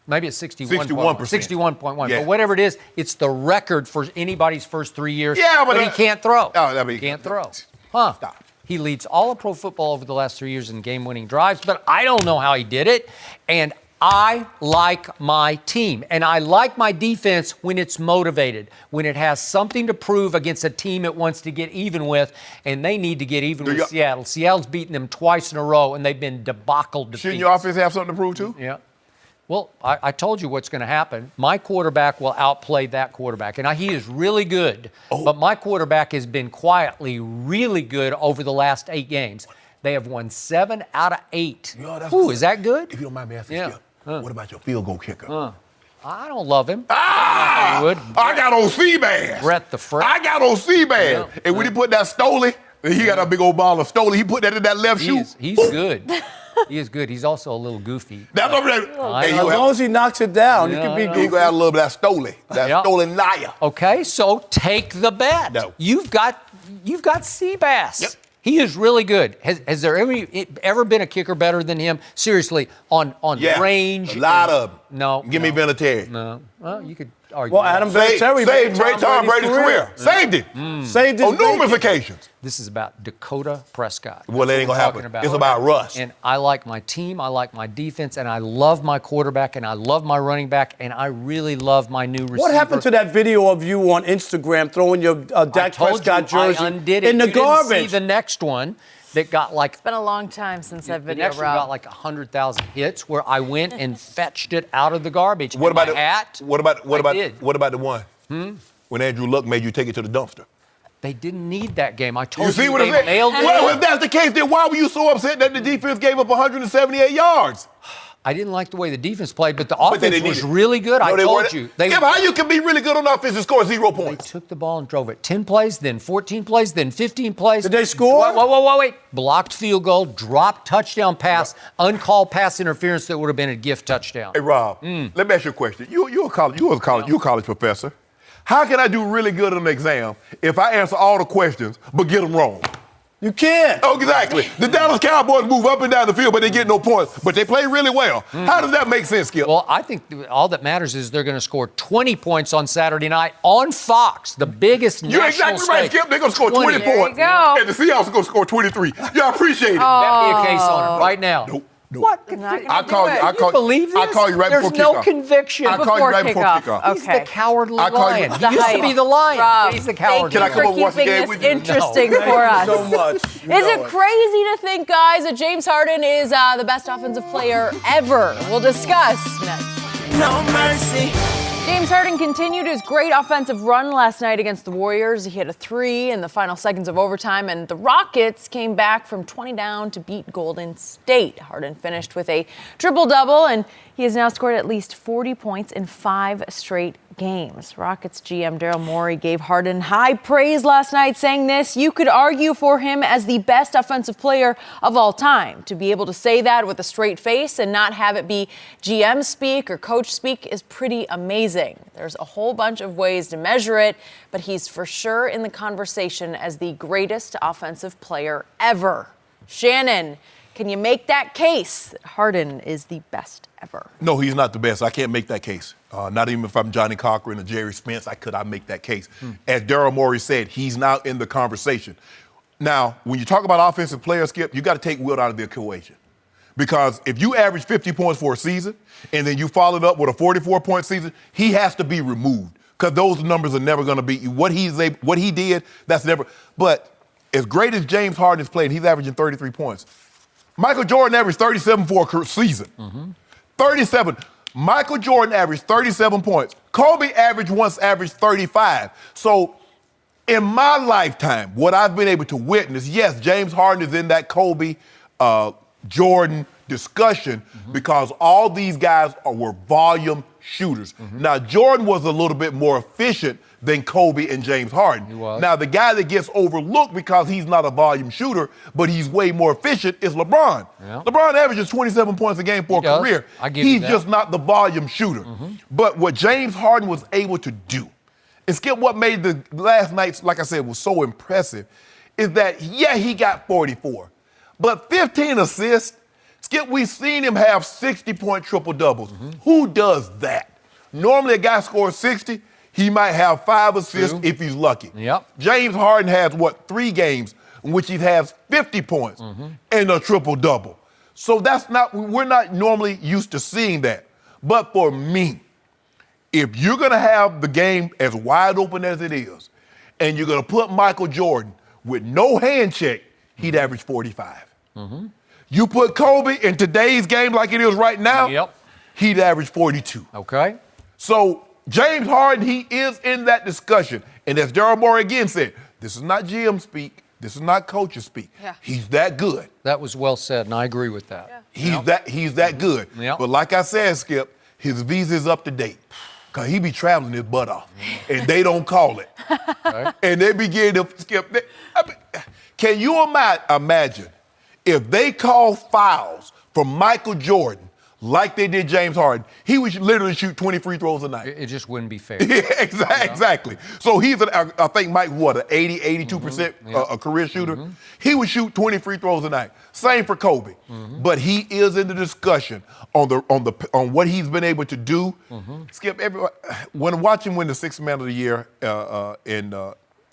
Maybe it's 61.1. 61%. Yeah. But whatever it is, it's the record for anybody's first 3 years. Yeah, but he can't throw. He can't throw. Huh. Stop. He leads all of pro football over the last 3 years in game-winning drives, but I don't know how he did it. And I like my team, and I like my defense when it's motivated, when it has something to prove against a team it wants to get even with, and they need to get even with Seattle. Seattle's beaten them twice in a row, and they've been debacle defeats. Shouldn't your offense have something to prove, too? Yeah. Well, I told you what's going to happen. My quarterback will outplay that quarterback, and he is really good, but my quarterback has been quietly really good over the last 8 games. They have won 7 out of 8. Ooh, is that good? If you don't mind me asking, Skip, what about your field goal kicker? I don't love him. I got on Seabass. Brett the Fret. I got on Seabass. Yeah. And when he put that Stoley, he got a big old ball of Stoley. He put that in that left shoe. He's good. He is good. He's also a little goofy. That's over there. As long as he knocks it down, he can be goofy. He got a little bit of that Stoley. That Stoley Naya. Okay, so take the bet. No. You've got Seabass. Yep. He is really good. Has there ever been a kicker better than him? Seriously, on range? A lot of them. No. Give me Vinatieri. No. Well, you could argue. Well, Adam Vinatieri saved Tom Brady's career. Saved it. Saved his on numerous occasions. This is about Dakota Prescott. Well, that ain't going to happen. It's about Russ. And I like my team, I like my defense, and I love my quarterback, and I love my running back, and I really love my new receiver. What happened to that video of you on Instagram throwing your Dak Prescott jersey I undid it. in the garbage? Didn't see the next one that got like... It's been a long time since that video, The next one got like 100,000 hits where I went and fetched it out of the garbage. What about the hat? What about the one when Andrew Luck made you take it to the dumpster? They didn't need that game. I told you. You see what I'm saying? Well, if that's the case, then why were you so upset that the defense gave up 178 yards? I didn't like the way the defense played, but the offense was really good. I told you. How you can be really good on offense and score 0 points? They took the ball and drove it. 10 plays, then 14 plays, then 15 plays. Did they score? Wait. Blocked field goal, dropped touchdown pass, uncalled pass interference that would have been a gift touchdown. Hey, Rob, let me ask you a question. You're a college professor. How can I do really good on the exam if I answer all the questions but get them wrong? You can't. Oh, exactly. The Dallas Cowboys move up and down the field, but they get no points. But they play really well. How does that make sense, Skip? Well, I think all that matters is they're going to score 20 points on Saturday night on Fox, the biggest national You're exactly right, Skip. They're going to score 20 points. Go. And the Seahawks are going to score 23. Yeah, I appreciate it. Bet me a case on it right now. Nope. What? I call you. Believe this? I call you right There's before kickoff. no conviction. I call you right before kickoff. He's the cowardly I call you- lion. He used to be the lion. Rob, He's the cowardly thank Can I you come for over once keeping again this with you? interesting No. for us. So much. Is it crazy to think, guys, that James Harden is the best offensive player ever? We'll discuss next. No mercy. James Harden continued his great offensive run last night against the Warriors. He hit a 3 in the final seconds of overtime, and the Rockets came back from 20 down to beat Golden State. Harden finished with a triple-double, and he has now scored at least 40 points in 5 straight games. Rockets GM Daryl Morey gave Harden high praise last night, saying this: "You could argue for him as the best offensive player of all time. To be able to say that with a straight face and not have it be GM speak or coach speak is pretty amazing. There's a whole bunch of ways to measure it, but he's for sure in the conversation as the greatest offensive player ever." Shannon, can you make that case that Harden is the best ever? No, he's not the best. I can't make that case. Not even if I'm Johnny Cochran or Jerry Spence, I make that case. As Daryl Morey said, he's now in the conversation. Now, when you talk about offensive players, Skip, you got to take Wilt out of the equation. Because if you average 50 points for a season and then you follow it up with a 44-point season, he has to be removed because those numbers are never going to be what he did. That's never. But as great as James Harden is playing, he's averaging 33 points. Michael Jordan averaged 37 for a season. 37. Michael Jordan averaged 37 points. Kobe once averaged 35. So in my lifetime, what I've been able to witness, yes, James Harden is in that Kobe, Jordan discussion because all these guys were volume shooters. Now, Jordan was a little bit more efficient than Kobe and James Harden. He was. Now, the guy that gets overlooked because he's not a volume shooter, but he's way more efficient is LeBron. Yeah. LeBron averages 27 points a game for a career. I give you He's that. just not the volume shooter. But what James Harden was able to do, and Skip, what made the last night, like I said, was so impressive, is that, yeah, he got 44, but 15 assists. Skip, we've seen him have 60-point triple-doubles. Who does that? Normally a guy scores 60, he might have 5 assists if he's lucky. Yep. James Harden has, 3 games in which he has 50 points and a triple-double. So we're not normally used to seeing that. But for me, if you're going to have the game as wide open as it is, and you're going to put Michael Jordan with no hand check, he'd average 45. You put Kobe in today's game like it is right now, he'd average 42. Okay. So James Harden, he is in that discussion. And as Daryl Morey again said, this is not GM speak. This is not coaches speak. Yeah. He's that good. That was well said, and I agree with that. Yeah. He's that good. Yep. But like I said, Skip, his visa's up to date. Because he be traveling his butt off. And they don't call it. Okay. And they begin to skip. Can you imagine if they call fouls from Michael Jordan like they did James Harden, he would literally shoot 20 free throws a night. It just wouldn't be fair. Yeah, exactly. So he's, I think Mike, an 80, 82% a career shooter. He would shoot 20 free throws a night. Same for Kobe. But he is in the discussion on what he's been able to do. Skip, when watching win the Sixth Man of the Year in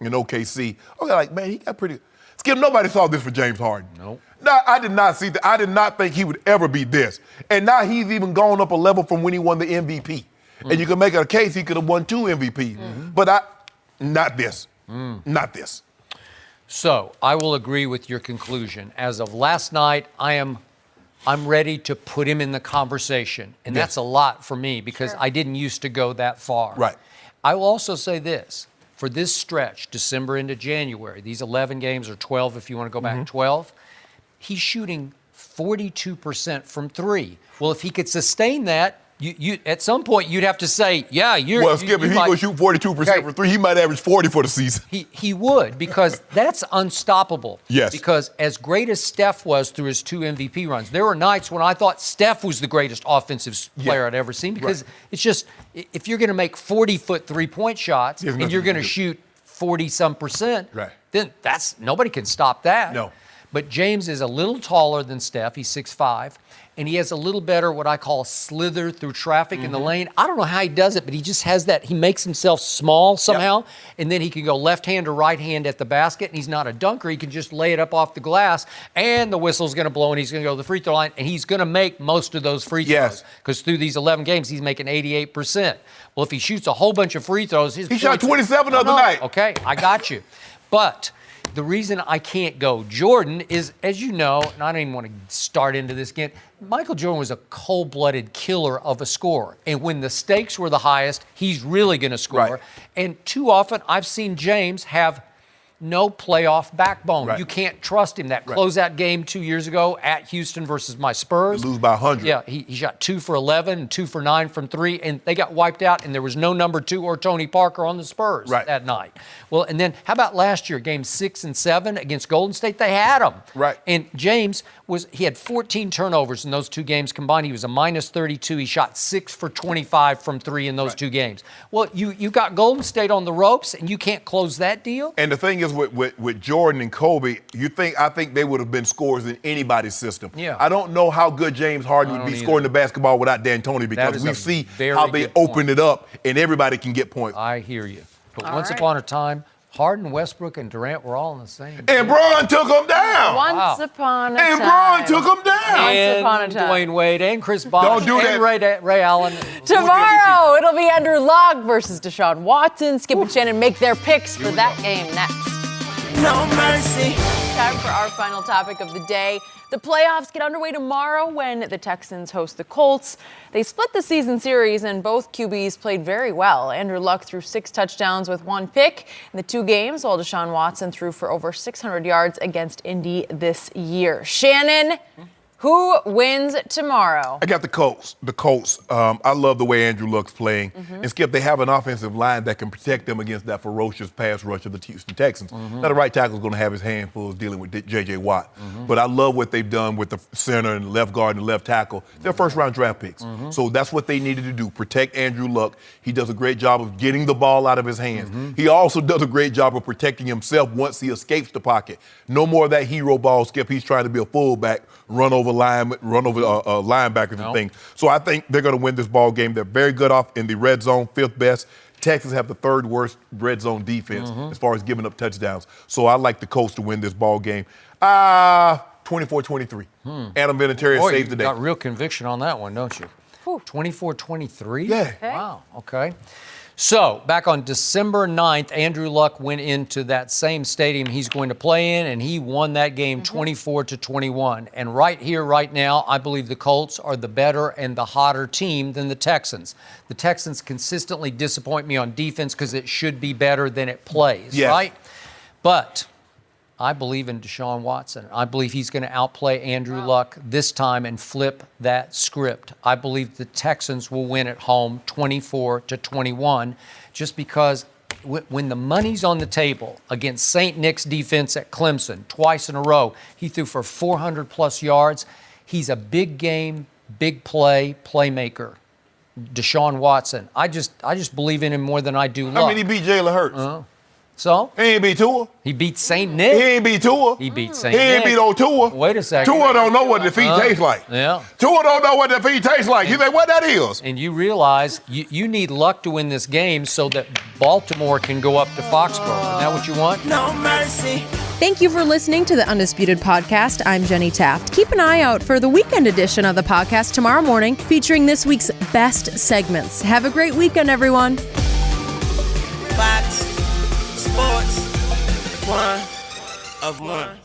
OKC, I was like, man, he got pretty. Skip, nobody saw this for James Harden. Nope. No, I did not see that. I did not think he would ever be this. And now he's even gone up a level from when he won the MVP. And you can make a case he could have won 2 MVPs. But not this. Not this. So I will agree with your conclusion. As of last night, I'm ready to put him in the conversation. And that's a lot for me because I didn't used to go that far. Right. I will also say this. For this stretch, December into January, these 11 games, or 12 if you want to go back 12, he's shooting 42% from 3. Well, if he could sustain that, you at some point you'd have to say, yeah, you're. Well, Skip, if he could shoot 42% for 3, he might average 40 for the season. He would, because that's unstoppable. Yes. Because as great as Steph was through his 2 MVP runs, there were nights when I thought Steph was the greatest offensive player I'd ever seen, because it's just, if you're going to make 40-foot 3-point shots and you're going to shoot 40-some%, then nobody can stop that. No. But James is a little taller than Steph. He's 6'5", and he has a little better what I call slither through traffic in the lane. I don't know how he does it, but he just has that. He makes himself small somehow, and then he can go left hand or right hand at the basket, and he's not a dunker. He can just lay it up off the glass, and the whistle's going to blow, and he's going to go to the free throw line, and he's going to make most of those free throws. Because through these 11 games, he's making 88%. Well, if he shoots a whole bunch of free throws, he shot 27 the other night. Okay, I got you. But the reason I can't go Jordan is, as you know, and I don't even want to start into this again, Michael Jordan was a cold-blooded killer of a scorer. And when the stakes were the highest, he's really going to score. Right. And too often, I've seen James have no playoff backbone. Right. You can't trust him. That closeout game 2 years ago at Houston versus my Spurs. They lose by 100. Yeah, he shot 2 for 11 and 2 for 9 from 3, and they got wiped out, and there was no number 2 or Tony Parker on the Spurs that night. Well, and then how about last year, games 6 and 7 against Golden State? They had him. Right. And James he had 14 turnovers in those 2 games combined. He was a minus 32. He shot 6 for 25 from 3 in those 2 games. Well, you got Golden State on the ropes, and you can't close that deal? And the thing is, with Jordan and Kobe, I think they would have been scorers in anybody's system. Yeah. I don't know how good James Harden would be scoring the basketball without D'Antoni, because we see how they open it up and everybody can get points. I hear you. But once upon a time, Harden, Westbrook, and Durant were all in the same. And Bron took them down. Once upon a time. And Bron took them down. Once upon a time. Dwayne Wade and Chris Bosh Don't do and Ray Allen. Tomorrow, it'll be Andrew Luck versus Deshaun Watson. Skip and Shannon make their picks for that game next. no mercy. Time for our final topic of the day. The playoffs get underway tomorrow when the Texans host the Colts. They split the season series and both QBs played very well. Andrew Luck threw 6 touchdowns with 1 pick in the 2 games, while Deshaun Watson threw for over 600 yards against Indy this year. Shannon, who wins tomorrow? I got the Colts. I love the way Andrew Luck's playing. And Skip, they have an offensive line that can protect them against that ferocious pass rush of the Houston Texans. Now, the right tackle is going to have his handfuls dealing with J.J. Watt. But I love what they've done with the center and left guard and left tackle. They're first-round draft picks. So that's what they needed to do, protect Andrew Luck. He does a great job of getting the ball out of his hands. He also does a great job of protecting himself once he escapes the pocket. No more of that hero ball, Skip. He's trying to be a fullback, run over linebackers and things. So I think they're going to win this ball game. They're very good off in the red zone, 5th best. Texans have the 3rd worst red zone defense as far as giving up touchdowns. So I like the Colts to win this ball game. 24-23. Adam Vinatieri saved the day. You got real conviction on that one, don't you? 24-23? Yeah. Wow, okay. So, back on December 9th, Andrew Luck went into that same stadium he's going to play in, and he won that game 24-21. And right here, right now, I believe the Colts are the better and the hotter team than the Texans. The Texans consistently disappoint me on defense because it should be better than it plays, right? But I believe in Deshaun Watson. I believe he's going to outplay Andrew Luck this time and flip that script. I believe the Texans will win at home 24-21 just because when the money's on the table against St. Nick's defense at Clemson twice in a row, he threw for 400-plus yards. He's a big game, big playmaker. Deshaun Watson. I just believe in him more than I do Luck. I mean, he beat Jalen Hurts. So? He ain't beat Tua. He beat St. Nick. He ain't beat Tua. He beat St. Nick. He ain't beat old Tua. Wait a second. Tua don't know what defeat tastes like. Yeah. Tua don't know what defeat tastes like. You think what that is? And you realize you need Luck to win this game so that Baltimore can go up to Foxborough. Is that what you want? No mercy. Thank you for listening to the Undisputed Podcast. I'm Jenny Taft. Keep an eye out for the weekend edition of the podcast tomorrow morning, featuring this week's best segments. Have a great weekend, everyone. Fox Sports. One of one.